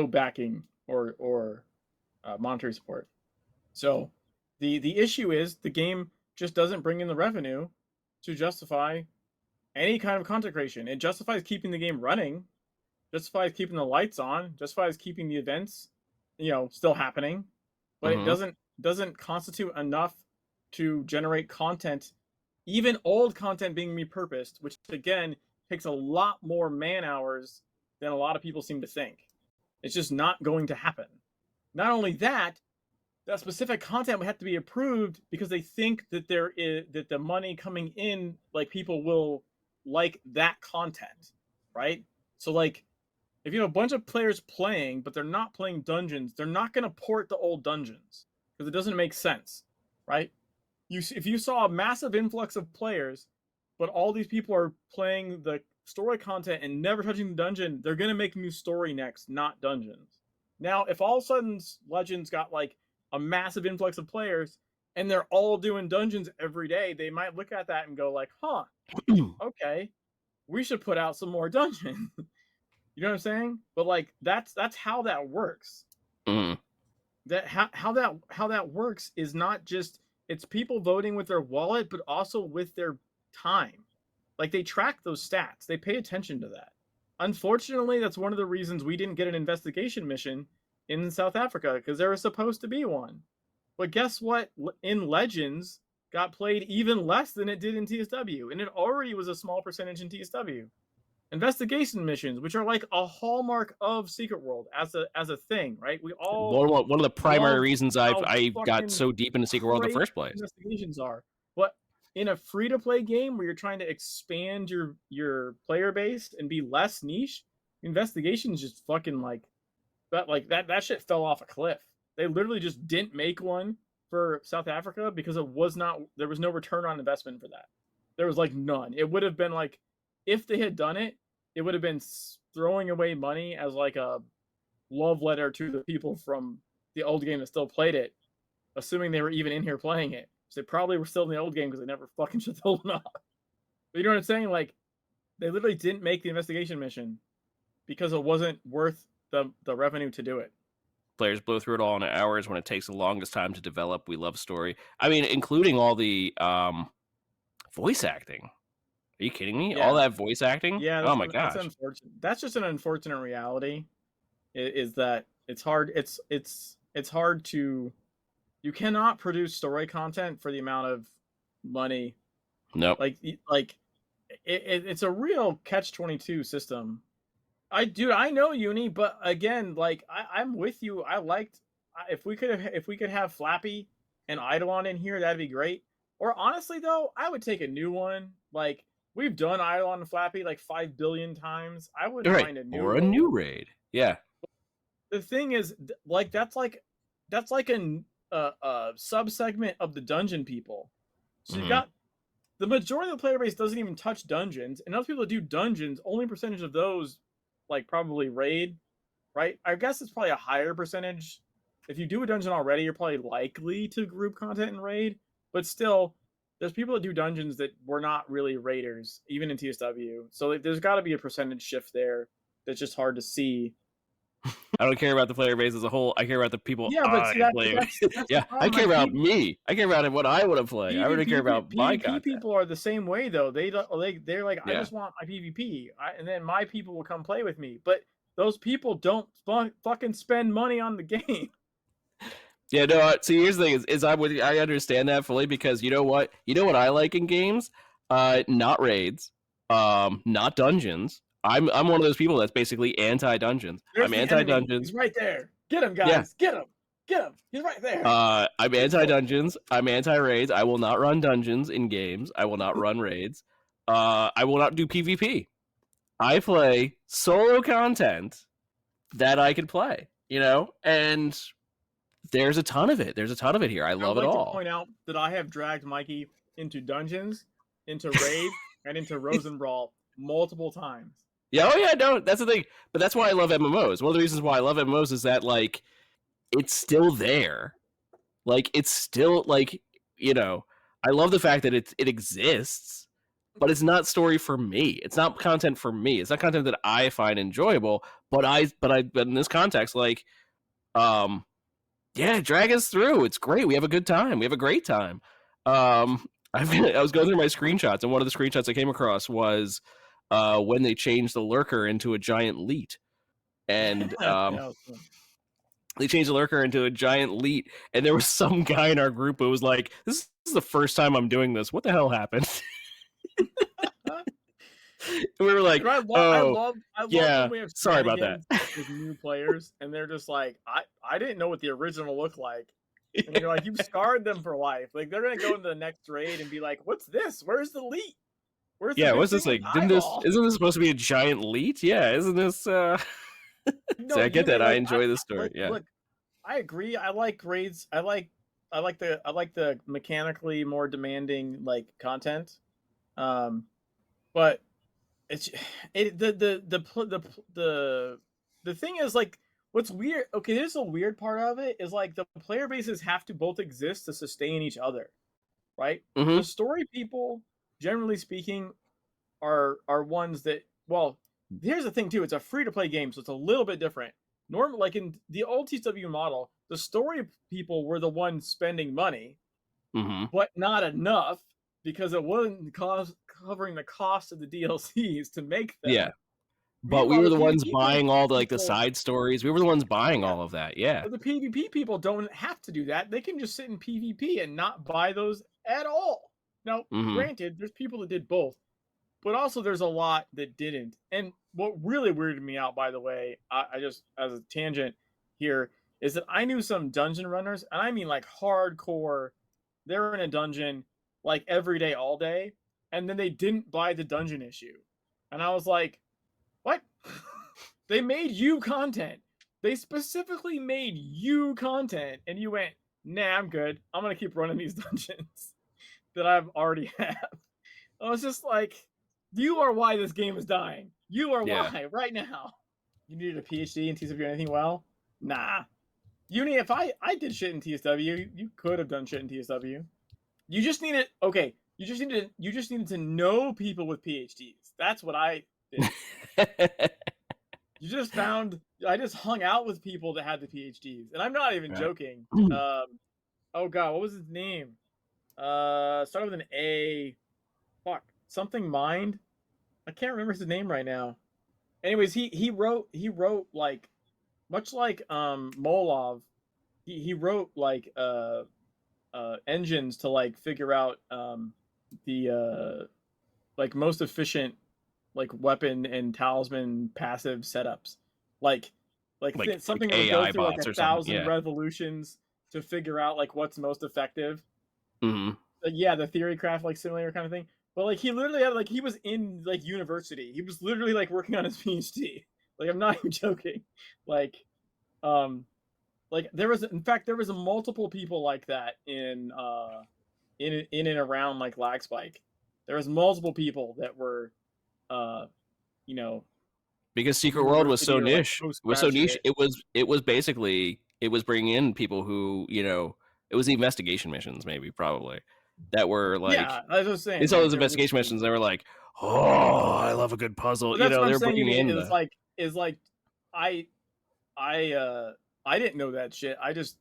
[SPEAKER 3] backing or monetary support. So the issue is the game just doesn't bring in the revenue to justify any kind of content creation. It justifies keeping the game running, justifies keeping the lights on, justifies keeping the events, still happening, but it
[SPEAKER 1] Mhm.
[SPEAKER 3] doesn't constitute enough to generate content, even old content being repurposed, which again takes a lot more man hours than a lot of people seem to think. It's just not going to happen. Not only that, that specific content would have to be approved because they think that that the money coming in, like, people will like that content, right? So like if you have a bunch of players playing but they're not playing dungeons, they're not going to port the old dungeons because it doesn't make sense, right? If you saw a massive influx of players but all these people are playing the story content and never touching the dungeon, they're going to make new story next, not dungeons. Now if all of a sudden Legends got like a massive influx of players and they're all doing dungeons every day, they might look at that and go like, huh, okay, we should put out some more dungeons. You know what I'm saying? But like that's how that works.
[SPEAKER 1] Mhm.
[SPEAKER 3] That how that works is not just, it's people voting with their wallet, but also with their time. Like they track those stats. They pay attention to that. Unfortunately, that's one of the reasons we didn't get an investigation mission in South Africa, because there was supposed to be one. But guess what? In Legends, got played even less than it did in TSW, and it already was a small percentage in TSW. Investigation missions, which are like a hallmark of Secret World as a thing, right? We all
[SPEAKER 1] One of the primary
[SPEAKER 3] love
[SPEAKER 1] reasons
[SPEAKER 3] how
[SPEAKER 1] I got
[SPEAKER 3] fucking
[SPEAKER 1] so deep into Secret World in the
[SPEAKER 3] crazy
[SPEAKER 1] first place.
[SPEAKER 3] investigations are. But in a free to play game where you're trying to expand your player base and be less niche, investigations just fucking like that shit fell off a cliff. They literally just didn't make one for South Africa because there was no return on investment for that. There was like none. It would have been like, if they had done it, it would have been throwing away money as like a love letter to the people from the old game that still played it, assuming they were even in here playing it. So they probably were still in the old game because they never fucking shut the old one off. But you know what I'm saying? Like, they literally didn't make the investigation mission because it wasn't worth the revenue to do it.
[SPEAKER 1] Players blow through it all in hours when it takes the longest time to develop. We love story. I mean, including all the voice acting. Are you kidding me?
[SPEAKER 3] Yeah.
[SPEAKER 1] All that voice acting?
[SPEAKER 3] Yeah,
[SPEAKER 1] Oh my
[SPEAKER 3] that's
[SPEAKER 1] gosh.
[SPEAKER 3] unfortunate. That's just an unfortunate reality. Is that it's hard. It's hard to. You cannot produce story content for the amount of money.
[SPEAKER 1] Nope.
[SPEAKER 3] It's a real catch-22 system. I know Uni, but again, like I'm with you. If we could have Flappy and Eidolon in here, that'd be great. Or honestly though, I would take a new one. Like, we've done Eidolon and Flappy like 5 billion times. I wouldn't mind a new
[SPEAKER 1] or a
[SPEAKER 3] raid.
[SPEAKER 1] new raid. Yeah.
[SPEAKER 3] The thing is, like, that's like a sub-segment of the dungeon people. So you've got the majority of the player base doesn't even touch dungeons, and those people that do dungeons, only percentage of those like probably raid, right? I guess it's probably a higher percentage. If you do a dungeon already, you're probably likely to group content and raid, but still, there's people that do dungeons that were not really raiders, even in TSW. So there's got to be a percentage shift there that's just hard to see.
[SPEAKER 1] I don't care about the player base as a whole. I care about the people
[SPEAKER 3] But see, that's
[SPEAKER 1] yeah, I care about me. I care about what I want to play. I really care about my content.
[SPEAKER 3] People are the same way though. They're like, I just want my PvP, and then my people will come play with me. But those people don't fucking spend money on the game.
[SPEAKER 1] Yeah, no. See, here's the thing: I understand that fully because you know what I like in games, not raids, not dungeons. I'm one of those people that's basically anti-dungeons. I'm anti-dungeons.
[SPEAKER 3] He's right there. Get him,
[SPEAKER 1] Yeah.
[SPEAKER 3] guys. Get him. Get him. He's right there.
[SPEAKER 1] I'm anti-dungeons. I'm anti-raids. I will not run dungeons in games. I will not run raids. I will not do PvP. I play solo content that I can play, and there's a ton of it. There's a ton of it here. I love it all. I would like
[SPEAKER 3] to point out that I have dragged Mikey into dungeons, into raids, and into Rosenbrawl multiple times.
[SPEAKER 1] Yeah, oh yeah, no, that's the thing. But that's why I love MMOs. One of the reasons why I love MMOs is that, like, it's still there. Like, it's still, like, I love the fact that it exists, but it's not story for me. It's not content for me. It's not content that I find enjoyable, but in this context, like, yeah, drag us through. It's great. We have a good time. We have a great time. I was going through my screenshots, and one of the screenshots I came across was when they changed the lurker into a giant leet. And they changed the lurker into a giant leet, and there was some guy in our group who was like, this is the first time I'm doing this. What the hell happened? And we were like, I love yeah, when we have sorry about that.
[SPEAKER 3] With new players, and they're just like, I didn't know what the original looked like. And you're like, you've scarred them for life. Like, they're going to go into the next raid and be like, what's this? Where's the leet?
[SPEAKER 1] What's this like? Isn't this supposed to be a giant leet? Yeah, isn't this No, so I get that. I enjoy this story. Yeah.
[SPEAKER 3] Look, I agree. I like raids. I like the mechanically more demanding, like, content. But the thing is, like, what's weird, okay, there's a weird part of it is, like, the player bases have to both exist to sustain each other, right?
[SPEAKER 1] Mm-hmm.
[SPEAKER 3] The story people, generally speaking, are ones that, well, here's the thing too, it's a free-to-play game, so it's a little bit different. Normally, like in the old TW model, the story people were the ones spending money, but not enough, because it wasn't covering the cost of the DLCs to make them.
[SPEAKER 1] Yeah. But we were the ones buying all the, like, the side stories. We were the ones buying all of that. Yeah.
[SPEAKER 3] But the PvP people don't have to do that. They can just sit in PvP and not buy those at all. Now, granted, there's people that did both, but also there's a lot that didn't. And what really weirded me out, by the way, I just, as a tangent here, is that I knew some dungeon runners, and I mean, like, hardcore, they're in a dungeon, like, every day, all day, and then they didn't buy the dungeon issue. And I was like, what? They made you content. They specifically made you content, and you went, nah, I'm good. I'm going to keep running these dungeons that I've already have. I was just like, you are why this game is dying. You are why, right now. You needed a PhD in TSW or anything well? Nah. If I did shit in TSW, you could have done shit in TSW. You just needed, okay, you just needed to know people with PhDs. That's what I did. I just hung out with people that had the PhDs. And I'm not even joking. Oh god, what was his name? Started with an A. Fuck. Something Mind? I can't remember his name right now. Anyways, he wrote like, much like Molov, he wrote like engines to, like, figure out the like most efficient, like, weapon and talisman passive setups, like something that would go through like 1,000 revolutions to figure out, like, what's most effective. The theory craft, like, simulator kind of thing. But, like, he literally had, like, he was in, like, university. He was literally, like, working on his PhD. Like, I'm not even joking. Like there was multiple people like that in and around, like, Lag Spike. There was multiple people that were,
[SPEAKER 1] because Secret World was so niche. It was so niche. It was basically, it was bringing in people who, it was the investigation missions, maybe, probably, that were like,
[SPEAKER 3] I was saying,
[SPEAKER 1] they saw those investigation missions. They were like, oh, I love a good puzzle. They're bringing in.
[SPEAKER 3] I didn't know that shit. I just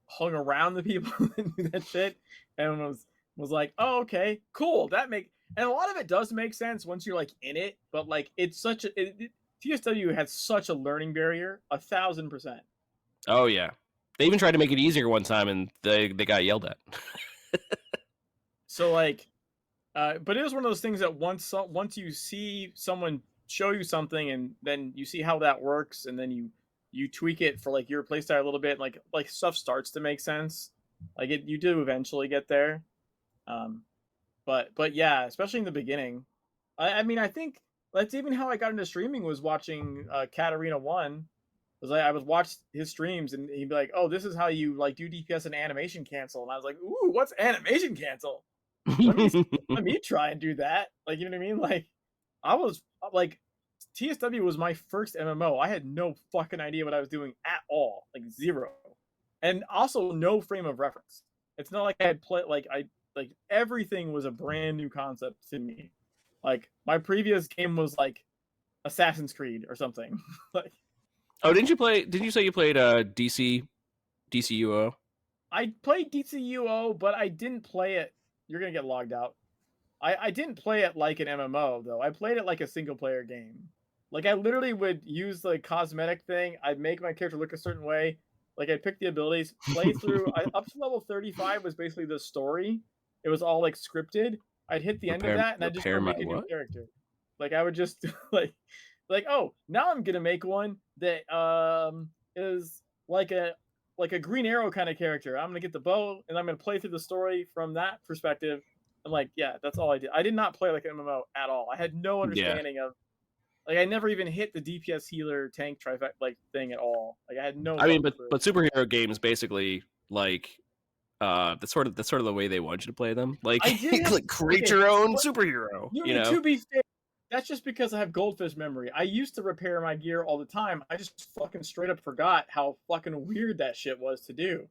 [SPEAKER 3] hung around the people that knew that shit and was like, oh, okay, cool. And a lot of it does make sense once you're, like, in it, but, like, it's such a TSW had such a learning barrier, 1,000%.
[SPEAKER 1] Oh yeah, they even tried to make it easier one time, and they got yelled at.
[SPEAKER 3] So like, but it was one of those things that once you see someone show you something, and then you see how that works, and then you tweak it for like your playstyle a little bit, like stuff starts to make sense. Like you do eventually get there. But yeah, especially in the beginning. I mean, I think that's even how I got into streaming, was watching Katarina 1. Was like I would watch his streams, and he'd be like, "Oh, this is how you like do DPS and animation cancel." And I was like, "Ooh, what's animation cancel? Let me try and do that." Like, you know what I mean? Like, I was like, TSW was my first MMO. I had no fucking idea what I was doing at all, like zero, and also no frame of reference. It's not like I had played like everything was a brand new concept to me. Like my previous game was like Assassin's Creed or something. Like,
[SPEAKER 1] oh, didn't you say you played DCUO?
[SPEAKER 3] I played DCUO, but I didn't play it. You're gonna get logged out. I didn't play it like an MMO though. I played it like a single player game. Like I literally would use the cosmetic thing. I'd make my character look a certain way. Like I'd pick the abilities, play through. Up to level 35 was basically the story. It was all like scripted. I'd hit the end of that, and I'd just make a new character. Like I would just like oh, now I'm gonna make one that is like a Green Arrow kind of character. I'm gonna get the bow, and I'm gonna play through the story from that perspective. I'm like, yeah, that's all I did. I did not play like an MMO at all. I had no understanding of, like, I never even hit the DPS healer tank trifecta like thing at all. Like I had no.
[SPEAKER 1] I mean, but superhero games basically like that's sort of the way they want you to play them. Like, like create your own superhero. You know,
[SPEAKER 3] to be fair, that's just because I have goldfish memory. I used to repair my gear all the time. I just fucking straight up forgot how fucking weird that shit was to do.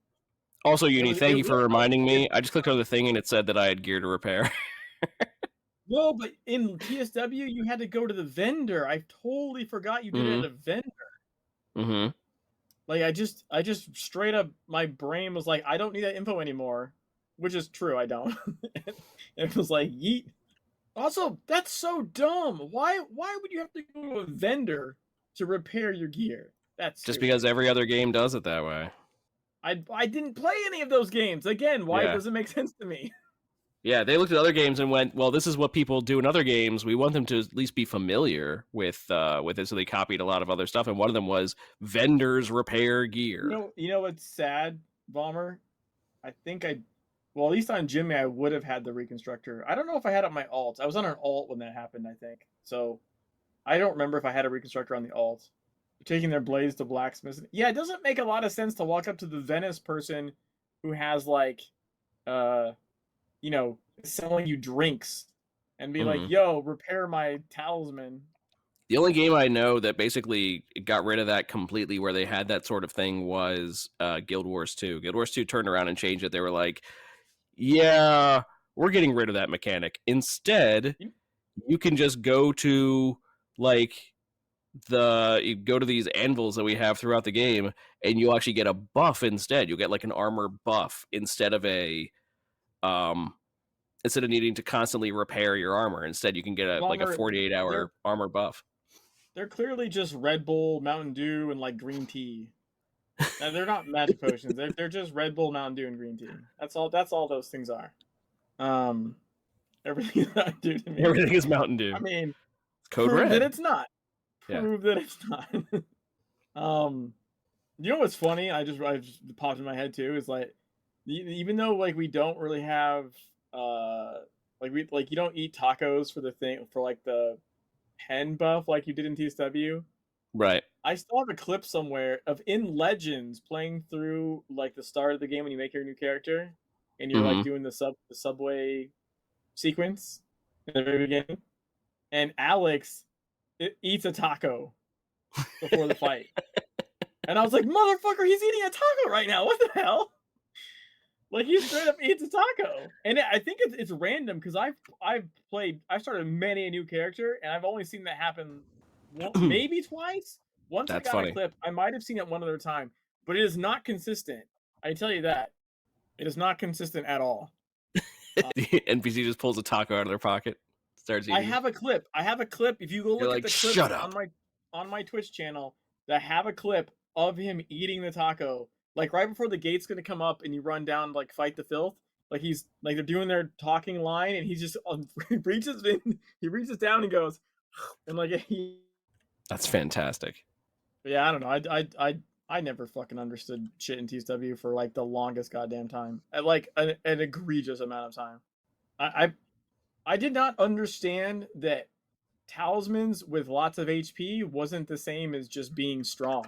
[SPEAKER 1] Also, Uni, thank you for reminding me. I just clicked on the thing and it said that I had gear to repair.
[SPEAKER 3] No, but in TSW, you had to go to the vendor. I totally forgot you did it at a vendor.
[SPEAKER 1] Mm-hmm.
[SPEAKER 3] Like I just straight up, my brain was like, I don't need that info anymore, which is true. I don't. It was like, yeet. Also, that's so dumb. Why would you have to go to a vendor to repair your gear? That's
[SPEAKER 1] just because every other game does it that way.
[SPEAKER 3] I didn't play any of those games. Again, why does it make sense to me?
[SPEAKER 1] Yeah, they looked at other games and went, well, this is what people do in other games. We want them to at least be familiar with it, so they copied a lot of other stuff, and one of them was vendors repair gear.
[SPEAKER 3] You know what's sad, Bomber? I think well, at least on Jimmy, I would have had the Reconstructor. I don't know if I had it on my alt. I was on an alt when that happened, I think. So I don't remember if I had a Reconstructor on the alt. Taking their blades to blacksmiths. Yeah, it doesn't make a lot of sense to walk up to the Venice person who has like, selling you drinks and be like, yo, repair my talisman.
[SPEAKER 1] The only game I know that basically got rid of that completely, where they had that sort of thing, was Guild Wars 2. Guild Wars 2 turned around and changed it. They were like, yeah, we're getting rid of that mechanic. Instead, you can just go to you go to these anvils that we have throughout the game, and you'll actually get a buff instead. You'll get like an armor buff instead of instead of needing to constantly repair your armor. Instead, you can get a 48-hour armor buff. They're
[SPEAKER 3] clearly just Red Bull, Mountain Dew, and like green tea. They're not magic potions. They're just Red Bull, Mountain Dew, and green tea. That's all those things are. Everything is Mountain Dew to me.
[SPEAKER 1] Everything is Mountain Dew.
[SPEAKER 3] I mean,
[SPEAKER 1] it's Code Red.
[SPEAKER 3] That it's not. Prove that it's not. You know what's funny? I just popped in my head too. Is like, even though like we don't really have you don't eat tacos for the pen buff like you did in TSW.
[SPEAKER 1] Right.
[SPEAKER 3] I still have a clip somewhere of in Legends playing through like the start of the game when you make your new character and you're like doing the subway sequence in the very beginning, and Alex eats a taco before the fight. And I was like, motherfucker, he's eating a taco right now. What the hell? Like, he straight up eats a taco. And I think it's random because I've started many a new character, and I've only seen that happen maybe twice. Once I got a clip, I might have seen it one other time, but it is not consistent. I tell you that. It is not consistent at all.
[SPEAKER 1] The NPC just pulls a taco out of their pocket. Starts eating.
[SPEAKER 3] I have a clip. If you go look at the clip
[SPEAKER 1] shut up.
[SPEAKER 3] on my Twitch channel that have a clip of him eating the taco, like right before the gate's gonna come up and you run down like fight the filth. Like he's like they're doing their talking line and he's just he reaches down and goes and like he.
[SPEAKER 1] That's fantastic.
[SPEAKER 3] Yeah, I don't know. I never fucking understood shit in TSW for like the longest goddamn time. At like an egregious amount of time. I did not understand that talismans with lots of HP wasn't the same as just being strong.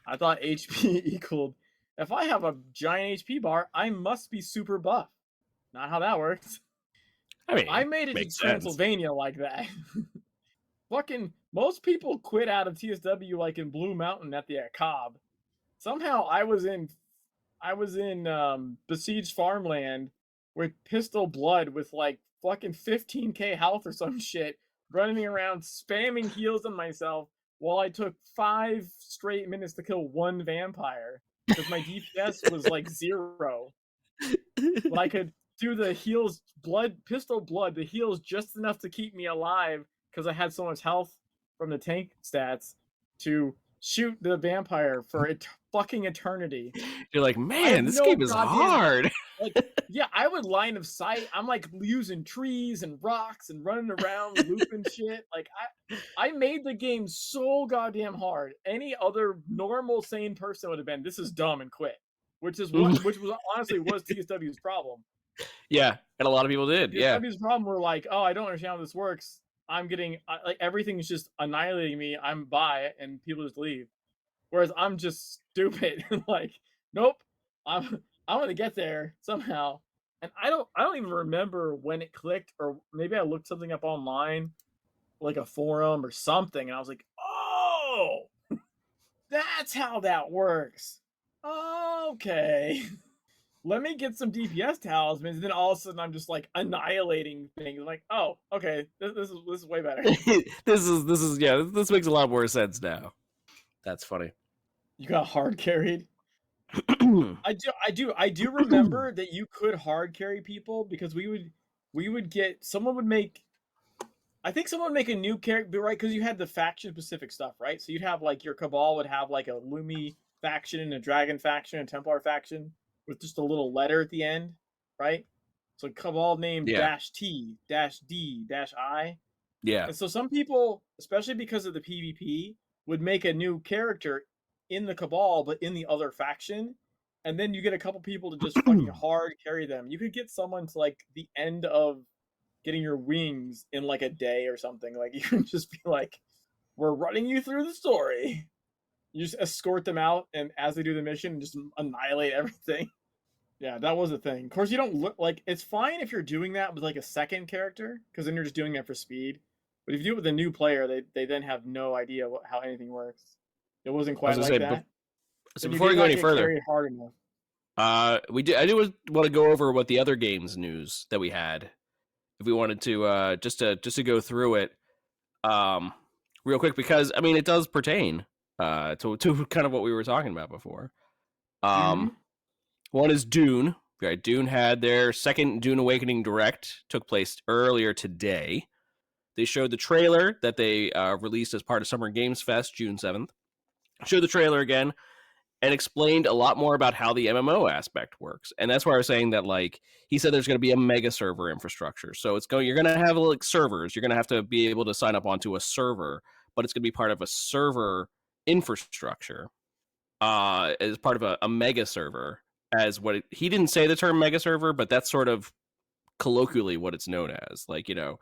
[SPEAKER 3] I thought HP equaled if I have a giant HP bar, I must be super buff. Not how that works.
[SPEAKER 1] I mean,
[SPEAKER 3] I made it to Transylvania like that. Fucking most people quit out of TSW like in Blue Mountain at the Cobb. Somehow I was in besieged farmland with pistol blood with like fucking 15k health or some shit, running around spamming heals on myself while I took 5 straight minutes to kill one vampire because my DPS was like 0. But I could do the heals pistol blood, the heals just enough to keep me alive because I had so much health from the tank stats to shoot the vampire for fucking eternity.
[SPEAKER 1] You're like, man, this game is hard.
[SPEAKER 3] Like, yeah, I would line of sight. I'm like using trees and rocks and running around looping shit. Like I made the game so goddamn hard. Any other normal sane person would have been, this is dumb and quit. Which was honestly was TSW's problem.
[SPEAKER 1] Yeah, and a lot of people did.
[SPEAKER 3] TSW's problem were like, oh, I don't understand how this works. I'm getting like everything's just annihilating me. I'm by it, and people just leave. Whereas I'm just stupid. Like, nope, I'm gonna get there somehow. And I don't even remember when it clicked, or maybe I looked something up online, like a forum or something, and I was like, oh, that's how that works. Okay. Let me get some DPS talismans, and then all of a sudden I'm just like annihilating things. I'm like, oh, okay, this is way better.
[SPEAKER 1] This makes a lot more sense now. That's funny.
[SPEAKER 3] You got hard carried. I do remember that you could hard carry people because we would get someone would make. I think someone would make a new character, right? Because you had the faction specific stuff, right? So you'd have like your Cabal would have like a Lumi faction and a Dragon faction and Templar faction with just a little letter at the end, right? So Cabal named -T -D -I.
[SPEAKER 1] Yeah.
[SPEAKER 3] And so some people, especially because of the PvP, would make a new character in the Cabal, but in the other faction. And then you get a couple people to just fucking hard carry them. You could get someone to like the end of getting your wings in like a day or something. Like you can just be like, we're running you through the story. You just escort them out, and as they do the mission, just annihilate everything. Yeah, that was a thing. Of course, you don't look like it's fine if you're doing that with like a second character, because then you're just doing it for speed. But if you do it with a new player, they then have no idea how anything works. It wasn't quite like that.
[SPEAKER 1] So before we go any further,
[SPEAKER 3] hard enough.
[SPEAKER 1] I do want to go over what the other games news that we had. If we wanted to just to go through it real quick, because I mean it does pertain to kind of what we were talking about before. One is Dune. Right, Dune had their second Dune Awakening Direct, took place earlier today. They showed the trailer that they released as part of Summer Games Fest, June 7th. Showed the trailer again and explained a lot more about how the MMO aspect works. And that's why I was saying that, like, he said there's going to be a mega server infrastructure. So you're going to have like servers. You're going to have to be able to sign up onto a server, but it's going to be part of a server infrastructure as part of a mega server. He didn't say the term mega server, but that's sort of colloquially what it's known as. Like, you know,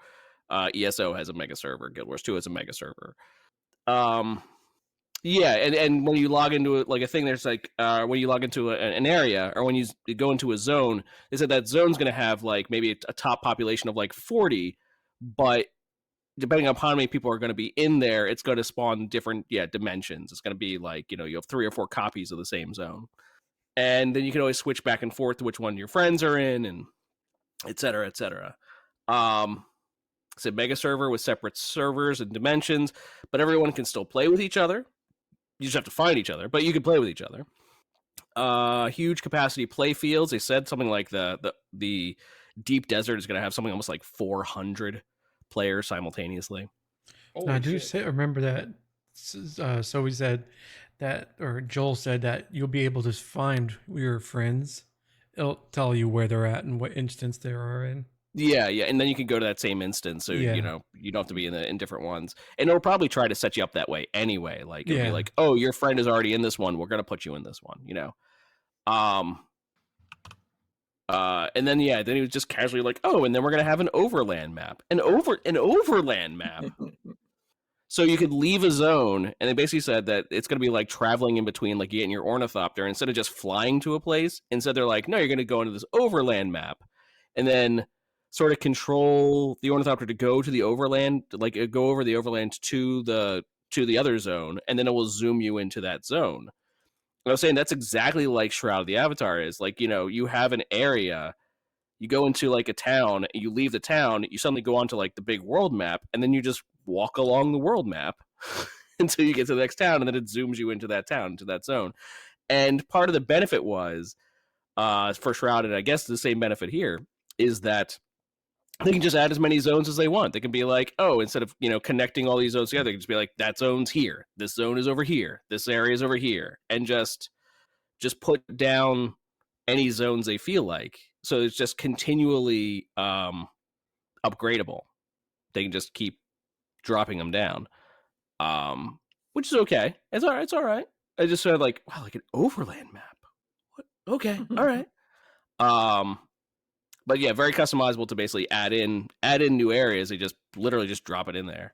[SPEAKER 1] ESO has a mega server, Guild Wars 2 has a mega server. Yeah, and when you log into like a thing, there's like when you log into an area, or when you go into a zone, they said that zone's going to have like maybe a top population of like 40, but depending upon how many people are going to be in there, it's going to spawn different dimensions. It's going to be like, you know, you have 3 or 4 copies of the same zone, and then you can always switch back and forth to which one your friends are in, and et cetera, et cetera. It's a mega server with separate servers and dimensions, but everyone can still play with each other. You just have to find each other, but you can play with each other. Huge capacity play fields. They said something like the Deep Desert is going to have something almost like 400 players simultaneously.
[SPEAKER 2] I do remember that So we said that, or Joel said that you'll be able to find your friends. It'll tell you where they're at and what instance they are in.
[SPEAKER 1] Yeah, and then you can go to that same instance, so
[SPEAKER 2] Yeah.
[SPEAKER 1] you know you don't have to be in different ones, and it'll probably try to set you up that way anyway. Like it'll be
[SPEAKER 2] Yeah.
[SPEAKER 1] like, oh, your friend is already in this one, we're gonna put you in this one, you know. And then then he was just casually like, oh, and then we're gonna have an overland map, an overland map. So you could leave a zone, and they basically said that it's going to be like traveling in between, like getting your ornithopter instead of just flying to a place. Instead, they're like, no, you're going to go into this overland map, and then sort of control the ornithopter to go to the overland, like go over the overland to the other zone, and then it will zoom you into that zone. And I was saying that's exactly like Shroud of the Avatar is. Like, you know, you have an area, you go into like a town, you leave the town, you suddenly go onto like the big world map, and then you just walk along the world map until you get to the next town, and then it zooms you into that town, into that zone. And part of the benefit was for Shroud, and I guess the same benefit here, is that they can just add as many zones as they want. They can be like, oh, instead of, you know, connecting all these zones together, they can just be like, that zone's here, this zone is over here, this area is over here, and just put down any zones they feel like. So it's just continually upgradable. They can just keep dropping them down, which is okay. It's all right. It's all right. I just sort of like, wow, like an overland map. What? Okay, all right. But yeah, very customizable to basically add in new areas. They just literally just drop it in there.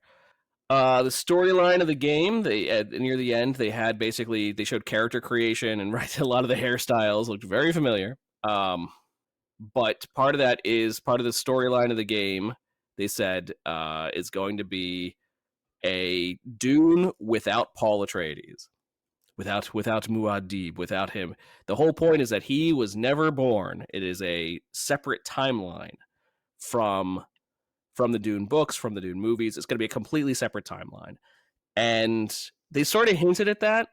[SPEAKER 1] The storyline of the game, they near the end, they showed character creation, and right, a lot of the hairstyles looked very familiar. But part of that is part of the storyline of the game. They said is going to be a Dune without Paul Atreides, without Muad'Dib, without him. The whole point is that he was never born. It is a separate timeline from the Dune books, from the Dune movies. It's going to be a completely separate timeline. And they sort of hinted at that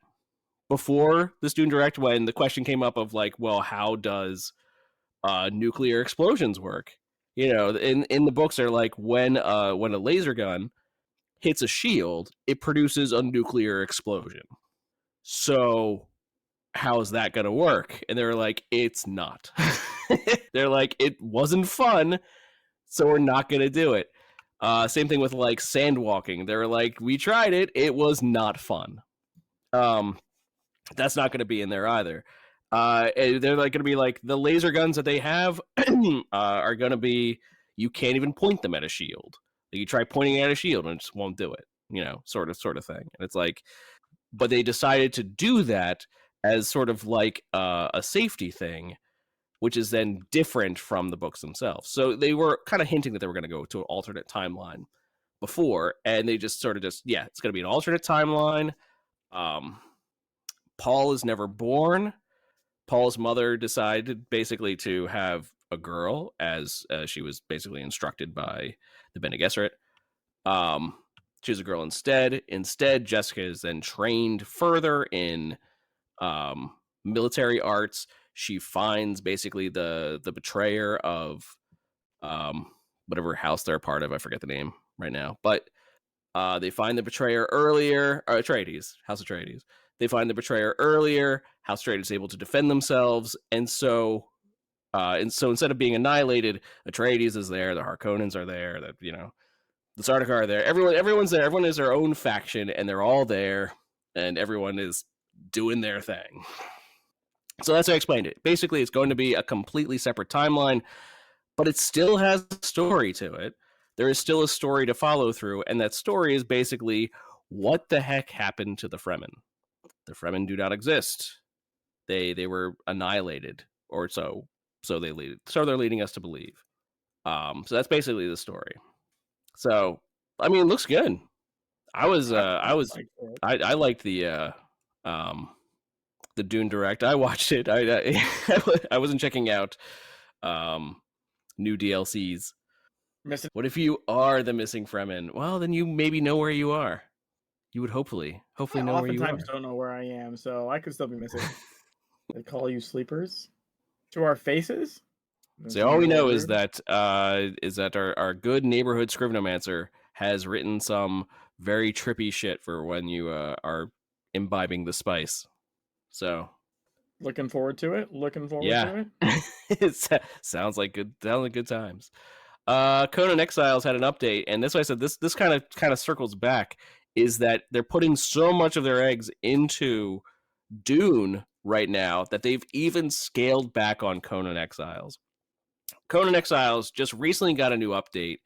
[SPEAKER 1] before this Dune Direct when the question came up of like, well, how does nuclear explosions work? You know, in the books, they're like, when a laser gun hits a shield, it produces a nuclear explosion. So how is that going to work? And they're like, it's not. They're like, it wasn't fun, so we're not going to do it. Same thing with like sand walking. They're like, we tried it, it was not fun. That's not going to be in there either. They're like going to be like, the laser guns that they have are going to be, you can't even point them at a shield. Like, you try pointing at a shield and it just won't do it, you know, sort of thing. And it's like, but they decided to do that as sort of like a safety thing, which is then different from the books themselves. So they were kind of hinting that they were going to go to an alternate timeline before, and they just sort of it's going to be an alternate timeline. Paul is never born. Paul's mother decided basically to have a girl, as she was basically instructed by the Bene Gesserit. Choose a girl instead. Instead, Jessica is then trained further in military arts. She finds basically the betrayer of whatever house they're a part of. I forget the name right now, but they find the betrayer earlier. Atreides, House Atreides. They find the betrayer earlier. House Atreides is able to defend themselves, and so instead of being annihilated, Atreides is there. The Harkonnens are there. That, you know, the Sardaukar are there. Everyone's there. Everyone is their own faction, and they're all there, and everyone is doing their thing. So that's how I explained it. Basically, it's going to be a completely separate timeline, but it still has a story to it. There is still a story to follow through, and that story is basically, what the heck happened to the Fremen? The Fremen do not exist. They were annihilated, or so they're leading us to believe. So that's basically the story. So, I mean, it looks good. I liked the Dune Direct. I watched it. I wasn't checking out new DLCs. What if you are the missing Fremen? Well, then you maybe know where you are. You would hopefully know where you are.
[SPEAKER 3] Oftentimes don't know where I am, so I could still be missing. They call you sleepers to our faces.
[SPEAKER 1] So all we know is that our good neighborhood Scrivenomancer has written some very trippy shit for when you are imbibing the spice. So
[SPEAKER 3] looking forward to it. To it.
[SPEAKER 1] It sounds like good times. Conan Exiles had an update, and this I said this kind of circles back, is that they're putting so much of their eggs into Dune right now that they've even scaled back on Conan Exiles. Conan Exiles just recently got a new update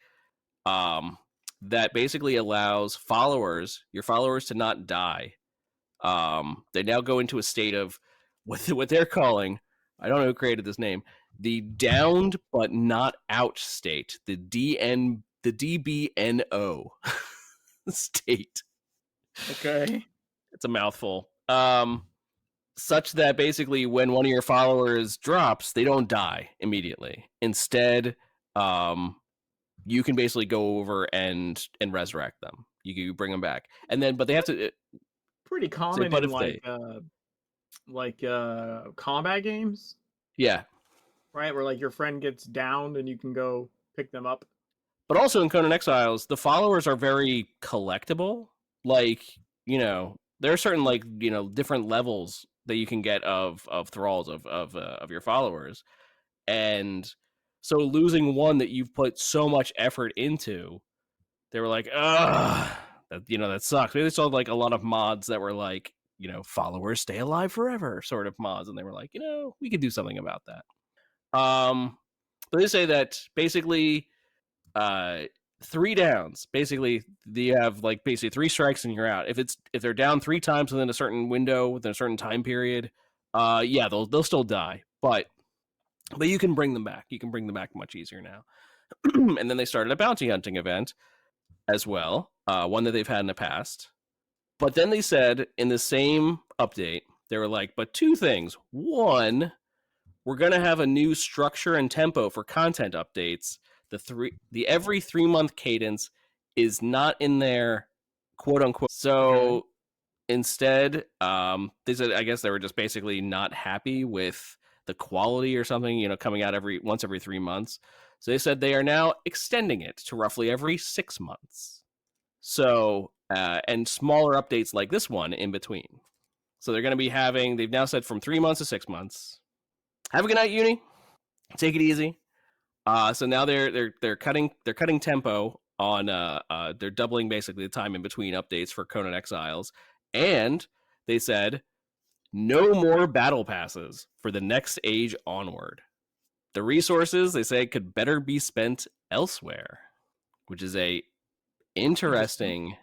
[SPEAKER 1] that basically allows your followers to not die. They now go into a state of what they're calling, I don't know who created this name, the downed but not out state, the DBNO state.
[SPEAKER 3] Okay.
[SPEAKER 1] It's a mouthful. Such that basically when one of your followers drops, they don't die immediately. Instead, you can basically go over and resurrect them. You bring them back, and then but they have to.
[SPEAKER 3] Pretty common in like combat games.
[SPEAKER 1] Yeah.
[SPEAKER 3] Right, where like your friend gets downed and you can go pick them up.
[SPEAKER 1] But also in Conan Exiles, the followers are very collectible. Like, there are certain different levels that you can get of thralls of your followers, and so losing one that you've put so much effort into, they were like, that sucks. Maybe they saw like a lot of mods that were like, followers stay alive forever sort of mods, and they were like, we could do something about that. But they say that basically 3 downs, basically you have like basically 3 strikes and you're out. If they're down 3 times within a certain window, within a certain time period, they'll still die, but you can bring them back. You can bring them back much easier now. And then they started a bounty hunting event as well, one that they've had in the past. But then they said in the same update, they were like, but 2 things. 1, we're going to have a new structure and tempo for content updates. The every 3-month cadence is not in there, quote unquote. So instead, they said, I guess they were just basically not happy with the quality or something, coming out once every 3 months. So they said they are now extending it to roughly every 6 months. So, and smaller updates like this one in between. So they're going to be they've now said from 3 months to 6 months. Have a good night, Uni. Take it easy. So now they're cutting tempo on they're doubling basically the time in between updates for Conan Exiles, and they said no more battle passes for the next age onward. The resources, they say, could better be spent elsewhere, which is a interesting.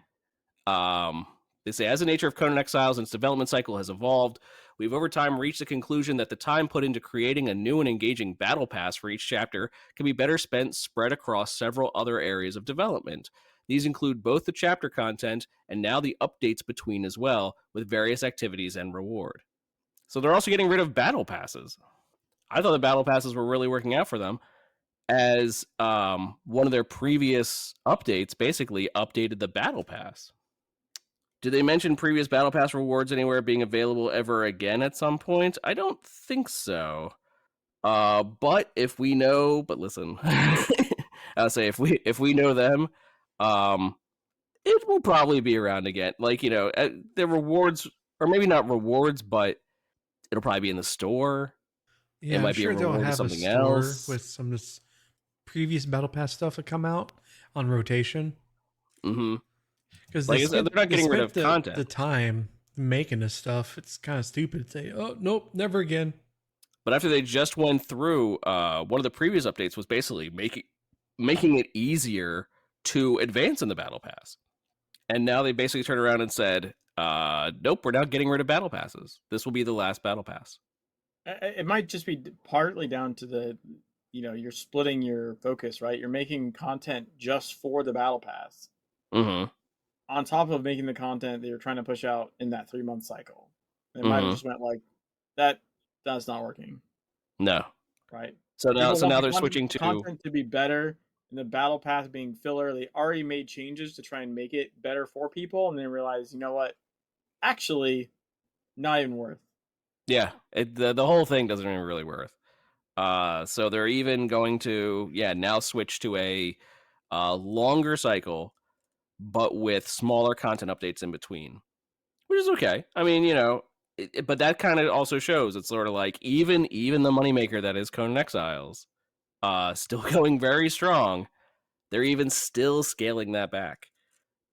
[SPEAKER 1] They say, as the nature of Conan Exiles and its development cycle has evolved, we've over time reached the conclusion that the time put into creating a new and engaging battle pass for each chapter can be better spent spread across several other areas of development. These include both the chapter content and now the updates between as well, with various activities and reward. So they're also getting rid of battle passes. I thought the battle passes were really working out for them, as one of their previous updates basically updated the battle pass. Did they mention previous battle pass rewards anywhere being available ever again at some point? I don't think so. But listen, I'll say if we know them, it will probably be around again. Like, the rewards, or maybe not rewards, but it'll probably be in the store.
[SPEAKER 2] Yeah, it might be a reward of something else with some of this previous battle pass stuff that come out on rotation.
[SPEAKER 1] Mm-hmm.
[SPEAKER 2] Because
[SPEAKER 1] they're not getting rid of content.
[SPEAKER 2] The time making this stuff, it's kind of stupid to say, oh, nope, never again.
[SPEAKER 1] But after they just went through, one of the previous updates was basically making it easier to advance in the battle pass. And now they basically turned around and said, nope, we're now getting rid of battle passes. This will be the last battle pass.
[SPEAKER 3] It might just be partly down to the, you're splitting your focus, right? You're making content just for the battle pass.
[SPEAKER 1] Mm-hmm.
[SPEAKER 3] On top of making the content that you're trying to push out in that 3-month cycle. It might have just went like, that's not working.
[SPEAKER 1] No.
[SPEAKER 3] Right.
[SPEAKER 1] So now they're switching to
[SPEAKER 3] content to be better, and the battle pass being filler. They already made changes to try and make it better for people, and then realize, you know what? Actually, not even worth.
[SPEAKER 1] Yeah, the whole thing doesn't even really worth. So they're even going to now switch to a longer cycle but with smaller content updates in between, which is okay. I mean, you know, but that kind of also shows it's sort of like even the moneymaker that is Conan Exiles, still going very strong. They're even still scaling that back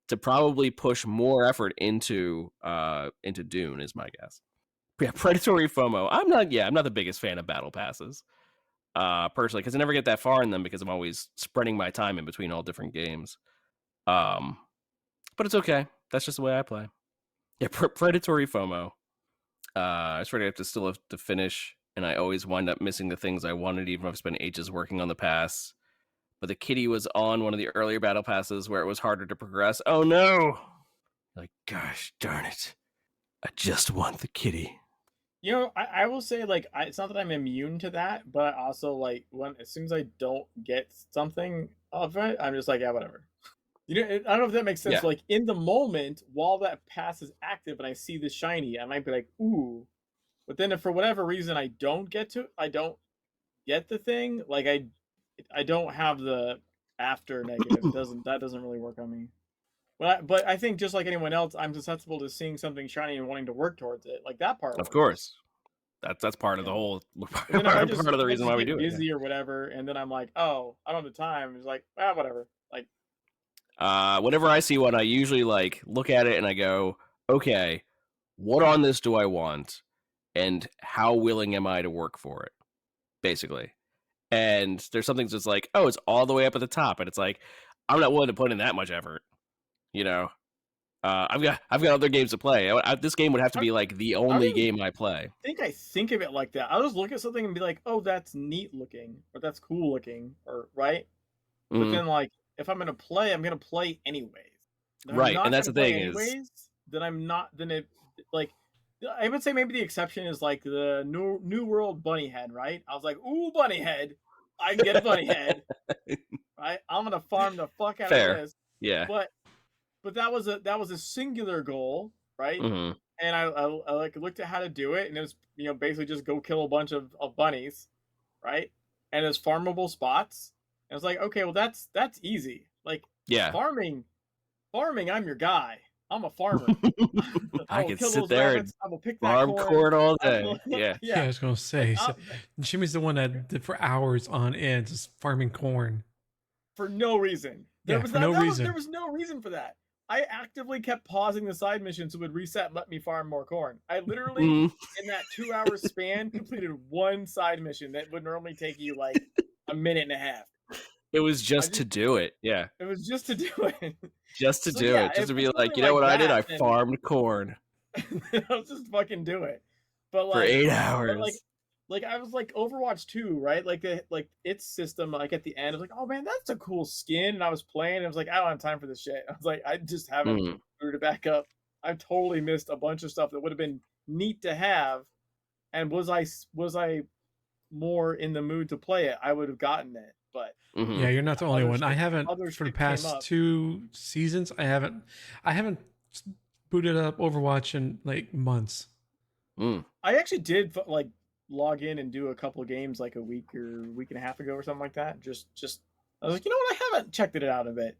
[SPEAKER 1] to probably push more effort into Dune, is my guess. Yeah, predatory FOMO. I'm not the biggest fan of battle passes, personally, because I never get that far in them because I'm always spreading my time in between all different games. But it's okay. That's just the way I play. Yeah, predatory FOMO. I sort of have to finish, and I always wind up missing the things I wanted, even if I've spent ages working on the pass. But the kitty was on one of the earlier battle passes where it was harder to progress. Oh no! Like, gosh darn it. I just want the kitty.
[SPEAKER 3] You know, I will say, like, it's not that I'm immune to that, but I also, like, as soon as I don't get something of it, I'm just like, yeah, whatever. You know, I don't know if that makes sense.
[SPEAKER 1] Yeah.
[SPEAKER 3] Like, in the moment, while that pass is active and I see the shiny, I might be like, ooh. But then if for whatever reason I don't get the thing, like, I don't have the after negative. That doesn't really work on me. But I think just like anyone else, I'm susceptible to seeing something shiny and wanting to work towards it. Like that part.
[SPEAKER 1] Of
[SPEAKER 3] works.
[SPEAKER 1] course, that's part of the whole
[SPEAKER 3] part
[SPEAKER 1] of the reason why we do it.
[SPEAKER 3] Busy or whatever, and then I'm like, oh, I don't have the time. It's like, whatever. Like,
[SPEAKER 1] whenever I see one, I usually like look at it and I go, okay, what on this do I want, and how willing am I to work for it, basically. And there's something that's like, oh, it's all the way up at the top, and it's like, I'm not willing to put in that much effort. You know, I've got other games to play. This game would have to be like the only game I play.
[SPEAKER 3] I think of it like that. I'll just look at something and be like, oh, that's neat looking, or that's cool looking, or right. But then, like, if I'm gonna play, I'm gonna play anyways.
[SPEAKER 1] Right, and that's the thing
[SPEAKER 3] anyways, then I'm not. Then it, like, I would say maybe the exception is like the New World Bunny Head, right? I was like, ooh, Bunny Head, I can get a Bunny Head, right? I'm gonna farm the fuck out of this.
[SPEAKER 1] Yeah.
[SPEAKER 3] But that was a singular goal, right?
[SPEAKER 1] Mm-hmm.
[SPEAKER 3] And I like looked at how to do it, and it was, you know, basically just go kill a bunch of bunnies, right? And there's farmable spots. And I was like, okay, well that's easy. Like,
[SPEAKER 1] yeah,
[SPEAKER 3] farming, I'm your guy. I'm a farmer.
[SPEAKER 1] I can sit there
[SPEAKER 3] rabbits,
[SPEAKER 1] and
[SPEAKER 3] I will pick that
[SPEAKER 1] farm corn all day. Yeah.
[SPEAKER 2] I was gonna say, so Jimmy's the one that did for hours on end just farming corn
[SPEAKER 3] for no reason. There was no reason for that. I actively kept pausing the side mission so it would reset and let me farm more corn. I literally, in that 2-hour span, completed one side mission that would normally take you like a minute and a half.
[SPEAKER 1] It was just to do it. Yeah.
[SPEAKER 3] It was just to do it.
[SPEAKER 1] Just to do it. Just to be like, you know what I did? I farmed corn.
[SPEAKER 3] I'll just fucking do it. But like,
[SPEAKER 1] for 8 hours.
[SPEAKER 3] Like I was like Overwatch 2, right? Like its system, like at the end, I was like, oh man, that's a cool skin. And I was playing, and I was like, I don't have time for this shit. I was like, I just haven't screwed it back up. I've totally missed a bunch of stuff that would have been neat to have. And was I more in the mood to play it, I would have gotten it. But
[SPEAKER 2] yeah, you're not the only one. I haven't for the past 2 seasons. I haven't booted up Overwatch in like months.
[SPEAKER 3] I actually did like log in and do a couple of games like a week and a half ago or something like that. Just I was like, you know what, I haven't checked it out a bit.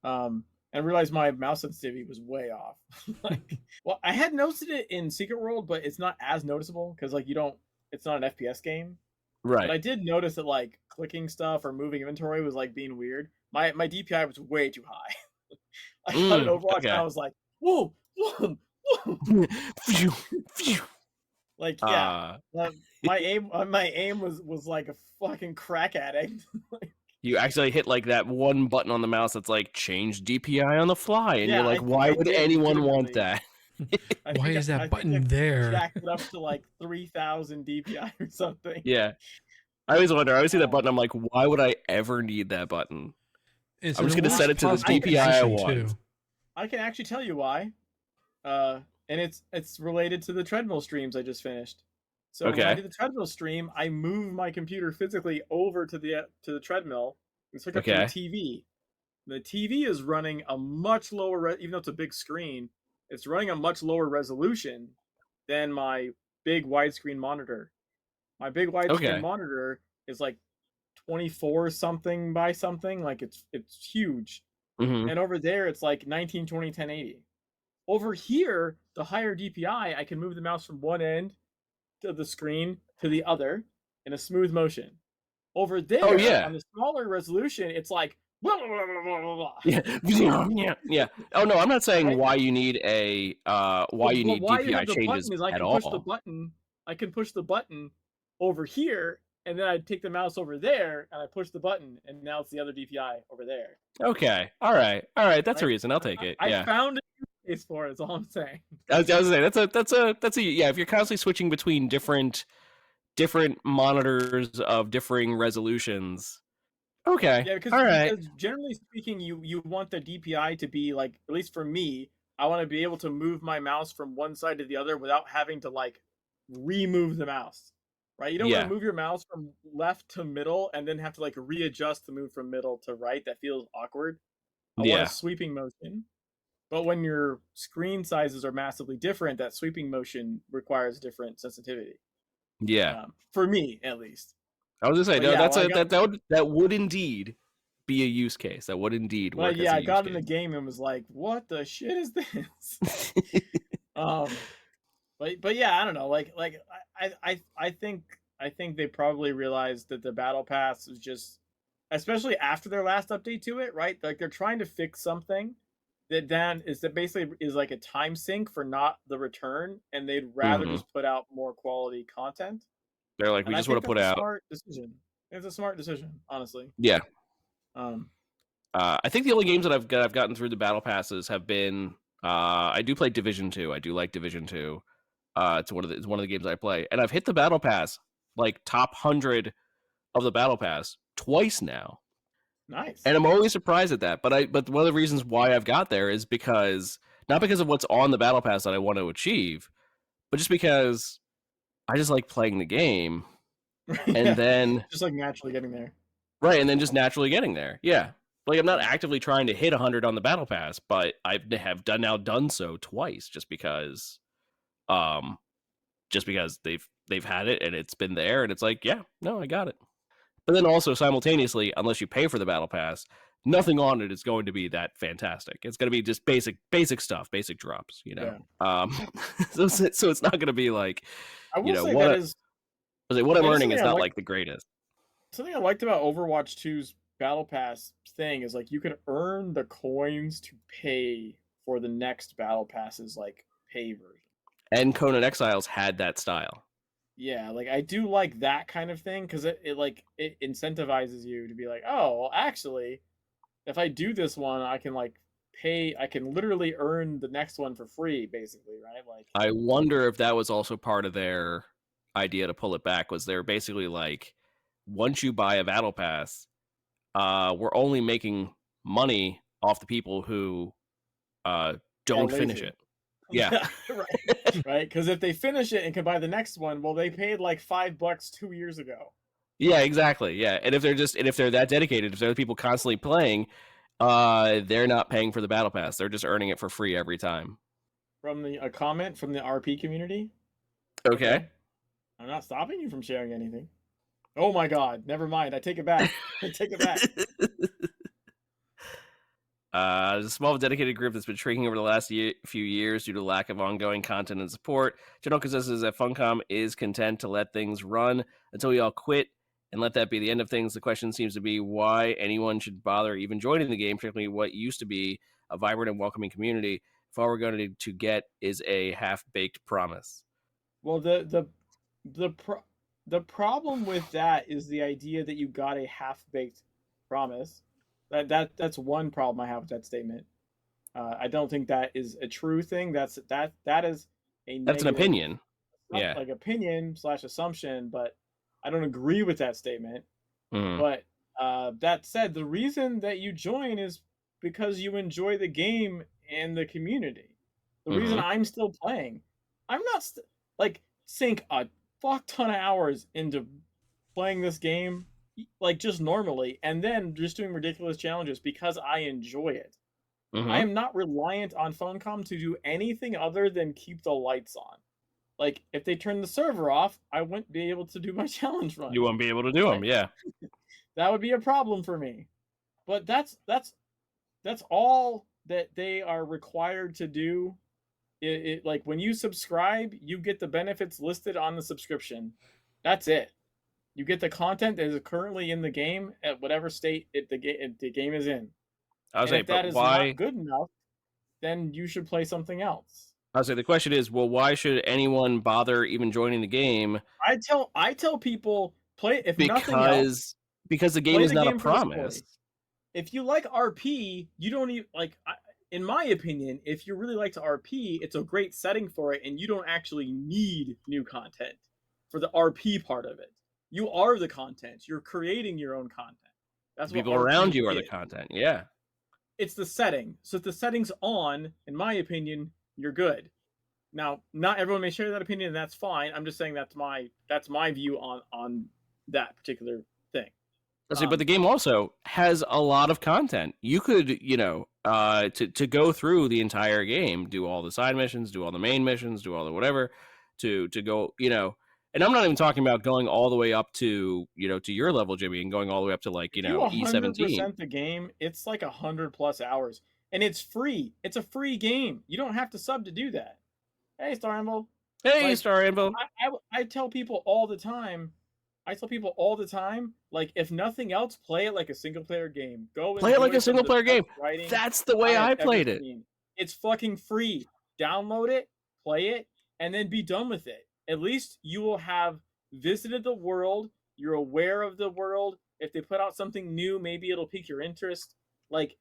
[SPEAKER 3] And I realized my mouse sensitivity was way off. Like, well, I had noticed it in Secret World, but it's not as noticeable because like it's not an FPS game.
[SPEAKER 1] Right.
[SPEAKER 3] But I did notice that like clicking stuff or moving inventory was like being weird. My DPI was way too high. I got an Overwatch and I was like, whoa. Like, yeah, my aim was like a fucking crack addict.
[SPEAKER 1] You actually hit like that one button on the mouse that's like change DPI on the fly, and you're like, why would anyone want that?
[SPEAKER 2] Why is that button there?
[SPEAKER 3] Jacked it up to like 3,000 DPI or something.
[SPEAKER 1] Yeah, I always wonder. I always see that button. I'm like, why would I ever need that button? I'm just gonna set it to the DPI I want.
[SPEAKER 3] I can actually tell you why. And it's related to the treadmill streams I just finished. So when I did the treadmill stream, I moved my computer physically over to the treadmill and hooked up to the TV. The TV is running a much lower, even though it's a big screen, it's running a much lower resolution than my big widescreen monitor. My big widescreen monitor is like 24 something by something, like it's huge. and over there it's like 1920 1080. Over here, the higher DPI, I can move the mouse from one end of the screen to the other in a smooth motion. Over there, on the smaller resolution, it's like blah, blah, blah, blah, blah, blah.
[SPEAKER 1] Yeah. Oh no, I'm not saying why you need a DPI changes at all.
[SPEAKER 3] I can push the button over here, and then I take the mouse over there, and I push the button, and now it's the other DPI over there.
[SPEAKER 1] Okay. All right. That's a reason. I'll take it.
[SPEAKER 3] I found a use case for it. Is all I'm saying.
[SPEAKER 1] I was saying that's a yeah. If you're constantly switching between different monitors of differing resolutions. Okay.
[SPEAKER 3] Yeah, because generally speaking, you want the DPI to be like, at least for me, I want to be able to move my mouse from one side to the other without having to like remove the mouse. Right? You don't want to move your mouse from left to middle and then have to like readjust the move from middle to right. That feels awkward. I want a sweeping motion. But when your screen sizes are massively different, that sweeping motion requires different sensitivity.
[SPEAKER 1] Yeah.
[SPEAKER 3] For me, at least.
[SPEAKER 1] I was gonna say that would indeed be a use case. That would indeed work.
[SPEAKER 3] I got in the game and was like, "What the shit is this?" But yeah, I don't know. Like I think they probably realized that the battle pass is just, especially after their last update to it, right? Like they're trying to fix something that then is basically like a time sink for not the return, and they'd rather just put out more quality content.
[SPEAKER 1] They're like, we just want to put out.
[SPEAKER 3] Smart decision. It's a smart decision, honestly.
[SPEAKER 1] Yeah. I think the only games that I've gotten through the battle passes have been. I do play Division 2. I do like Division 2. It's one of the games I play, and I've hit the battle pass, like top 100 of the battle pass twice now.
[SPEAKER 3] Nice.
[SPEAKER 1] And I'm always surprised at that. But one of the reasons why I've got there is not because of what's on the battle pass that I want to achieve, but just because I just like playing the game, and then
[SPEAKER 3] just like naturally getting there.
[SPEAKER 1] Right, and then just naturally getting there. Yeah. Like I'm not actively trying to hit 100 on the battle pass, but I have done so twice just because they've had it and it's been there, and it's like, yeah, no, I got it. But then also simultaneously, unless you pay for the battle pass, nothing on it is going to be that fantastic. It's going to be just basic stuff, basic drops, you know. Yeah. So it's not going to be like, you know, what I'm earning is not like the greatest.
[SPEAKER 3] Something I liked about Overwatch 2's battle pass thing is like you can earn the coins to pay for the next battle pass's like pay version.
[SPEAKER 1] And Conan Exiles had that style.
[SPEAKER 3] Yeah, like I do like that kind of thing because it incentivizes you to be like, oh, well, actually, if I do this one, I can like pay. I can literally earn the next one for free, basically, right? Like,
[SPEAKER 1] I wonder if that was also part of their idea to pull it back. Was they're basically like, once you buy a battle pass, we're only making money off the people who don't finish it. Yeah.
[SPEAKER 3] Right. Because if they finish it and can buy the next one, well, they paid like $5 2 years ago.
[SPEAKER 1] Yeah, exactly. Yeah, and if they're that dedicated, if they're the people constantly playing, they're not paying for the battle pass. They're just earning it for free every time.
[SPEAKER 3] From a comment from the RP community.
[SPEAKER 1] Okay.
[SPEAKER 3] I'm not stopping you from sharing anything. Oh my God! Never mind. I take it back.
[SPEAKER 1] There's a small dedicated group that's been shrinking over the last few years due to lack of ongoing content and support. General consensus is that Funcom is content to let things run until we all quit and let that be the end of things. The question seems to be why anyone should bother even joining the game, particularly what used to be a vibrant and welcoming community, if all we're going to get is a half-baked promise.
[SPEAKER 3] Well, the problem with that is the idea that you got a half-baked promise. That's one problem I have with that statement. I don't think that is a true thing. That is a negative,
[SPEAKER 1] that's an opinion. Yeah,
[SPEAKER 3] like opinion / assumption, but I don't agree with that statement. But that said, the reason that you join is because you enjoy the game and the community. The reason I'm still playing, I'm not sink a fuck ton of hours into playing this game. Like just normally, and then just doing ridiculous challenges because I enjoy it. I am not reliant on Funcom to do anything other than keep the lights on. Like if they turn the server off, I wouldn't be able to do my challenge run.
[SPEAKER 1] You won't be able to do them, yeah.
[SPEAKER 3] That would be a problem for me. But that's That's all that they are required to do. Like when you subscribe, you get the benefits listed on the subscription. That's it. You get the content that is currently in the game at whatever state the game is in.
[SPEAKER 1] I was
[SPEAKER 3] And
[SPEAKER 1] saying,
[SPEAKER 3] if that
[SPEAKER 1] but
[SPEAKER 3] is
[SPEAKER 1] why?
[SPEAKER 3] not good enough, then you should play something else.
[SPEAKER 1] I was saying the question is, well, why should anyone bother even joining the game?
[SPEAKER 3] I tell people play if nothing else,
[SPEAKER 1] because the game
[SPEAKER 3] play
[SPEAKER 1] is
[SPEAKER 3] the
[SPEAKER 1] not a
[SPEAKER 3] game for the
[SPEAKER 1] promise.
[SPEAKER 3] story. If you like RP, you don't even like. In my opinion, if you really like to RP, it's a great setting for it, and you don't actually need new content for the RP part of it. You are the content. You're creating your own content. That's
[SPEAKER 1] The
[SPEAKER 3] what
[SPEAKER 1] people
[SPEAKER 3] RP
[SPEAKER 1] around you are
[SPEAKER 3] is.
[SPEAKER 1] the content. Yeah.
[SPEAKER 3] It's the setting. So if the setting's on, in my opinion, you're good. Now, not everyone may share that opinion, and that's fine. I'm just saying that's my view on that particular thing.
[SPEAKER 1] But the game also has a lot of content. You could, to go through the entire game, do all the side missions, do all the main missions, do all the whatever, to go, and I'm not even talking about going all the way up to, to your level, Jimmy, and going all the way up to like, E17.
[SPEAKER 3] 100% the game, it's like 100+ hours, and it's free. It's a free game. You don't have to sub to do that. Hey, Star Anvil.
[SPEAKER 1] Hey, Star Anvil.
[SPEAKER 3] I tell people all the time. Like, if nothing else, play it like a single player game. Go
[SPEAKER 1] play it like a single player game. That's the way I played it.
[SPEAKER 3] It's fucking free. Download it, play it, and then be done with it. At least you will have visited the world. You're aware of the world. If they put out something new, maybe it'll pique your interest. Like,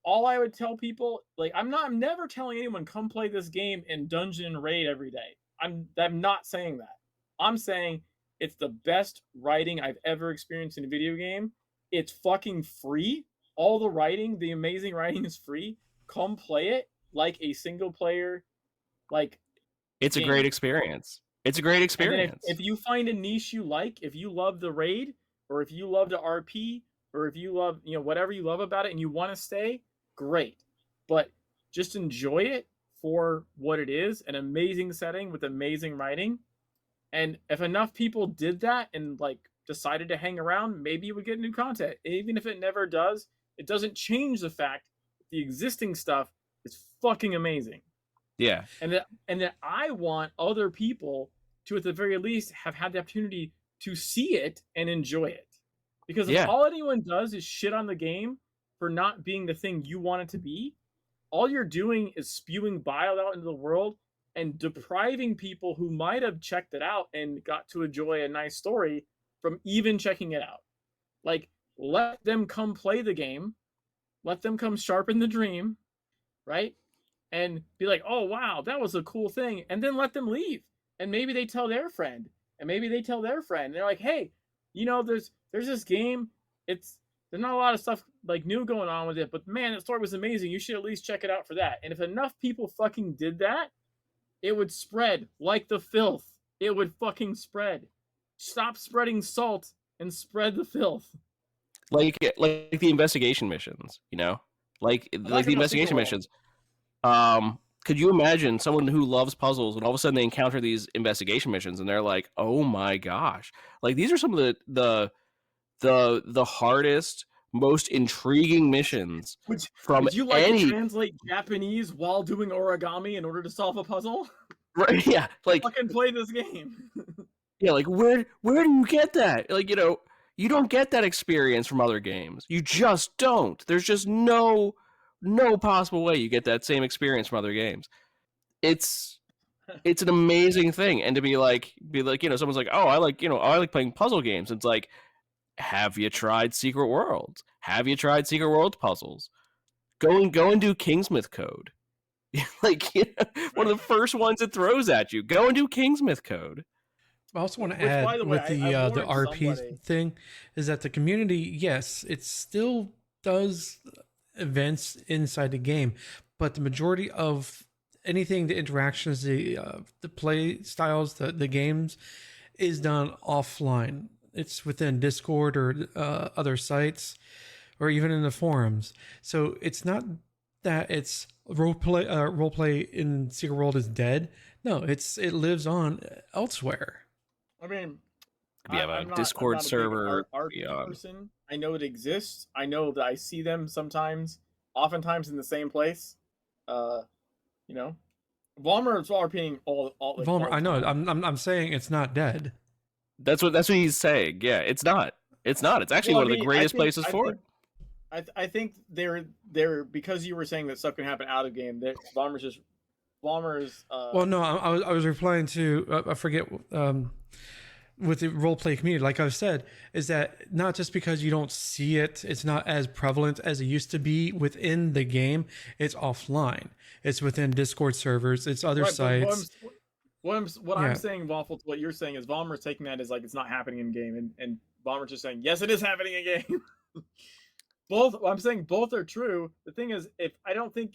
[SPEAKER 3] all I would tell people, like, I'm never telling anyone come play this game in dungeon and raid every day. I'm not saying that. I'm saying it's the best writing I've ever experienced in a video game. It's fucking free. All the writing, the amazing writing is free. Come play it like a single player, like.
[SPEAKER 1] It's game. A great experience. It's a great experience.
[SPEAKER 3] If you find a niche you like, if you love the raid, or if you love the RP, or if you love, whatever you love about it and you want to stay, great. But just enjoy it for what it is, an amazing setting with amazing writing. And if enough people did that and like decided to hang around, maybe you would get new content. Even if it never does, it doesn't change the fact that the existing stuff is fucking amazing.
[SPEAKER 1] Yeah.
[SPEAKER 3] And that I want other people to, at the very least, have had the opportunity to see it and enjoy it. Because if all anyone does is shit on the game for not being the thing you want it to be, all you're doing is spewing bile out into the world and depriving people who might have checked it out and got to enjoy a nice story from even checking it out. Like, let them come play the game. Let them come sharpen the dream, right? And be like, oh, wow, that was a cool thing. And then let them leave. And maybe they tell their friend. And maybe they tell their friend. And they're like, hey, there's this game. There's not a lot of stuff like new going on with it. But man, the story was amazing. You should at least check it out for that. And if enough people fucking did that, it would spread like the filth. It would fucking spread. Stop spreading salt and spread the filth.
[SPEAKER 1] Like the investigation missions, like the investigation missions. Could you imagine someone who loves puzzles and all of a sudden they encounter these investigation missions and they're like, oh my gosh, like these are some of the hardest, most intriguing missions.
[SPEAKER 3] Would you like to translate Japanese while doing origami in order to solve a puzzle?
[SPEAKER 1] Right? Yeah, like
[SPEAKER 3] fucking play this game.
[SPEAKER 1] Yeah, like where do you get that? Like, you don't get that experience from other games. You just don't. There's just no possible way you get that same experience from other games. It's an amazing thing, and to be like, someone's like, oh, I like playing puzzle games. It's like, have you tried Secret Worlds? Have you tried Secret Worlds puzzles? Go and do Kingsmith Code. Like, one of the first ones it throws at you. Go and do Kingsmith Code.
[SPEAKER 2] I also want to add with the RP thing is that the community, yes, it still does events inside the game, but the majority of anything, the interactions, the play styles, the games is done offline. It's within Discord or other sites, or even in the forums. So it's not that it's roleplay in Secret World is dead. No, it lives on elsewhere.
[SPEAKER 3] I mean,
[SPEAKER 1] we have a Discord server.
[SPEAKER 3] RPG person. I know it exists. I know that I see them sometimes. oftentimes in the same place. You know, Vollmer is RPing all like,
[SPEAKER 2] Vollmer,
[SPEAKER 3] all
[SPEAKER 2] I know.
[SPEAKER 3] the time.
[SPEAKER 2] I'm saying it's not dead.
[SPEAKER 1] That's what he's saying. Yeah, it's not. It's not. It's actually
[SPEAKER 3] Well, I
[SPEAKER 1] one of the
[SPEAKER 3] mean,
[SPEAKER 1] greatest places for it.
[SPEAKER 3] I think they're because you were saying that stuff can happen out of game. That Vollmer's.
[SPEAKER 2] Well, no, I was replying to I forget with the role play community. Like I've said, is that not just because you don't see it, it's not as prevalent as it used to be within the game. It's offline. It's within Discord servers. It's other sites.
[SPEAKER 3] I'm saying, Waffle, to what you're saying is Vollmer's taking that as like it's not happening in game, and Vollmer's just saying yes, it is happening in game. I'm saying both are true. The thing is, if I don't think,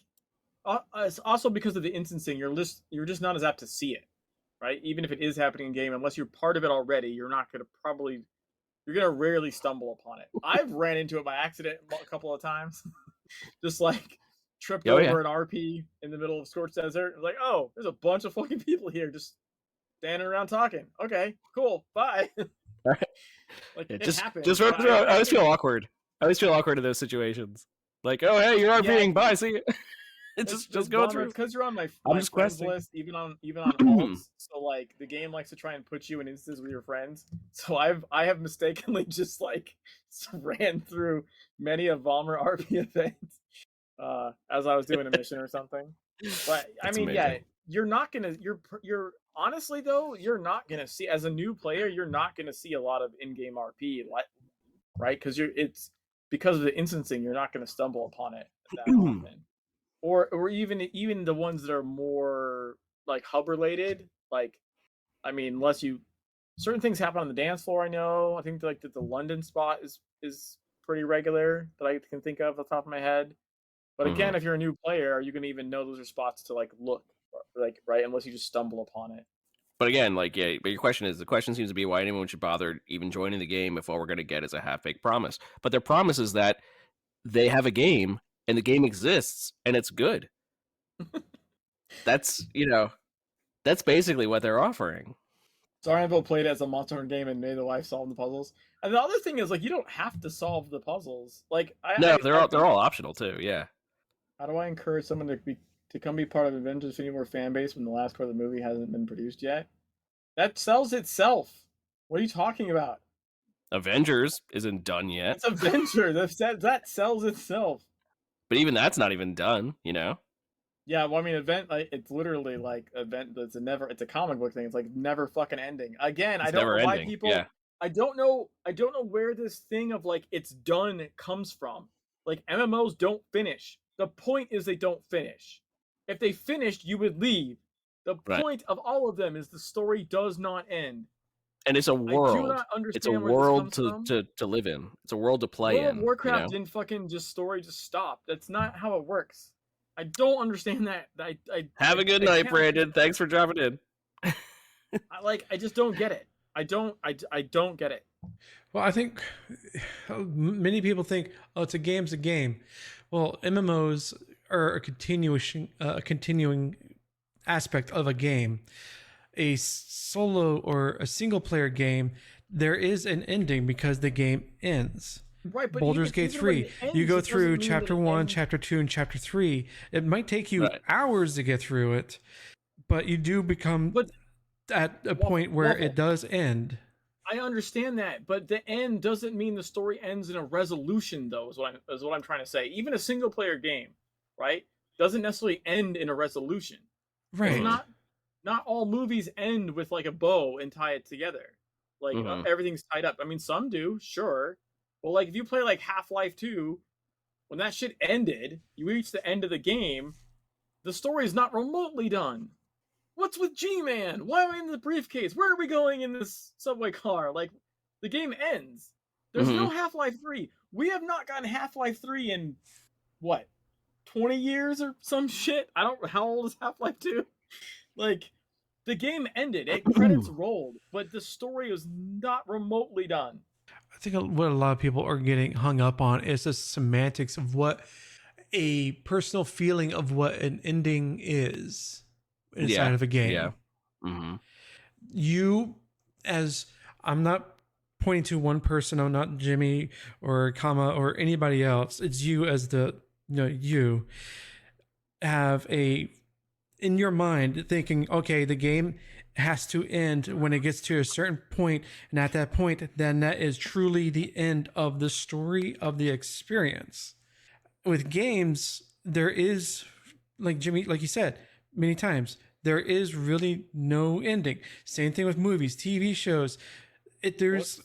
[SPEAKER 3] it's also because of the instancing, you're just not as apt to see it, right? Even if it is happening in game, unless you're part of it already, you're gonna rarely stumble upon it. I've ran into it by accident a couple of times, just like tripped over an RP in the middle of Scorched Desert. Like, oh, there's a bunch of fucking people here just standing around talking. Okay, cool, bye.
[SPEAKER 1] All right.
[SPEAKER 3] Like,
[SPEAKER 1] yeah,
[SPEAKER 3] it happens.
[SPEAKER 1] Just run through. I always feel awkward. I always feel awkward in those situations. Like, oh hey, you're RPing. Bye, see you. It's just going through.
[SPEAKER 3] It's because you're on my friends list, even on alts. So like the game likes to try and put you in instances with your friends. So I have mistakenly just like ran through many of Vollmer RP events as I was doing a mission or something. But I mean, amazing. Yeah, you're not gonna. You're honestly though, you're not gonna see, as a new player, you're not gonna see a lot of in-game RP, right? Because it's because of the instancing, you're not gonna stumble upon it that often. Or even the ones that are more like hub related, like, I mean, unless certain things happen on the dance floor. I know. I think like that the London spot is pretty regular that I can think of off the top of my head. But again, if you're a new player, are you gonna even know those are spots to like look, like, right? Unless you just stumble upon it.
[SPEAKER 1] But again, like, yeah, but the question seems to be why anyone should bother even joining the game if all we're gonna get is a half-baked promise. But their promise is that they have a game and the game exists and it's good. That's basically what they're offering.
[SPEAKER 3] Sorry, played it as a Monster Hunter game and made the wife solve the puzzles. And the other thing is, like, you don't have to solve the puzzles. Like,
[SPEAKER 1] they're all optional too. Yeah.
[SPEAKER 3] How do I encourage someone to come be part of Avengers Infinity War fan base when the last part of the movie hasn't been produced yet? That sells itself. What are you talking about?
[SPEAKER 1] Avengers isn't done yet.
[SPEAKER 3] It's Avengers. That sells itself.
[SPEAKER 1] But even that's not even done,
[SPEAKER 3] Yeah, well, I mean, it's literally like event. It's a comic book thing. It's like never fucking ending. Again, I don't know why people. Yeah. I don't know where this thing of like it's done comes from. Like, MMOs don't finish. The point is they don't finish. If they finished, you would leave. The point of all of them is the story does not end.
[SPEAKER 1] And it's a world. It's a world to live in. It's a world to play in.
[SPEAKER 3] World of Warcraft didn't fucking story stop. That's not how it works. I don't understand that.
[SPEAKER 1] Have a good night, Brandon. Thanks for dropping in.
[SPEAKER 3] I just don't get it. I don't get it.
[SPEAKER 2] Well, I think many people think, oh, it's a game. Well, MMOs are a continuing aspect of a game. A solo or a single player game, there is an ending because the game ends.
[SPEAKER 3] Right, but
[SPEAKER 2] Baldur's Gate 3, you go through chapter 1, chapter 2, and chapter 3. It might take you hours to get through it, but you do become at a point where it does end.
[SPEAKER 3] I understand that, but the end doesn't mean the story ends in a resolution, though, is what I'm trying to say. Even a single player game, right, doesn't necessarily end in a resolution.
[SPEAKER 2] Right.
[SPEAKER 3] It's not all movies end with like a bow and tie it together. Like everything's tied up. I mean, some do, sure. Well, like if you play like Half-Life 2, when that shit ended, you reach the end of the game, the story is not remotely done. What's with G-Man? Why am I in the briefcase? Where are we going in this subway car? Like, the game ends. There's no Half-Life 3. We have not gotten Half-Life 3 in, 20 years or some shit? How old is Half-Life 2? Like, the game ended. Credits rolled, but the story was not remotely done.
[SPEAKER 2] I think what a lot of people are getting hung up on is the semantics of what a personal feeling of what an ending is inside of a game.
[SPEAKER 1] Yeah. Mm-hmm.
[SPEAKER 2] I'm not pointing to one person. I'm not Jimmy or Kama or anybody else. It's you as the you have in your mind thinking, okay, the game has to end when it gets to a certain point, and at that point, then that is truly the end of the story of the experience. With games, there is, like Jimmy, like you said many times, there is really no ending. Same thing with movies, TV shows. There's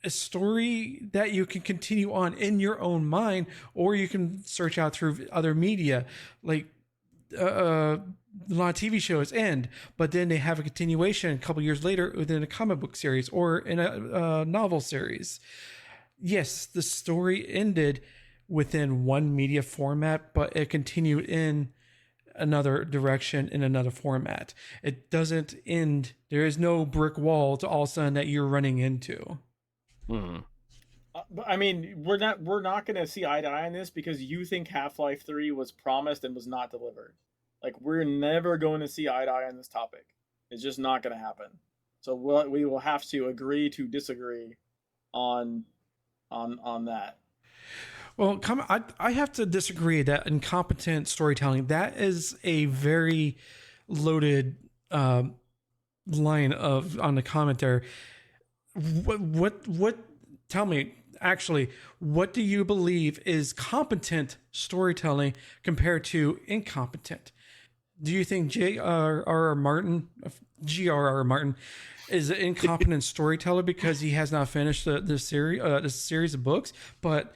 [SPEAKER 2] a story that you can continue on in your own mind, or you can search out through other media. Like a lot of TV shows end, but then they have a continuation a couple years later within a comic book series or in a novel series. Yes, the story ended within one media format, but it continued in another direction in another format. It doesn't end. There is no brick wall to all of a sudden that you're running into.
[SPEAKER 3] I mean, we're not going to see eye to eye on this because you think Half-Life 3 was promised and was not delivered. Like, we're never going to see eye to eye on this topic. It's just not going to happen. So we will have to agree to disagree on that.
[SPEAKER 2] Well, I have to disagree that incompetent storytelling, that is a very loaded line on the comment there. What tell me, actually, what do you believe is competent storytelling compared to incompetent? Do you think G.R.R. Martin is an incompetent storyteller because he has not finished the series of books? But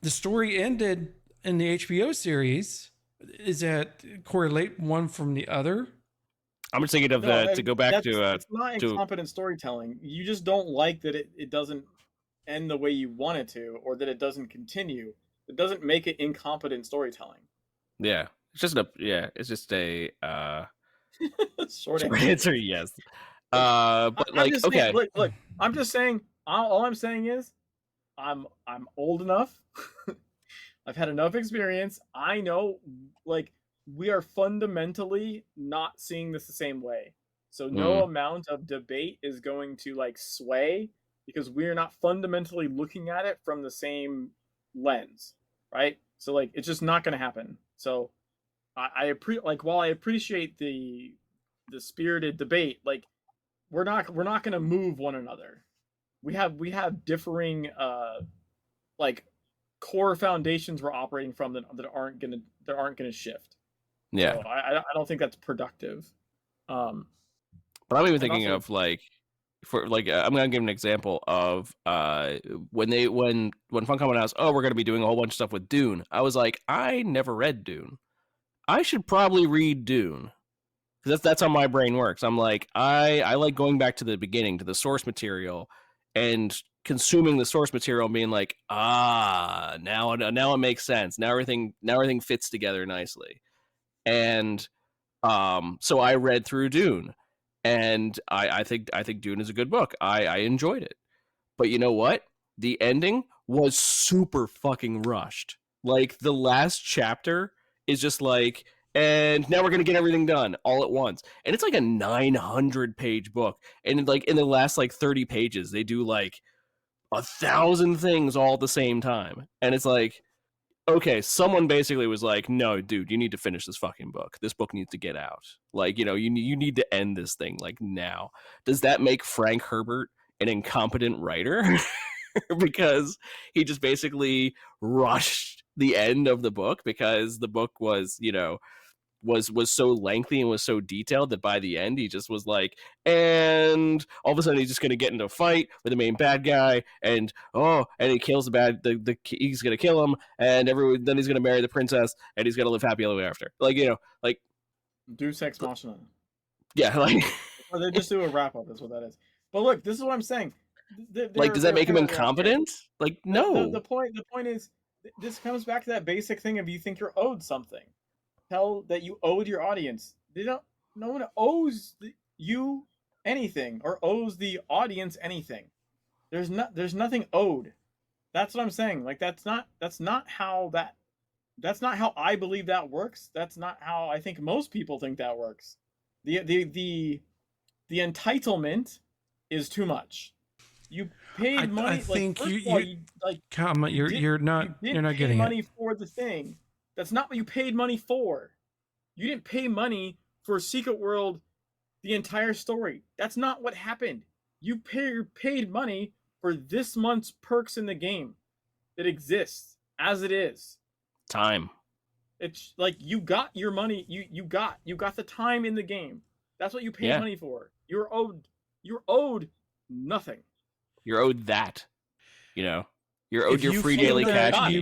[SPEAKER 2] the story ended in the HBO series. Is that correlate one from the other?
[SPEAKER 1] I'm just thinking of to go back to.
[SPEAKER 3] It's not incompetent storytelling. You just don't like that it doesn't end the way you want it to, or that it doesn't continue. It doesn't make it incompetent storytelling.
[SPEAKER 1] Yeah, it's just a
[SPEAKER 3] short
[SPEAKER 1] answer. Yes, but like, okay,
[SPEAKER 3] saying, look. I'm just saying. All I'm saying is, I'm old enough. I've had enough experience. I know, like, we are fundamentally not seeing this the same way. So no amount of debate is going to like sway, because we're not fundamentally looking at it from the same lens, right? So like, it's just not going to happen. So while I appreciate the spirited debate, like, we're not going to move one another. We have differing like core foundations we're operating from that aren't gonna shift.
[SPEAKER 1] Yeah,
[SPEAKER 3] so I don't think that's productive.
[SPEAKER 1] But I'm even thinking also, of like, for like, I'm gonna give an example of when Funcom announced, oh, we're gonna be doing a whole bunch of stuff with Dune. I was like, I never read Dune. I should probably read Dune, because that's how my brain works. I'm like, I like going back to the beginning, to the source material, and consuming the source material and being like, now it makes sense. Now everything fits together nicely. And so I read through Dune, and I think Dune is a good book. I enjoyed it. But you know what? The ending was super fucking rushed. Like, the last chapter is just like, and now we're going to get everything done all at once. And it's like a 900-page book. And like in the last like 30 pages, they do like 1,000 things all at the same time. And it's like, okay, someone basically was like, no, dude, you need to finish this fucking book. This book needs to get out. Like, you need to end this thing like now. Does that make Frank Herbert an incompetent writer? Because he just basically rushed the end of the book, because the book was, was so lengthy and was so detailed that by the end he just was like, and all of a sudden he's just going to get into a fight with the main bad guy, and he kills he's going to kill him, and then he's going to marry the princess, and he's going to live happy ever after. Like, like
[SPEAKER 3] Deus Ex Machina.
[SPEAKER 1] Yeah, like,
[SPEAKER 3] or they just do a wrap up. That's what that is. But look, this is what I'm saying.
[SPEAKER 1] Like, does that make him incompetent? Like, no.
[SPEAKER 3] The point is, this comes back to that basic thing of, you think you're owed something. Tell that you owed your audience. No one owes you anything, or owes the audience anything. There's nothing owed. That's what I'm saying. Like, that's not how I believe that works. That's not how I think most people think that works. The entitlement is too much. You paid money.
[SPEAKER 2] I think you're not getting
[SPEAKER 3] money
[SPEAKER 2] it.
[SPEAKER 3] for the thing. That's not what you paid money for. You didn't pay money for Secret World, the entire story. That's not what happened. You paid money for this month's perks in the game that exists as it is.
[SPEAKER 1] Time.
[SPEAKER 3] It's like you got your money. You got the time in the game. That's what you paid money for. You're owed nothing.
[SPEAKER 1] You're owed that. You're owed your free daily cash.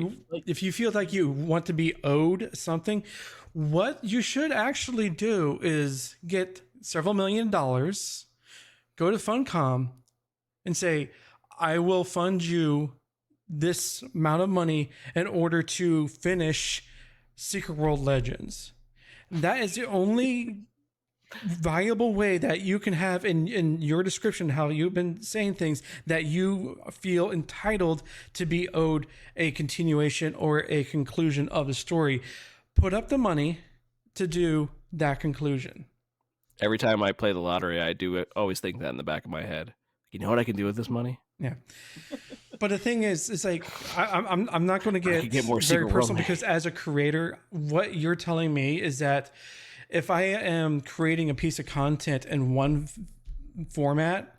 [SPEAKER 2] If you feel like you want to be owed something, what you should actually do is get several $1 million, go to Funcom, and say, I will fund you this amount of money in order to finish Secret World Legends. That is the only valuable way that you can have in your description, how you've been saying things, that you feel entitled to be owed a continuation or a conclusion of the story. Put up the money to do that conclusion.
[SPEAKER 1] Every time I play the lottery, I do always think that in the back of my head. You know what I can do with this money?
[SPEAKER 2] Yeah. But the thing is, it's like, I'm not going to get
[SPEAKER 1] more
[SPEAKER 2] very personal, because as a creator, what you're telling me is that if I am creating a piece of content in one format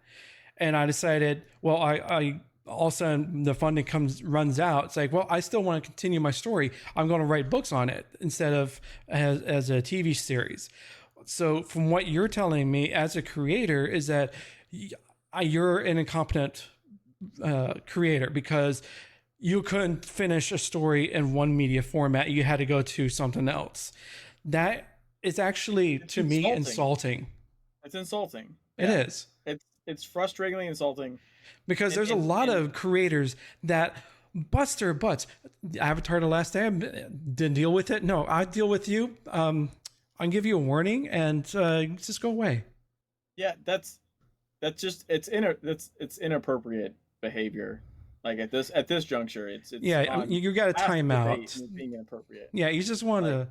[SPEAKER 2] and I decided, well, I all of a sudden the funding runs out, it's like, well, I still want to continue my story. I'm going to write books on it instead of as a TV series. So from what you're telling me as a creator is that you're an incompetent creator because you couldn't finish a story in one media format. You had to go to something else. That is actually, to me, insulting.
[SPEAKER 3] It's insulting.
[SPEAKER 2] It is.
[SPEAKER 3] It's frustratingly insulting.
[SPEAKER 2] Because there's a lot of creators that bust their butts. Avatar: The Last Stand didn't deal with it. No, I deal with you. I'll give you a warning and just go away.
[SPEAKER 3] Yeah, that's just it's inappropriate behavior. Like at this juncture, it's
[SPEAKER 2] yeah. You got a timeout.
[SPEAKER 3] Being inappropriate.
[SPEAKER 2] Yeah, you just want to.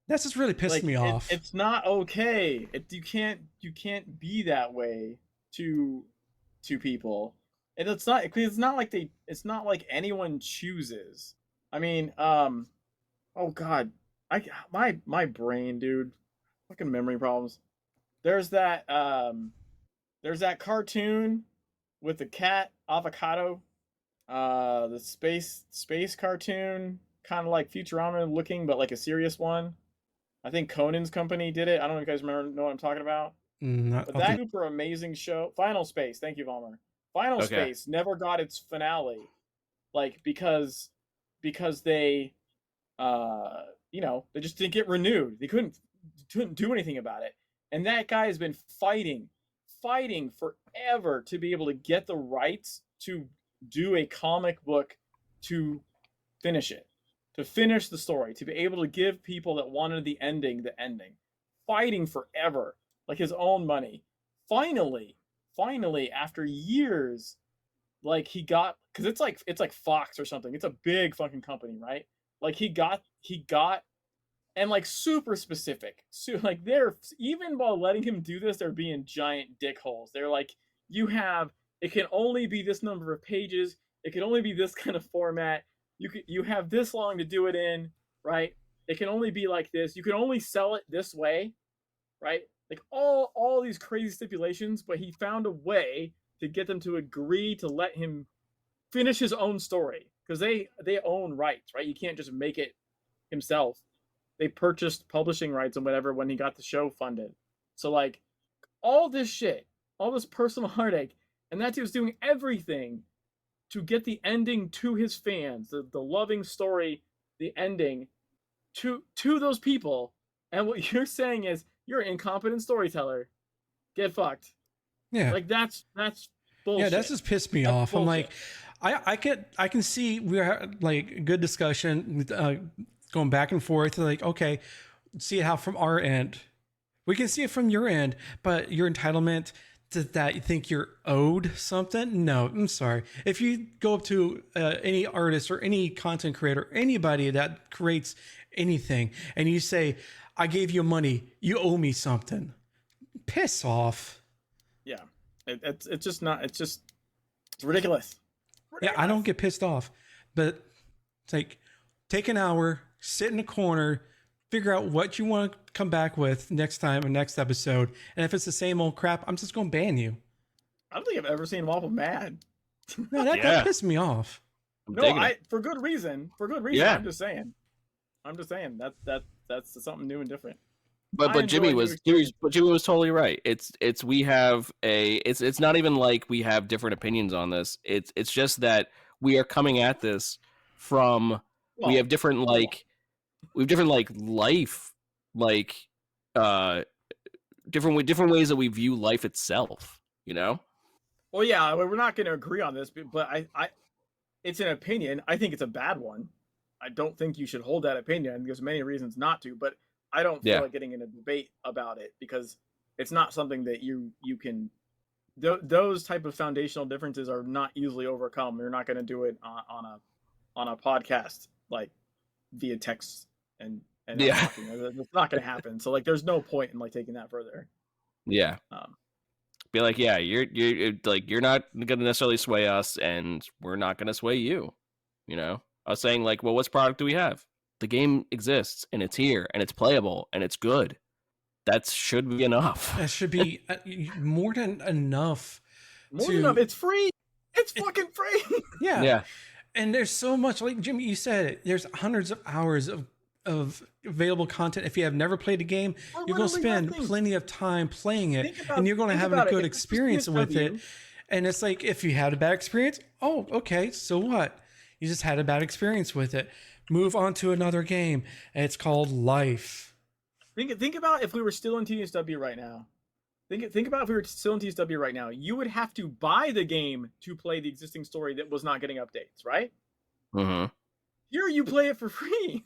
[SPEAKER 2] That's just really pissed me off.
[SPEAKER 3] It's not okay. You can't be that way to people, and it's not like anyone chooses. I mean, oh god, my brain, dude, fucking memory problems. There's that cartoon with the cat avocado, the space cartoon, kind of like Futurama looking, but like a serious one. I think Conan's company did it. I don't know if you guys know what I'm talking about. But that super amazing show, Final Space. Thank you, Valmer. Final Space never got its finale, like because they, they just didn't get renewed. They couldn't do anything about it, and that guy has been fighting forever to be able to get the rights to do a comic book to finish it. To finish the story, to be able to give people that wanted the ending, fighting forever, like his own money. Finally, after years, like he got, because it's like Fox or something. It's a big fucking company, right? Like he got, and like super specific. So like they're, even while letting him do this, they're being giant dick holes. They're like, it can only be this number of pages. It can only be this kind of format. You have this long to do it in, right? It can only be like this. You can only sell it this way, right? Like all these crazy stipulations, but he found a way to get them to agree to let him finish his own story, because they own rights, right? You can't just make it himself. They purchased publishing rights and whatever when he got the show funded. So like all this shit, all this personal heartache, and that dude's doing everything to get the ending to his fans, the loving story, the ending to those people. And what you're saying is you're an incompetent storyteller. Get fucked.
[SPEAKER 2] Yeah.
[SPEAKER 3] Like that's bullshit.
[SPEAKER 2] Yeah, that's just pissed me off. Bullshit. I'm like, I can see we're like good discussion going back and forth. Like, okay, see how from our end. We can see it from your end, but your entitlement to that, you think you're owed something? No, I'm sorry. If you go up to any artist or any content creator, anybody that creates anything, and you say, I gave you money, you owe me something, piss off.
[SPEAKER 3] Yeah, it's just not, it's ridiculous.
[SPEAKER 2] Yeah, I don't get pissed off, but it's like, take an hour, sit in a corner, figure out what you want to come back with next time or next episode. And if it's the same old crap, I'm just going to ban you.
[SPEAKER 3] I don't think I've ever seen Waffle mad.
[SPEAKER 2] No, that pissed me off.
[SPEAKER 3] No, for good reason. For good reason.
[SPEAKER 1] Yeah.
[SPEAKER 3] I'm just saying. That's something new and different.
[SPEAKER 1] But Jimmy was totally right. It's not even like we have different opinions on this. It's just that we are coming at this from we have different life different ways that we view life itself, you know?
[SPEAKER 3] Well, yeah, we're not going to agree on this, but I it's an opinion. I think it's a bad one. I don't think you should hold that opinion. There's many reasons not to, but I don't feel like getting in a debate about it because it's not something that you can. Those type of foundational differences are not easily overcome. You're not going to do it on a podcast like via text and talking. It's not going to happen. So like, there's no point in like taking that further.
[SPEAKER 1] Yeah. Be like, yeah, you're not going to necessarily sway us, and we're not going to sway you. You know, I was saying like, well, what product do we have? The game exists, and it's here, and it's playable, and it's good. That should be enough.
[SPEAKER 2] That should be more than enough.
[SPEAKER 3] It's free. It's fucking free.
[SPEAKER 2] Yeah. Yeah. And there's so much, like Jimmy, you said it, there's hundreds of hours of available content. If you have never played a game, you're going to spend plenty of time playing it, and you're going to have a good experience with it. And it's like, if you had a bad experience, oh, okay, so what? You just had a bad experience with it. Move on to another game. It's called life.
[SPEAKER 3] Think about if we were still in TSW right now. Think about if we were still in TSW right now. You would have to buy the game to play the existing story that was not getting updates, right?
[SPEAKER 1] Mm-hmm.
[SPEAKER 3] Here you play it for free.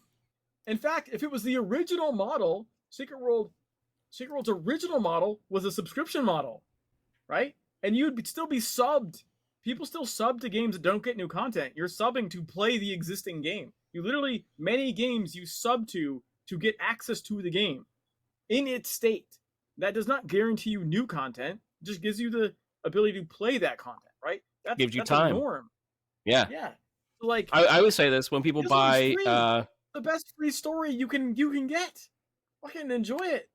[SPEAKER 3] In fact, if it was the original model, Secret World's original model was a subscription model, right? And you'd still be subbed. People still sub to games that don't get new content. You're subbing to play the existing game. You literally, many games you sub to get access to the game in its state. That does not guarantee you new content. It just gives you the ability to play that content, right?
[SPEAKER 1] Gives you time.
[SPEAKER 3] A norm.
[SPEAKER 1] Yeah.
[SPEAKER 3] Yeah. So like,
[SPEAKER 1] I would say this when people buy
[SPEAKER 3] the best free story you can get. Fucking enjoy it.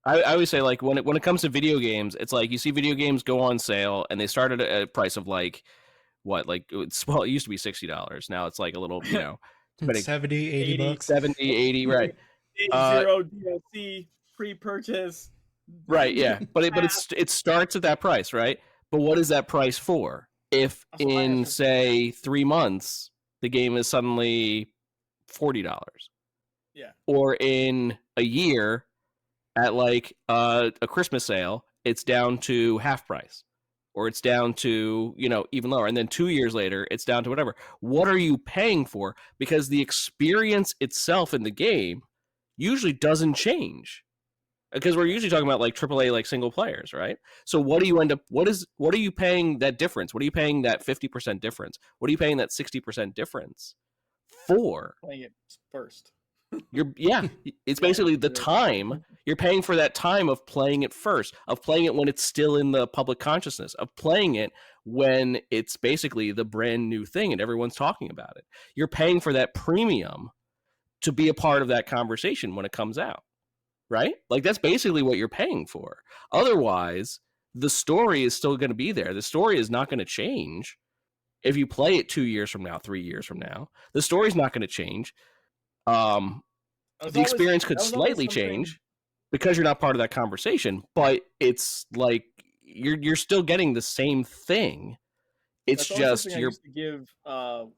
[SPEAKER 1] I always say, like, when it comes to video games, it's like you see video games go on sale and they start at a price of like what, like, it used to be $60. Now it's like a little, you know,
[SPEAKER 2] 70, 80 bucks.
[SPEAKER 1] 70, 80, right.
[SPEAKER 3] Zero DLC pre-purchase.
[SPEAKER 1] Right, yeah. But it starts at that price, right? But what is that price for? If in, say, 3 months the game is suddenly $40.
[SPEAKER 3] Yeah. Or
[SPEAKER 1] in a year at like a Christmas sale, it's down to half price. Or it's down to, you know, even lower. And then 2 years later, it's down to whatever. What are you paying for? Because the experience itself in the game usually doesn't change. Because we're usually talking about like AAA, like single players, right? So what do you end up, what are you paying that difference? What are you paying that 50% difference? What are you paying that 60% difference for?
[SPEAKER 3] Playing it first.
[SPEAKER 1] It's basically the time. You're paying for that time of playing it first, of playing it when it's still in the public consciousness, of playing it when it's basically the brand new thing and everyone's talking about it. You're paying for that premium to be a part of that conversation when it comes out, right? Like, that's basically what you're paying for. Otherwise, the story is still going to be there. The story is not going to change. If you play it 2 years from now, 3 years from now, the story's not going to change. The experience could slightly change because you're not part of that conversation, but it's like you're still getting the same thing. It's just
[SPEAKER 3] I used to give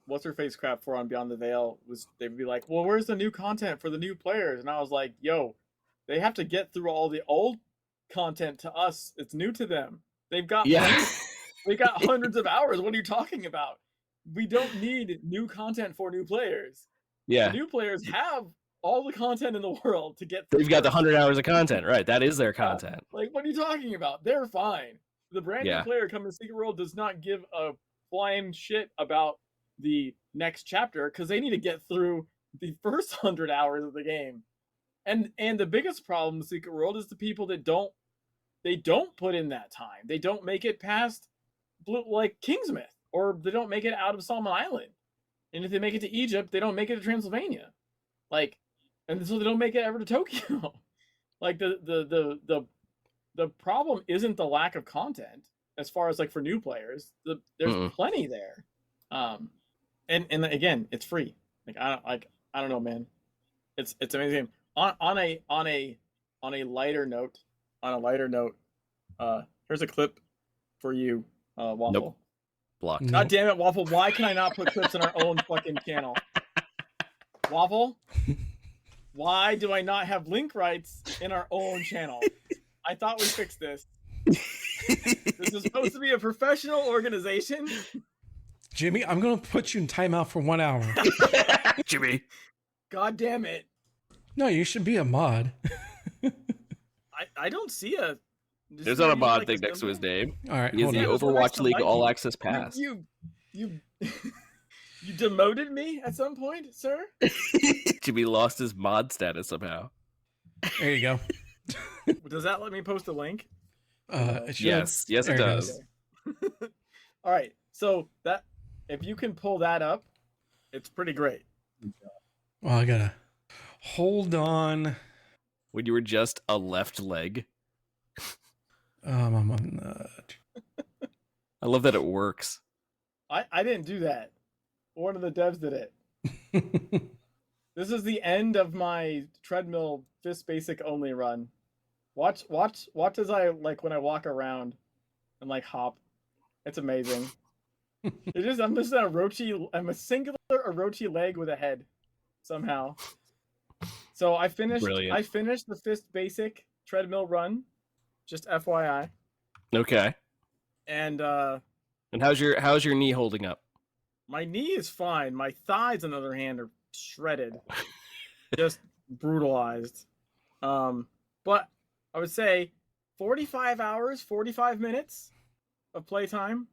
[SPEAKER 3] what's her face crap for on Beyond the Veil was they'd be like, well, where's the new content for the new players? And I was like, yo, they have to get through all the old content to us. It's new to them. They've got they got hundreds of hours. What are you talking about? We don't need new content for new players.
[SPEAKER 1] Yeah,
[SPEAKER 3] the new players have all the content in the world to get.
[SPEAKER 1] They've got the 100 hours of content, right? That is their content.
[SPEAKER 3] Like, what are you talking about? They're fine. The brand new player coming to Secret World does not give a flying shit about the next chapter because they need to get through the first 100 hours of the game. And the biggest problem with Secret World is the people that don't put in that time. They don't make it past like Kingsmith, or they don't make it out of Solomon Island. And if they make it to Egypt, they don't make it to Transylvania. Like, and so they don't make it ever to Tokyo. Like the problem isn't the lack of content as far as like for new players. There's plenty there. And again, it's free. I don't know, man. It's amazing. On a lighter note, here's a clip for you, Waffle.
[SPEAKER 1] Nope. Blocked.
[SPEAKER 3] God damn it, Waffle! Why can I not put clips on our own fucking channel? Waffle, why do I not have link rights in our own channel? I thought we fixed this. This is supposed to be a professional organization.
[SPEAKER 2] Jimmy, I'm going to put you in timeout for 1 hour.
[SPEAKER 1] Jimmy.
[SPEAKER 3] God damn it.
[SPEAKER 2] No, you should be a mod.
[SPEAKER 3] I don't see a...
[SPEAKER 1] There's not a mod thing next to his name.
[SPEAKER 2] All right,
[SPEAKER 1] he has the Overwatch League All Access Pass.
[SPEAKER 3] You demoted me at some point, sir?
[SPEAKER 1] Jimmy lost his mod status somehow.
[SPEAKER 2] There you go.
[SPEAKER 3] Does that let me post a link?
[SPEAKER 1] Yes, it does.
[SPEAKER 3] All right, so that if you can pull that up, it's pretty great.
[SPEAKER 2] Well, I gotta hold on.
[SPEAKER 1] When you were just a left leg.
[SPEAKER 2] I'm on
[SPEAKER 1] I love that it works.
[SPEAKER 3] I didn't do that. One of the devs did it. This is the end of my treadmill fist basic only run. Watch as I like when I walk around and like hop. It's amazing. I'm just I'm a singular Orochi leg with a head somehow. So I finished the fist basic treadmill run. Just FYI.
[SPEAKER 1] Okay.
[SPEAKER 3] And
[SPEAKER 1] how's your knee holding up?
[SPEAKER 3] My knee is fine. My thighs, on the other hand, are shredded. Just brutalized. But I would say 45 hours, 45 minutes of playtime.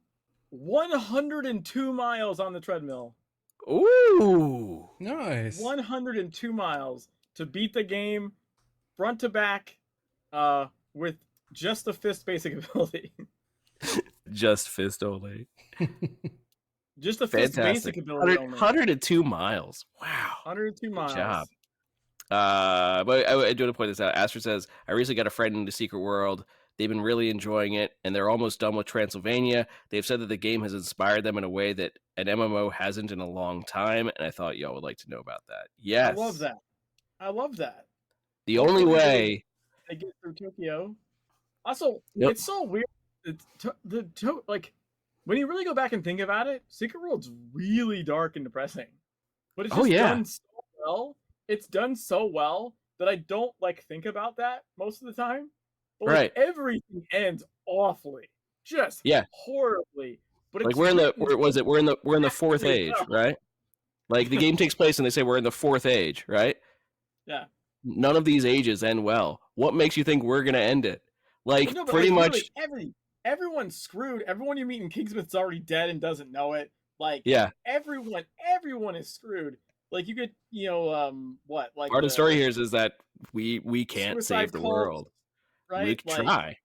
[SPEAKER 3] 102 miles on the treadmill.
[SPEAKER 1] Ooh.
[SPEAKER 2] Nice.
[SPEAKER 3] 102 miles to beat the game front to back with just the fist basic ability.
[SPEAKER 1] Just fist only.
[SPEAKER 3] Just the fist basic ability only.
[SPEAKER 1] 102 miles. Wow.
[SPEAKER 3] 102 miles.
[SPEAKER 1] Good job. But I do want to point this out. Astrid says, I recently got a friend into Secret World. They've been really enjoying it, and they're almost done with Transylvania. They've said that the game has inspired them in a way that an MMO hasn't in a long time, and I thought y'all would like to know about that. Yes.
[SPEAKER 3] I love that.
[SPEAKER 1] The only way...
[SPEAKER 3] I get through Tokyo. Also, It's so weird. Like, when you really go back and think about it, Secret World's really dark and depressing. But it's just done so well. It's done so well that I don't like think about that most of the time. But like, everything ends awfully, just horribly. But
[SPEAKER 1] like we're in the fourth age, right? Like the game takes place and they say we're in the fourth age, right?
[SPEAKER 3] Yeah.
[SPEAKER 1] None of these ages end well. What makes you think we're gonna end it? Like pretty much
[SPEAKER 3] everyone's screwed. Everyone you meet in Kingsmith's already dead and doesn't know it. Like everyone is screwed. Like you could, what? Like
[SPEAKER 1] part of the story here is that we can't save the world.
[SPEAKER 3] Right?
[SPEAKER 1] We try.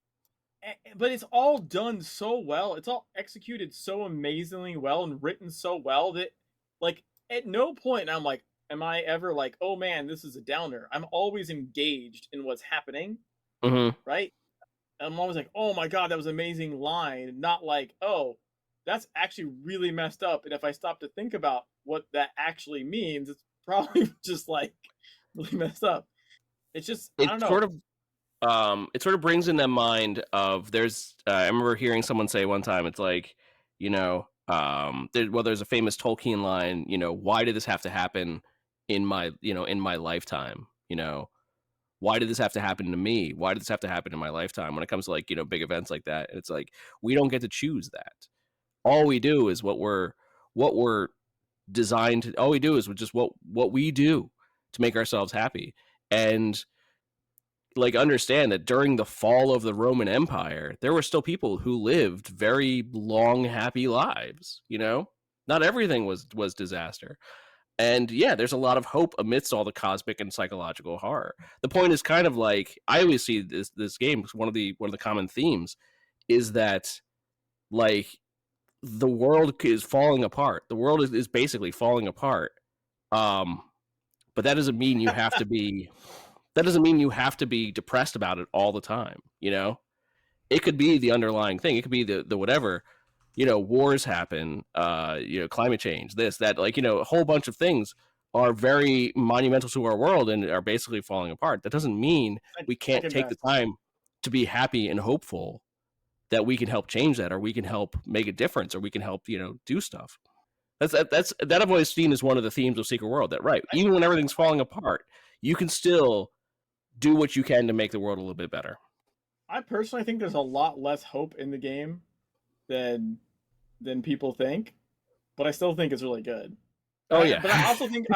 [SPEAKER 3] But it's all done so well. It's all executed so amazingly well and written so well that, like, at no point I'm like, am I ever like, oh man, this is a downer. I'm always engaged in what's happening.
[SPEAKER 1] Mm-hmm.
[SPEAKER 3] Right? I'm always like, oh my god, that was an amazing line. Not like, oh, that's actually really messed up. And if I stop to think about what that actually means, it's probably just like really messed up. It's just, I don't know.
[SPEAKER 1] It sort of brings in that mind of I remember hearing someone say one time, it's like, there's a famous Tolkien line, why did this have to happen in my lifetime? Why did this have to happen to me? Why did this have to happen in my lifetime? When it comes to like, big events like that, it's like, we don't get to choose that. All we do is what we're designed to, all we do is just what we do to make ourselves happy. And like, understand that during the fall of the Roman Empire, there were still people who lived very long, happy lives. Not everything was disaster. And yeah, there's a lot of hope amidst all the cosmic and psychological horror. The point is kind of like, I always see this game, one of the common themes is that, like, the world is falling apart. The world is basically falling apart. but that doesn't mean you have to be. That doesn't mean you have to be depressed about it all the time. You know, it could be the underlying thing. It could be the whatever. You know, wars happen. You know, climate change, this, that. Like, you know, a whole bunch of things are very monumental to our world and are basically falling apart. That doesn't mean we can't take the time to be happy and hopeful that we can help change that, or we can help make a difference, or we can help, you know, do stuff. That I've always seen as one of the themes of Secret World. That right, even when everything's falling apart, you can still do what you can to make the world a little bit better.
[SPEAKER 3] I personally think there's a lot less hope in the game than people think, but I still think it's really good.
[SPEAKER 1] Oh yeah.
[SPEAKER 3] But I also think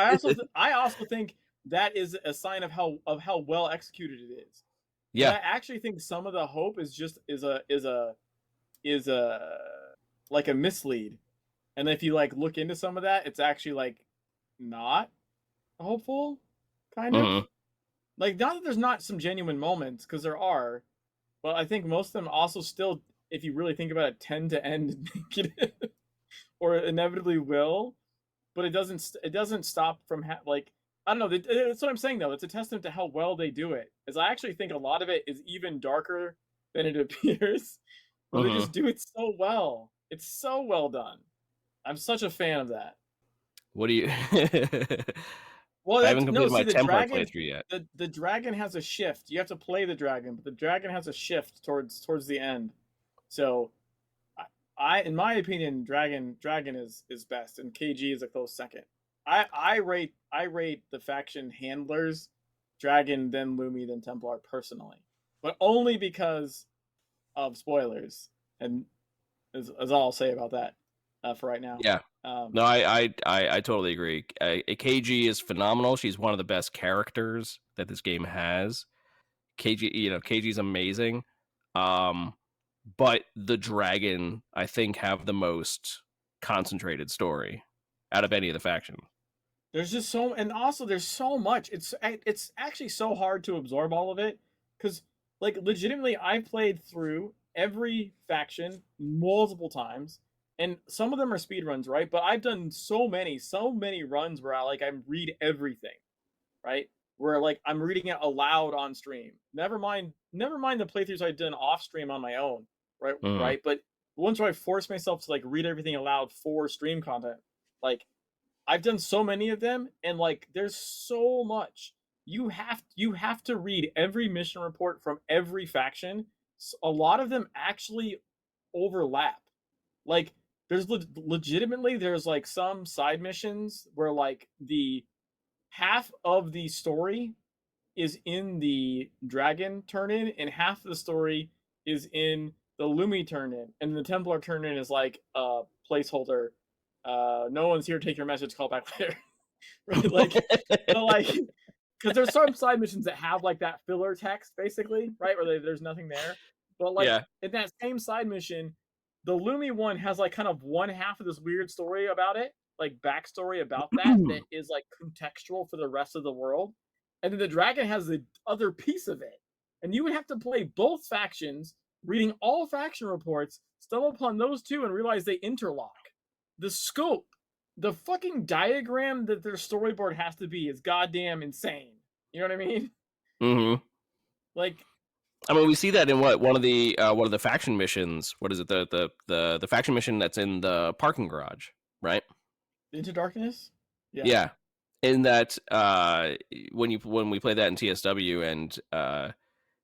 [SPEAKER 3] that is a sign of how well executed it is.
[SPEAKER 1] Yeah.
[SPEAKER 3] And I actually think some of the hope is a like a mislead. And if you like look into some of that, it's actually like not hopeful, kind of. Like, not that there's not some genuine moments, because there are, but I think most of them also still, if you really think about it, tend to end negative, or inevitably will. But it doesn't stop from like, I don't know. That's what I'm saying though. It's a testament to how well they do it. As I actually think a lot of it is even darker than it appears. But they just do it so well. It's so well done. I'm such a fan of that.
[SPEAKER 1] What do you?
[SPEAKER 3] Well,
[SPEAKER 1] I haven't completed my template
[SPEAKER 3] dragon,
[SPEAKER 1] playthrough yet.
[SPEAKER 3] The dragon has a shift. You have to play the dragon, but the dragon has a shift towards the end. So, in my opinion, dragon is best, and KG is a close second. I rate the faction handlers, dragon, then Lumi, then Templar personally, but only because of spoilers, and is all I'll say about that for right now.
[SPEAKER 1] Yeah. No, I totally agree. KG is phenomenal. She's one of the best characters that this game has. KG's amazing. But the dragon, I think, have the most concentrated story out of any of the factions.
[SPEAKER 3] There's just and also there's so much. It's actually so hard to absorb all of it, because like legitimately I've played through every faction multiple times. And some of them are speed runs, right? But I've done so many runs where I read everything, right? Where like I'm reading it aloud on stream. Never mind the playthroughs I've done off stream on my own, right? Right. But once I force myself to like read everything aloud for stream content, like I've done so many of them, and like there's so much. You have to read every mission report from every faction. A lot of them actually overlap. Like there's legitimately there's like some side missions where like the half of the story is in the dragon turn-in and half of the story is in the Lumi turn-in, and the Templar turn-in is like a placeholder. No one's here, take your message, call back later. Right? Like, so like, because there's some side missions that have like that filler text basically, right, where there's nothing there. But like in that same side mission, the Lumi one has like kind of one half of this weird story about it, like backstory about that is like contextual for the rest of the world. And then the dragon has the other piece of it. And you would have to play both factions, reading all faction reports, stumble upon those two and realize they interlock. The scope, the fucking diagram that their storyboard has to be is goddamn insane. You know what I mean?
[SPEAKER 1] Mm-hmm.
[SPEAKER 3] Like,
[SPEAKER 1] I mean, we see that in one of the faction missions. What is it? The faction mission that's in the parking garage, right?
[SPEAKER 3] Into Darkness?
[SPEAKER 1] Yeah. Yeah. In that when we play that in TSW, and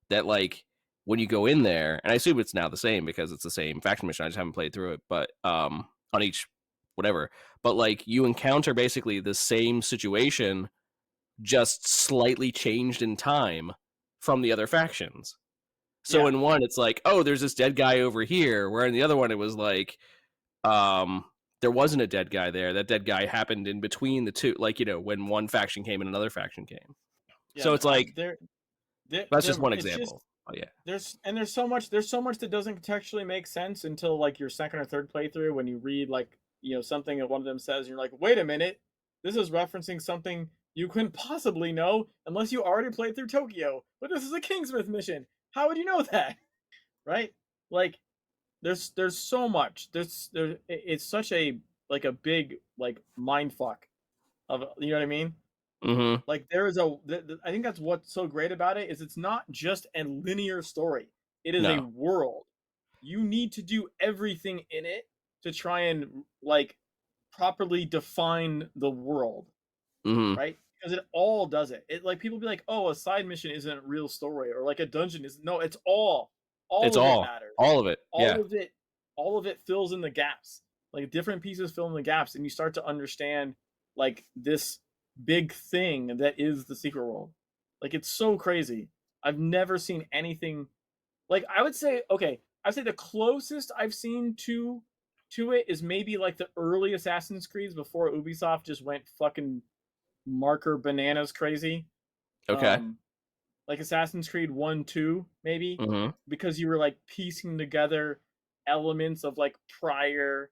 [SPEAKER 1] that like when you go in there, and I assume it's now the same because it's the same faction mission. I just haven't played through it, but on each whatever. But like you encounter basically the same situation, just slightly changed in time from the other factions. So in one, it's like, oh, there's this dead guy over here, where in the other one, it was like, there wasn't a dead guy there. That dead guy happened in between the two, like, you know, when one faction came and another faction came. Yeah, so it's like, that's just one example.
[SPEAKER 3] There's so much that doesn't contextually make sense until like your second or third playthrough, when you read like, you know, something that one of them says, and you're like, wait a minute, this is referencing something you couldn't possibly know unless you already played through Tokyo. But this is a Kingsmith mission. How would you know that? Right? Like, there's so much. It's such a like a big like mind fuck of, you know what I mean?
[SPEAKER 1] Mm-hmm.
[SPEAKER 3] Like there is I think that's what's so great about it is it's not just a linear story. It is a
[SPEAKER 1] No.
[SPEAKER 3] world. You need to do everything in it to try and like properly define the world,
[SPEAKER 1] Mm-hmm.
[SPEAKER 3] right? Because it all does it. It like people be like, "Oh, a side mission isn't a real story," or like a dungeon is no. It's
[SPEAKER 1] It's
[SPEAKER 3] of it
[SPEAKER 1] all.
[SPEAKER 3] matters.
[SPEAKER 1] All of it. Yeah.
[SPEAKER 3] All of it, all of it fills in the gaps. Like different pieces fill in the gaps, and you start to understand like this big thing that is the secret world. Like it's so crazy. I've never seen anything like I would say. Okay, I'd say the closest I've seen to it is maybe like the early Assassin's Creeds before Ubisoft just went fucking marker bananas crazy.
[SPEAKER 1] Okay.
[SPEAKER 3] Like Assassin's Creed 1, 2, maybe,
[SPEAKER 1] Mm-hmm.
[SPEAKER 3] because you were like piecing together elements of like prior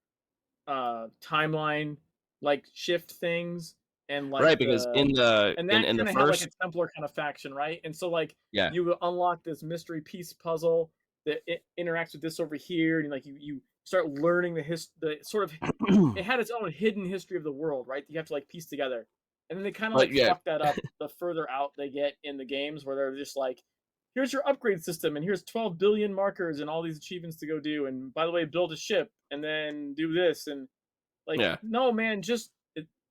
[SPEAKER 3] timeline like shift things and like
[SPEAKER 1] Right, because
[SPEAKER 3] the and that
[SPEAKER 1] in the
[SPEAKER 3] kind of had like a
[SPEAKER 1] first,
[SPEAKER 3] Templar kind of faction, right? And so like
[SPEAKER 1] yeah,
[SPEAKER 3] you would unlock this mystery piece puzzle that it interacts with this over here, and like you start learning the sort of it had its own hidden history of the world, right? You have to like piece together, and then they kind of
[SPEAKER 1] but
[SPEAKER 3] like
[SPEAKER 1] yeah,
[SPEAKER 3] fuck that up the further out they get in the games, where they're just like, here's your upgrade system, and here's 12 billion markers and all these achievements to go do, and by the way, build a ship and then do this, and like,
[SPEAKER 1] yeah,
[SPEAKER 3] no, man,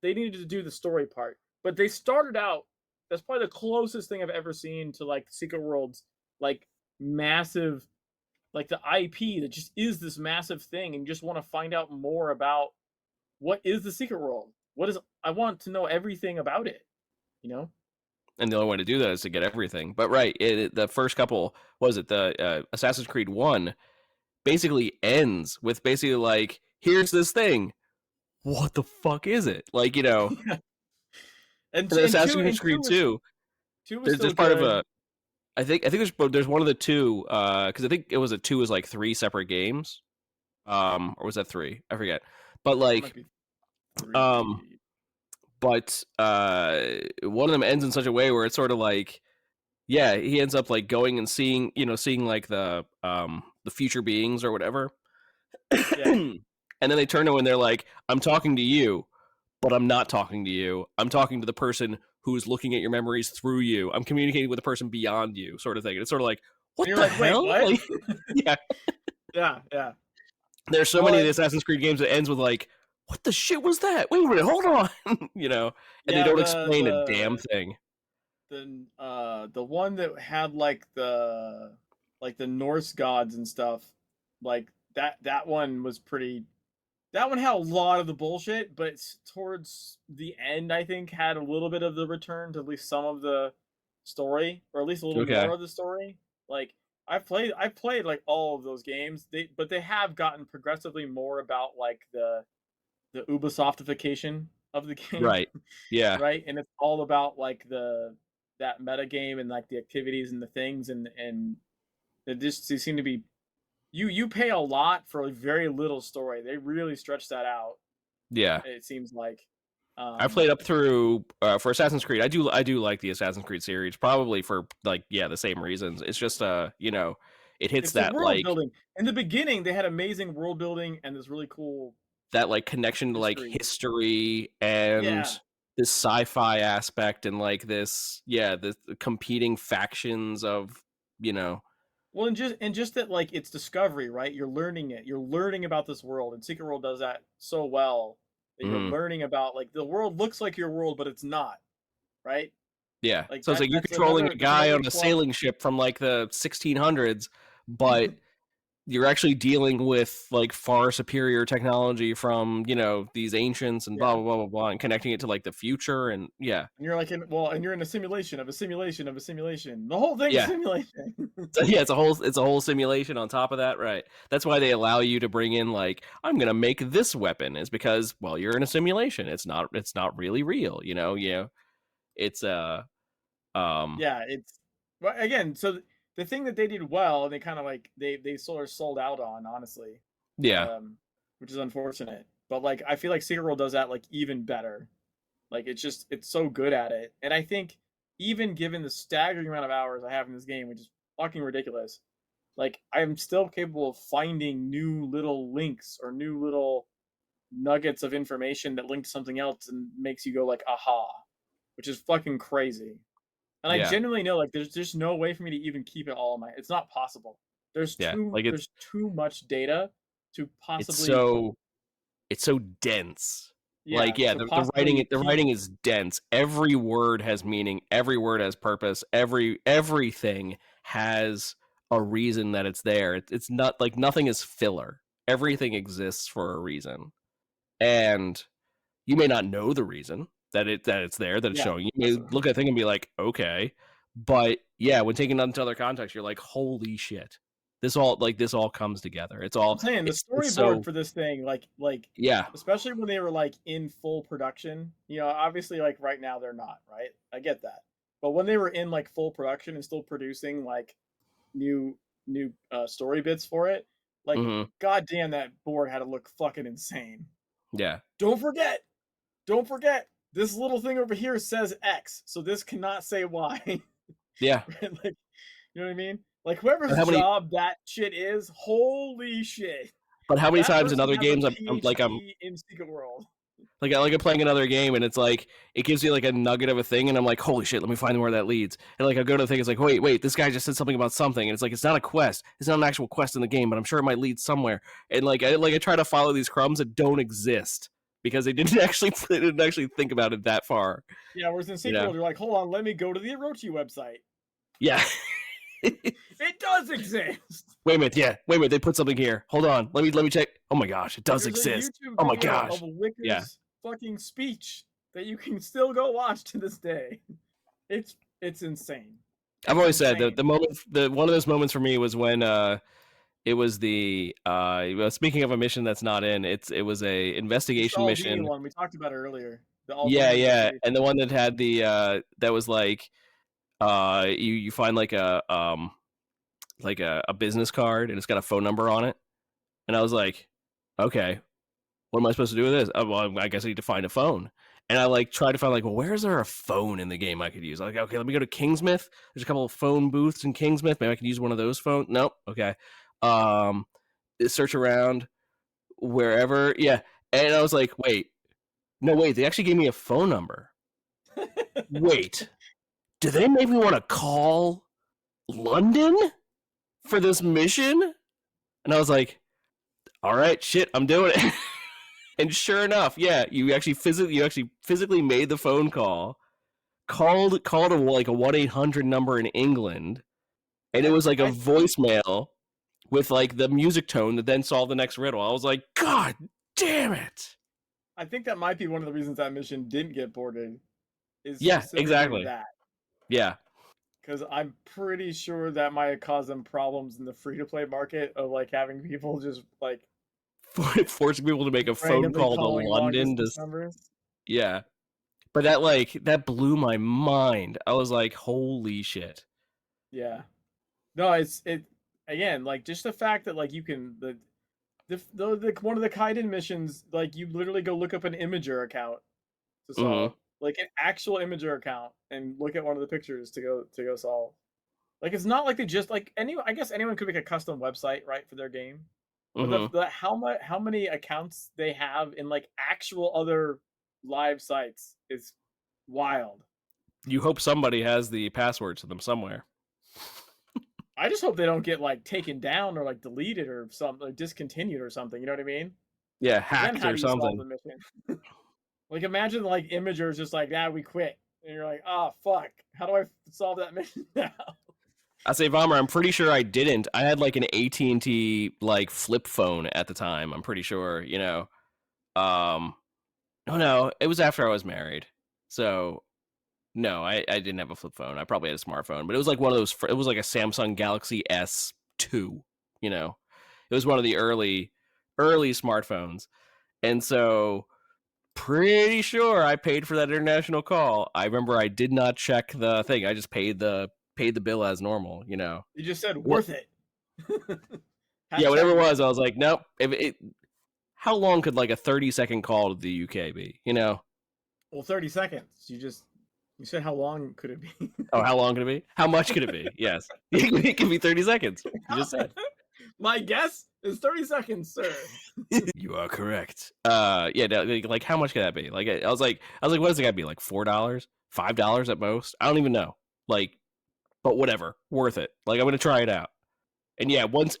[SPEAKER 3] they needed to do the story part, but they started out. That's probably the closest thing I've ever seen to like Secret Worlds, like massive, like the IP that just is this massive thing, and you just want to find out more about what is the Secret World. What is I want to know everything about it, you know?
[SPEAKER 1] and the only way to do that is to get everything. But right, the first couple, was it the Assassin's Creed 1 basically ends with basically like, here's this thing. What the fuck is it? Like,
[SPEAKER 3] and
[SPEAKER 1] and then
[SPEAKER 3] and two
[SPEAKER 1] Assassin's
[SPEAKER 3] and two
[SPEAKER 1] Creed
[SPEAKER 3] was
[SPEAKER 1] 2,
[SPEAKER 3] two was still
[SPEAKER 1] there's part of
[SPEAKER 3] good.
[SPEAKER 1] a, I think there's one of the two, because I think it was a two is like three separate games, or was that three? I forget. But
[SPEAKER 3] That might
[SPEAKER 1] like,
[SPEAKER 3] be
[SPEAKER 1] um,
[SPEAKER 3] 3.
[SPEAKER 1] but one of them ends in such a way where it's sort of like, yeah, he ends up like going and seeing like the future beings or whatever.
[SPEAKER 3] Yeah.
[SPEAKER 1] And then they turn to him and they're like, I'm talking to you, but I'm not talking to you. I'm talking to the person who's looking at your memories through you. I'm communicating with the person beyond you, sort of thing. And it's sort of like,
[SPEAKER 3] And
[SPEAKER 1] what
[SPEAKER 3] you're
[SPEAKER 1] the
[SPEAKER 3] like, wait,
[SPEAKER 1] hell?
[SPEAKER 3] what?
[SPEAKER 1] Like, yeah.
[SPEAKER 3] Yeah, yeah.
[SPEAKER 1] There's so
[SPEAKER 3] Well,
[SPEAKER 1] many of the Assassin's Creed games that ends with like, what the shit was that? Wait a minute, hold on. And they
[SPEAKER 3] yeah,
[SPEAKER 1] don't explain a damn thing.
[SPEAKER 3] the one that had like the Norse gods and stuff, like that one was pretty. That one had a lot of the bullshit, but towards the end, I think had a little bit of the return to at least some of the story, or at least a little
[SPEAKER 1] Okay.
[SPEAKER 3] more of the story. Like I played like all of those games. But they have gotten progressively more about like the Ubisoftification of the game,
[SPEAKER 1] Right. Yeah.
[SPEAKER 3] right? And it's all about like that meta game and like the activities and the things and it just they seem to be you pay a lot for a very little story. They really stretch that out.
[SPEAKER 1] Yeah.
[SPEAKER 3] It seems like.
[SPEAKER 1] I
[SPEAKER 3] Um,
[SPEAKER 1] played up through for Assassin's Creed. I do like the Assassin's Creed series, probably for like, yeah, the same reasons. It's just it hits
[SPEAKER 3] it's the
[SPEAKER 1] that
[SPEAKER 3] world
[SPEAKER 1] like
[SPEAKER 3] building. In the beginning, they had amazing world building and this really cool
[SPEAKER 1] connection to like
[SPEAKER 3] history.
[SPEAKER 1] history and
[SPEAKER 3] Yeah.
[SPEAKER 1] this sci-fi aspect and like this, yeah, the competing factions of, you know,
[SPEAKER 3] Well, and just that like it's discovery, right? You're learning it. You're learning about this world, and Secret World does that so well that you're
[SPEAKER 1] mm,
[SPEAKER 3] learning about like the world looks like your world, but it's not, right?
[SPEAKER 1] yeah.
[SPEAKER 3] Like
[SPEAKER 1] So it's like you're
[SPEAKER 3] that's
[SPEAKER 1] controlling
[SPEAKER 3] another
[SPEAKER 1] a
[SPEAKER 3] that's
[SPEAKER 1] guy
[SPEAKER 3] another
[SPEAKER 1] on a
[SPEAKER 3] flaw.
[SPEAKER 1] sailing ship from like the 1600s, but you're actually dealing with like far superior technology from these ancients and blah
[SPEAKER 3] Yeah.
[SPEAKER 1] blah blah blah blah, and connecting it to like the future, and yeah,
[SPEAKER 3] And you're like and you're in a simulation of a simulation of a simulation. The whole thing's a
[SPEAKER 1] yeah.
[SPEAKER 3] simulation.
[SPEAKER 1] So yeah, it's a whole simulation on top of that, right? That's why they allow you to bring in like, I'm gonna make this weapon, is because, well, you're in a simulation. It's not really real, it's um
[SPEAKER 3] Yeah, it's well again. So the thing that they did well, and they kind of like they sort of sold out on, honestly,
[SPEAKER 1] yeah,
[SPEAKER 3] um, which is unfortunate. But like I feel like Secret World does that like even better. Like it's so good at it, and I think even given the staggering amount of hours I have in this game, which is fucking ridiculous, like I am still capable of finding new little links or new little nuggets of information that link to something else and makes you go like aha, which is fucking crazy. And I genuinely know, like, there's just no way for me to even keep it all in my. It's not possible. There's there's too much data to possibly.
[SPEAKER 1] It's so dense.
[SPEAKER 3] Yeah,
[SPEAKER 1] the writing is dense. Every word has meaning. Every word has purpose. Everything has a reason that it's there. It's not like nothing is filler. Everything exists for a reason, and you may not know the reason that it's there, that it's showing. You may look at a thing and be like, okay, but yeah, when taking it into other context, you're like, holy shit. This all comes together. It's all.
[SPEAKER 3] I'm saying the storyboard for this thing, like
[SPEAKER 1] yeah,
[SPEAKER 3] especially when they were like in full production. You know, obviously, like right now they're not, right? I get that, but when they were in like full production and still producing like new story bits for it, like goddamn, that board had to look fucking insane.
[SPEAKER 1] Yeah.
[SPEAKER 3] Don't forget, this little thing over here says X, so this cannot say Y.
[SPEAKER 1] Yeah.
[SPEAKER 3] Like, you know what I mean? Like whoever's job that shit is, holy shit.
[SPEAKER 1] But how many times in other games I'm
[SPEAKER 3] in Secret World?
[SPEAKER 1] Like I'm playing another game and it's like it gives you like a nugget of a thing and I'm like, holy shit, let me find where that leads. And like I go to the thing, it's like, wait, this guy just said something about something, and it's like it's not a quest, it's not an actual quest in the game, but I'm sure it might lead somewhere. And I try to follow these crumbs that don't exist because they didn't actually think about it that far.
[SPEAKER 3] Yeah, whereas in Secret World, you're like, hold on, let me go to the Orochi website.
[SPEAKER 1] Yeah.
[SPEAKER 3] It does exist.
[SPEAKER 1] Wait a minute, they put something here. Hold on, let me check. Oh my gosh, it does exist. Oh my gosh.
[SPEAKER 3] Of Wicker's fucking speech that you can still go watch to this day. It's insane.
[SPEAKER 1] I've always said that one of those moments for me was when it was the speaking of a mission that's not in, it was a investigation mission.
[SPEAKER 3] One we talked about earlier.
[SPEAKER 1] Yeah, and the one that had the that was like you find like a business card and it's got a phone number on it, and I was like, okay, what am I supposed to do with this? Oh, well, I guess I need to find a phone. And I tried to find well, where's there a phone in the game I could use? Like, okay, let me go to Kingsmith. There's a couple of phone booths in Kingsmith. Maybe I can use one of those phones. Nope. Okay. Search around wherever. Yeah. And I was like, wait, they actually gave me a phone number. Wait, do they make me want to call London for this mission? And I was like, all right, shit, I'm doing it. And sure enough, yeah, you actually physically made the phone call, called a 1-800 number in England, and it was like a voicemail with like the music tone that then solved the next riddle. I was like, God damn it!
[SPEAKER 3] I think that might be one of the reasons that mission didn't get ported.
[SPEAKER 1] Exactly.
[SPEAKER 3] That.
[SPEAKER 1] Yeah.
[SPEAKER 3] Because I'm pretty sure that might have caused them problems in the free-to-play market of like having people just like
[SPEAKER 1] forcing people to make a phone call to London. Yeah, but that blew my mind. I was like, holy shit.
[SPEAKER 3] Yeah. No, it again, like just the fact that like you can the one of the Kaiden missions, like you literally go look up an Imager account to solve. Like an actual Imager account and look at one of the pictures to go solve. Like it's not like they just like I guess anyone could make a custom website, right, for their game. But how many accounts they have in like actual other live sites is wild.
[SPEAKER 1] You hope somebody has the password to them somewhere.
[SPEAKER 3] I just hope they don't get like taken down or like deleted or something, or discontinued or something. You know what I mean?
[SPEAKER 1] Yeah, hacked or something.
[SPEAKER 3] Like imagine like Imagers just like, we quit, and you're like, oh fuck, how do I solve that mission now?
[SPEAKER 1] I say, Vommer, I'm pretty sure I didn't. I had like an AT&T like flip phone at the time. I'm pretty sure, you know. No, it was after I was married. So, no, I didn't have a flip phone. I probably had a smartphone, but it was like one of those. It was like a Samsung Galaxy S2. You know, it was one of the early smartphones, and so pretty sure I paid for that international call. I remember I did not check the thing. I just paid the bill as normal, you know.
[SPEAKER 3] You just said worth it.
[SPEAKER 1] Yeah, whatever it was, I was like, nope. How long could like a 30-second call to the UK be, you know?
[SPEAKER 3] Well, 30 seconds. You said how long could it be?
[SPEAKER 1] Oh, how long could it be? How much could it be? Yes. It could be 30 seconds. You just said.
[SPEAKER 3] My guess is 30 seconds, sir.
[SPEAKER 1] You are correct. Yeah, no, like how much could that be? Like I was like, what is it gotta be? Like $4, $5 at most? I don't even know. Like, but whatever, worth it. Like I'm gonna try it out. And yeah, once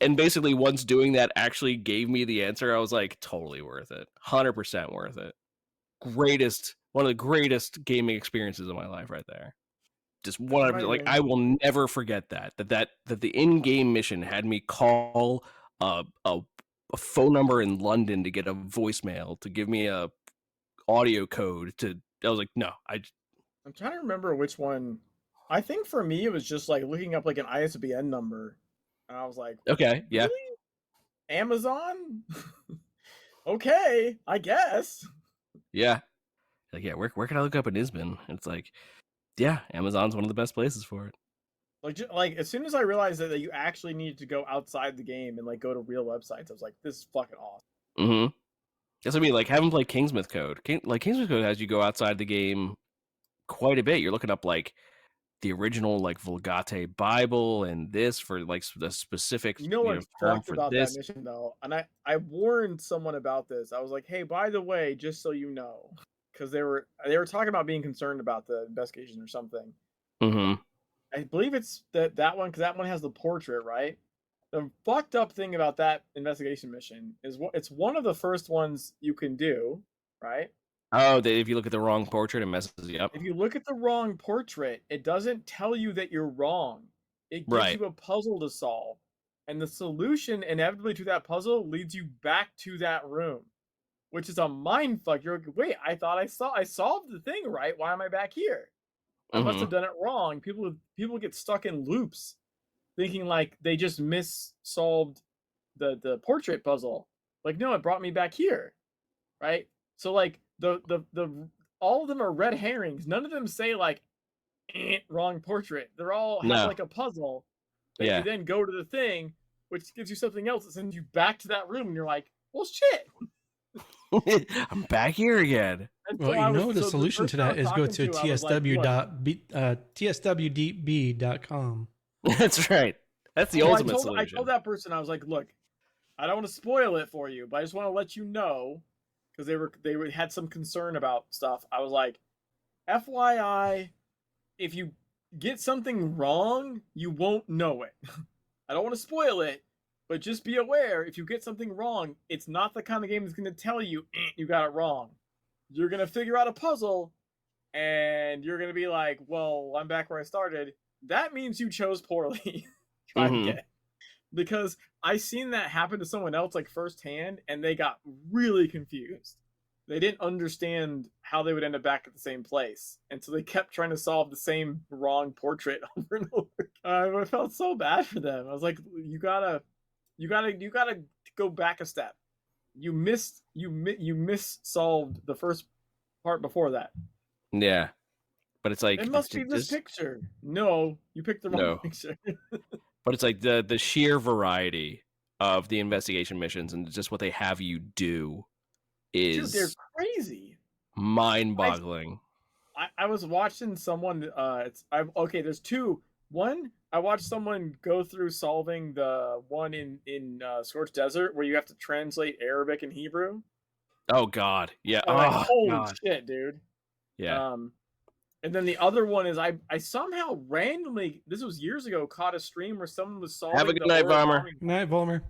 [SPEAKER 1] doing that actually gave me the answer, I was like, totally worth it, 100% worth it. One of the greatest gaming experiences of my life, right there. Just 100%. Like I will never forget that the in-game mission had me call a phone number in London to get a voicemail to give me a audio code to. I was like, no, I'm
[SPEAKER 3] trying to remember which one. I think for me it was just like looking up like an ISBN number, and I was like,
[SPEAKER 1] okay, yeah,
[SPEAKER 3] really? Amazon? Okay, I guess.
[SPEAKER 1] Yeah, like yeah, where can I look up an ISBN? It's like, yeah, Amazon's one of the best places for it.
[SPEAKER 3] Like as soon as I realized that you actually needed to go outside the game and like go to real websites, I was like, this is fucking awesome.
[SPEAKER 1] Mm-hmm. That's what I mean. Like having played Kingsmith Code. Kingsmith Code has you go outside the game quite a bit. You're looking up like the original like Vulgate Bible and this for like the specific.
[SPEAKER 3] You know what's fucked about that mission though, and I warned someone about this. I was like, hey, by the way, just so you know, because they were talking about being concerned about the investigation or something.
[SPEAKER 1] Mm-hmm.
[SPEAKER 3] I believe it's that one because that one has the portrait, right? The fucked up thing about that investigation mission is it's one of the first ones you can do, right?
[SPEAKER 1] Oh, if you look at the wrong portrait, it messes you up.
[SPEAKER 3] If you look at the wrong portrait, it doesn't tell you that you're wrong. It gives you a puzzle to solve. And the solution inevitably to that puzzle leads you back to that room, which is a mindfuck. You're like, wait, I thought I solved the thing right. Why am I back here? I must have done it wrong. People get stuck in loops thinking like they just solved the portrait puzzle. Like, no, it brought me back here. Right? So like the all of them are red herrings. None of them say like wrong portrait. They're all have like a puzzle that you then go to the thing, which gives you something else that sends you back to that room, and you're like, well, shit.
[SPEAKER 1] I'm back here again.
[SPEAKER 2] Well, the solution to that is go to tswdb.com.
[SPEAKER 1] That's right. That's the ultimate solution.
[SPEAKER 3] I told that person, I was like, look, I don't want to spoil it for you, but I just want to let you know, because they had some concern about stuff. I was like, FYI, if you get something wrong, you won't know it. I don't want to spoil it, but just be aware, if you get something wrong, it's not the kind of game that's going to tell you you got it wrong. You're going to figure out a puzzle, and you're going to be like, well, I'm back where I started. That means you chose poorly. Because I seen that happen to someone else like firsthand, and they got really confused. They didn't understand how they would end up back at the same place, and so they kept trying to solve the same wrong portrait over and over. I felt so bad for them. I was like, you gotta go back a step. You solved the first part before that.
[SPEAKER 1] Yeah, but it's like
[SPEAKER 3] it must be this picture. No, you picked the wrong picture.
[SPEAKER 1] But it's like the sheer variety of the investigation missions and just what they have you do is
[SPEAKER 3] they're crazy,
[SPEAKER 1] mind-boggling.
[SPEAKER 3] I was watching someone. There's two. One, I watched someone go through solving the one in Scorched Desert where you have to translate Arabic and Hebrew.
[SPEAKER 1] Oh God, yeah.
[SPEAKER 3] Holy shit, dude.
[SPEAKER 1] Yeah.
[SPEAKER 3] And then the other one is I somehow randomly, this was years ago, caught a stream where someone was solving.
[SPEAKER 1] Have a good night, Vollmer.
[SPEAKER 2] Night, Vollmer.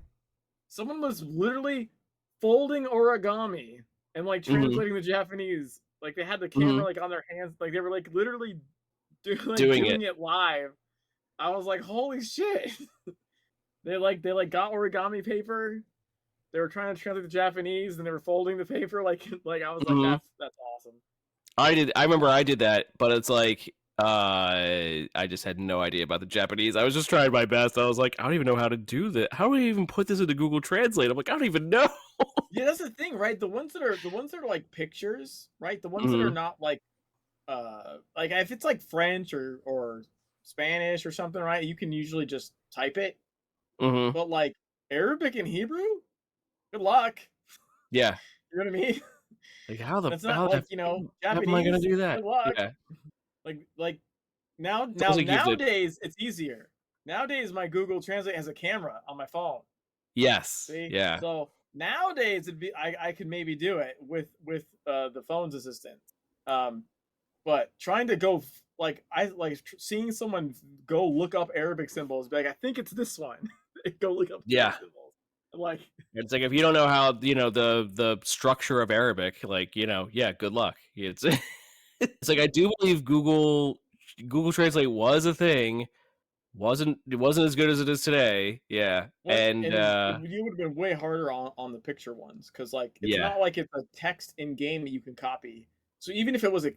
[SPEAKER 3] Someone was literally folding origami and like translating the Japanese. Like they had the camera like on their hands, like they were like literally doing it live. I was like, holy shit. they got origami paper. They were trying to translate the Japanese, and they were folding the paper like I was like, that's awesome.
[SPEAKER 1] I remember I did that, but it's like I just had no idea about the Japanese. I was just trying my best. I was like, I don't even know how to do that. How do I even put this into Google Translate? I'm like, I don't even know.
[SPEAKER 3] Yeah, that's the thing, right? The ones that are like pictures, right? The ones that are not like if it's like French or Spanish or something, right? You can usually just type it. But like Arabic and Hebrew, good luck.
[SPEAKER 1] Yeah.
[SPEAKER 3] You know what I mean?
[SPEAKER 1] Like how the
[SPEAKER 3] Japanese.
[SPEAKER 1] How am I gonna do that?
[SPEAKER 3] Good luck.
[SPEAKER 1] Yeah.
[SPEAKER 3] Like nowadays it's easier. Nowadays my Google Translate has a camera on my phone.
[SPEAKER 1] Yes.
[SPEAKER 3] See?
[SPEAKER 1] Yeah.
[SPEAKER 3] So nowadays I could maybe do it with the phone's assistant. But trying to go seeing someone go look up Arabic symbols, be like, I think it's this one. Go look up
[SPEAKER 1] Yeah.
[SPEAKER 3] symbols. Like,
[SPEAKER 1] it's like if you don't know how the structure of Arabic, like yeah, good luck. It's it's like I do believe Google Translate was a thing. It wasn't as good as it is today. Yeah, and
[SPEAKER 3] you would have been way harder on the picture ones because like it's
[SPEAKER 1] yeah,
[SPEAKER 3] not like it's a text in game that you can copy. So even if it was a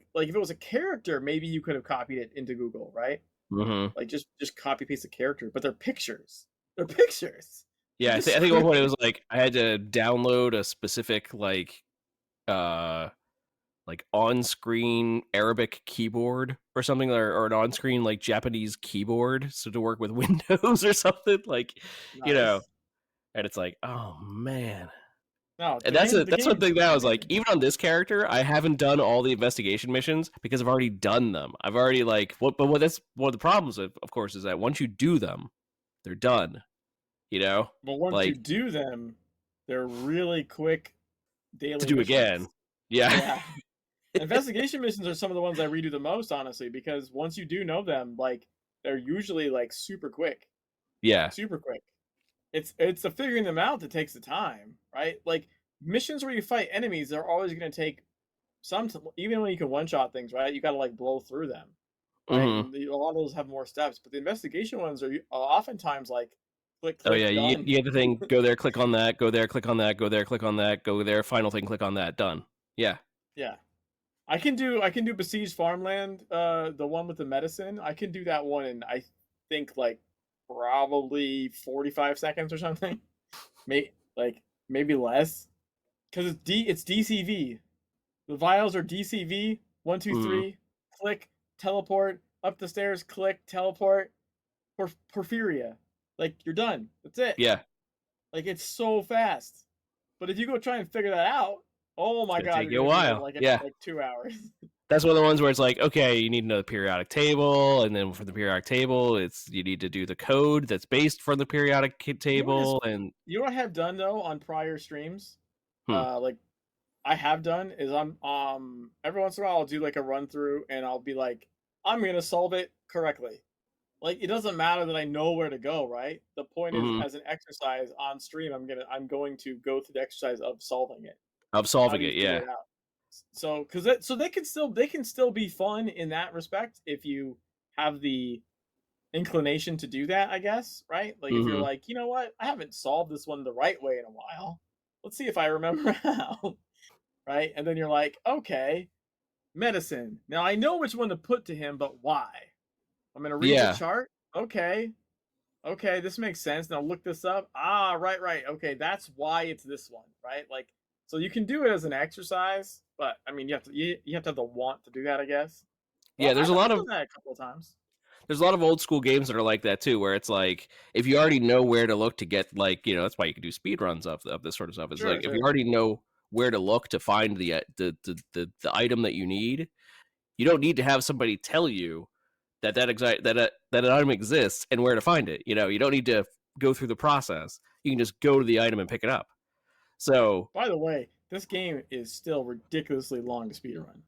[SPEAKER 3] character, maybe you could have copied it into Google, right?
[SPEAKER 1] mm-hmm.
[SPEAKER 3] Like just copy paste the character, but they're pictures. They're pictures.
[SPEAKER 1] Yeah. I think at one point it was like I had to download a specific like on-screen Arabic keyboard or something, or an on-screen like Japanese keyboard, so to work with Windows or something, like
[SPEAKER 3] Nice.
[SPEAKER 1] and it's like, oh man.
[SPEAKER 3] No,
[SPEAKER 1] And that's one thing that I was like, even on this character, I haven't done all the investigation missions because I've already done them. I've already but that's one of the problems, of course, is that once you do them, they're done.
[SPEAKER 3] But once you
[SPEAKER 1] like
[SPEAKER 3] do them, they're really quick daily
[SPEAKER 1] to do
[SPEAKER 3] missions.
[SPEAKER 1] again. Yeah.
[SPEAKER 3] Investigation missions are some of the ones I redo the most, honestly, because once you do know them, like they're usually like super quick.
[SPEAKER 1] Yeah.
[SPEAKER 3] Super quick. It's the figuring them out that takes the time, right? Like missions where you fight enemies, they're always going to take even when you can one-shot things, right? You got to like blow through them. Right?
[SPEAKER 1] Mm-hmm.
[SPEAKER 3] A lot of those have more steps, but the investigation ones are oftentimes like click,
[SPEAKER 1] Oh yeah,
[SPEAKER 3] done.
[SPEAKER 1] you have the thing. Go there, click on that. Go there, click on that. Go there, click on that. Go there. Final thing, click on that. Done. Yeah.
[SPEAKER 3] Yeah. I can do Besieged Farmland, the one with the medicine. I can do that one in I think like probably 45 seconds or something. Maybe less. Because it's DCV. The vials are DCV. 1, 2, 3. Click, teleport, up the stairs, click, teleport. Porphyria. Like you're done. That's it.
[SPEAKER 1] Yeah.
[SPEAKER 3] Like it's so fast. But if you go try and figure that out, oh my god,
[SPEAKER 1] take you a while.
[SPEAKER 3] Like 2 hours.
[SPEAKER 1] That's one of the ones where it's like, okay, you need another periodic table, and then for the periodic table, you need to do the code that's based from the periodic table. And
[SPEAKER 3] you know what I have done though on prior streams, like I have done is I'm every once in a while I'll do like a run through and I'll be like, I'm gonna solve it correctly. Like it doesn't matter that I know where to go, right? The point is, as an exercise on stream, I'm going to go through the exercise of solving it.
[SPEAKER 1] Yeah.
[SPEAKER 3] So so they can still be fun in that respect if you have the inclination to do that, I guess, right? Like if you're like, you know what, I haven't solved this one the right way in a while. Let's see if I remember how. Right? And then you're like, okay, medicine. Now I know which one to put to him, but why? I'm gonna read the chart. Okay, this makes sense. Now look this up. Ah, right. Okay, that's why it's this one, right? Like, so you can do it as an exercise, but I mean, you have to have the want to do that, I guess.
[SPEAKER 1] Well, yeah, there's
[SPEAKER 3] I've done that a couple of times.
[SPEAKER 1] There's a lot of old school games that are like that too, where it's like if you already know where to look to get that's why you can do speed runs of this sort of stuff. It's if you already know where to look to find the item that you need, you don't need to have somebody tell you that an item exists and where to find it. You don't need to go through the process. You can just go to the item and pick it up. So,
[SPEAKER 3] by the way, this game is still ridiculously long to speedrun.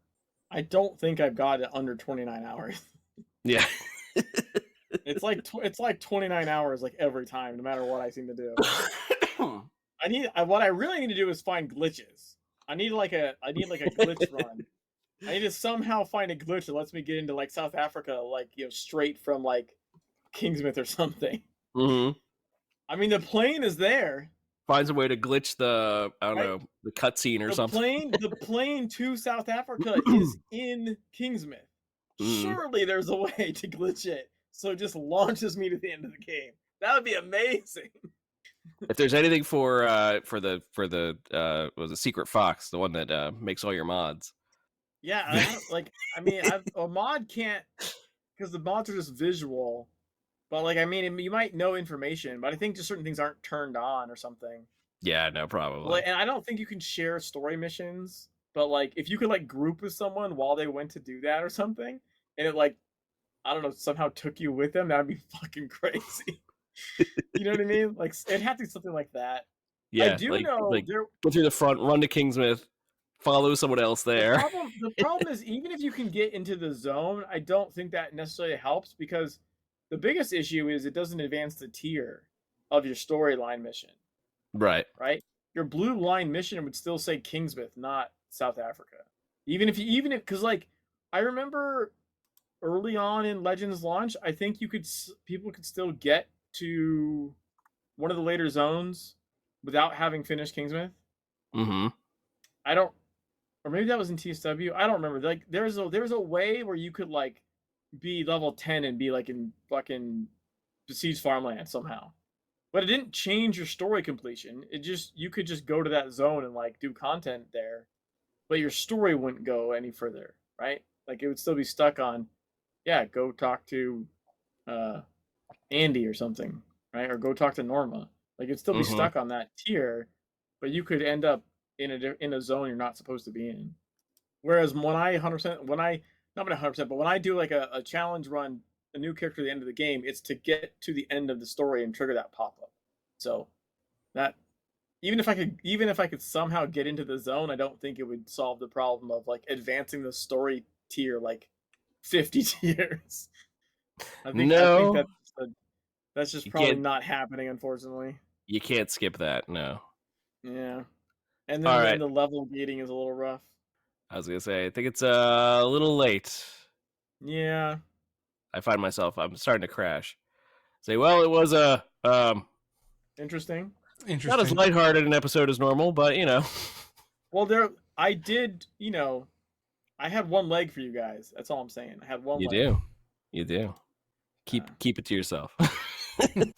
[SPEAKER 3] I don't think I've got it under 29 hours.
[SPEAKER 1] Yeah.
[SPEAKER 3] It's like 29 hours like every time, no matter what I seem to do. What I really need to do is find glitches. I need like a glitch run. I need to somehow find a glitch that lets me get into like South Africa, like straight from like Kingsmith or something. I mean, the plane is there.
[SPEAKER 1] Finds a way to glitch the the cutscene or something.
[SPEAKER 3] The plane to South Africa is in Kingsmith. Surely there's a way to glitch it, so it just launches me to the end of the game. That would be amazing.
[SPEAKER 1] If there's anything for the was a Secret Fox, the one that makes all your mods.
[SPEAKER 3] Yeah, a mod can't, because the mods are just visual. But like, I mean, you might know information, but I think just certain things aren't turned on or something.
[SPEAKER 1] Yeah, no, probably.
[SPEAKER 3] And I don't think you can share story missions. But like, if you could like group with someone while they went to do that or something, and it like, I don't know, somehow took you with them, that'd be fucking crazy. You know what I mean? Like it had to be something like that.
[SPEAKER 1] Yeah,
[SPEAKER 3] I do know there.
[SPEAKER 1] go through the front, run to Kingsmith, follow someone else there.
[SPEAKER 3] The problem is even if you can get into the zone, I don't think that necessarily helps because the biggest issue is it doesn't advance the tier of your storyline mission.
[SPEAKER 1] Right.
[SPEAKER 3] Right? Your blue line mission would still say Kingsmith, not South Africa. Even if because like I remember early on in Legends launch, I think people could still get to one of the later zones without having finished Kingsmith.
[SPEAKER 1] Mm-hmm.
[SPEAKER 3] Or maybe that was in TSW. I don't remember. Like there's a way where you could like be level 10 and be like in fucking besieged farmland somehow. But it didn't change your story completion. You could just go to that zone and like do content there, but your story wouldn't go any further, right? Like it would still be stuck on, yeah, go talk to Andy or something, right? Or go talk to Norma. Like it'd still be stuck on that tier, but you could end up in a zone you're not supposed to be in. Whereas when I not 100%, but when I do like a challenge run, a new character at the end of the game, it's to get to the end of the story and trigger that pop up. So that even if I could somehow get into the zone, I don't think it would solve the problem of like advancing the story tier like 50 tiers. I think that's just probably not happening, unfortunately.
[SPEAKER 1] You can't skip that, no.
[SPEAKER 3] Yeah. And then the level gating is a little rough.
[SPEAKER 1] I was gonna say, I think it's a little late.
[SPEAKER 3] Yeah.
[SPEAKER 1] I'm starting to crash. Say, well, it was a
[SPEAKER 3] interesting.
[SPEAKER 1] Not as lighthearted an episode as normal, but you know.
[SPEAKER 3] Well, I had one leg for you guys. That's all I'm saying. I had one leg.
[SPEAKER 1] You do. Keep it to yourself.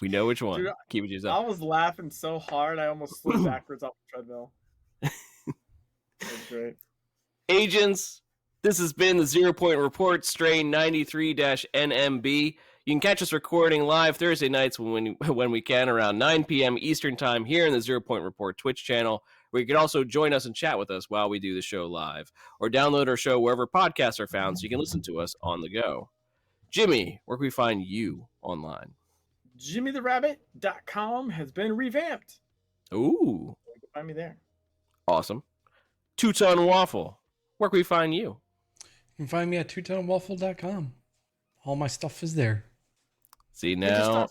[SPEAKER 1] We know which one. Dude, keep it to yourself.
[SPEAKER 3] I was laughing so hard I almost slid backwards off the treadmill. That's great.
[SPEAKER 1] Agents, this has been the 0 Point Report, strain 93-NMB. You can catch us recording live Thursday nights when we can around 9 p.m. Eastern Time here in the 0 Point Report Twitch channel, where you can also join us and chat with us while we do the show live, or download our show wherever podcasts are found so you can listen to us on the go. Jimmy, where can we find you online?
[SPEAKER 3] JimmyTheRabbit.com has been revamped.
[SPEAKER 1] Ooh.
[SPEAKER 3] You can find me there.
[SPEAKER 1] Awesome. Two-Ton Waffle, where can we find you?
[SPEAKER 2] You can find me at twotonwaffle.com. All my stuff is there.
[SPEAKER 1] See, now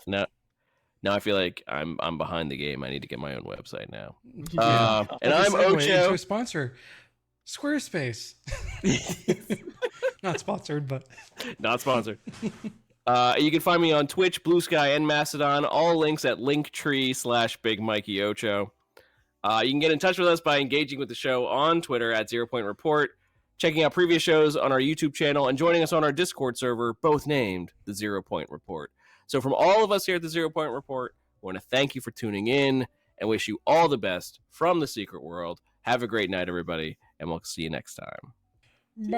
[SPEAKER 1] I feel like I'm behind the game. I need to get my own website now. Yeah. And I'm Ocho.
[SPEAKER 2] Into a sponsor, Squarespace. Not sponsored, but
[SPEAKER 1] not sponsored. You can find me on Twitch, Blue Sky, and Mastodon. All links at linktree/BigMikeyOcho. You can get in touch with us by engaging with the show on Twitter at 0 Point Report, checking out previous shows on our YouTube channel, and joining us on our Discord server, both named the 0 Point Report. So from all of us here at the 0 Point Report, I want to thank you for tuning in and wish you all the best from the secret world. Have a great night, everybody, and we'll see you next time.
[SPEAKER 2] Bye.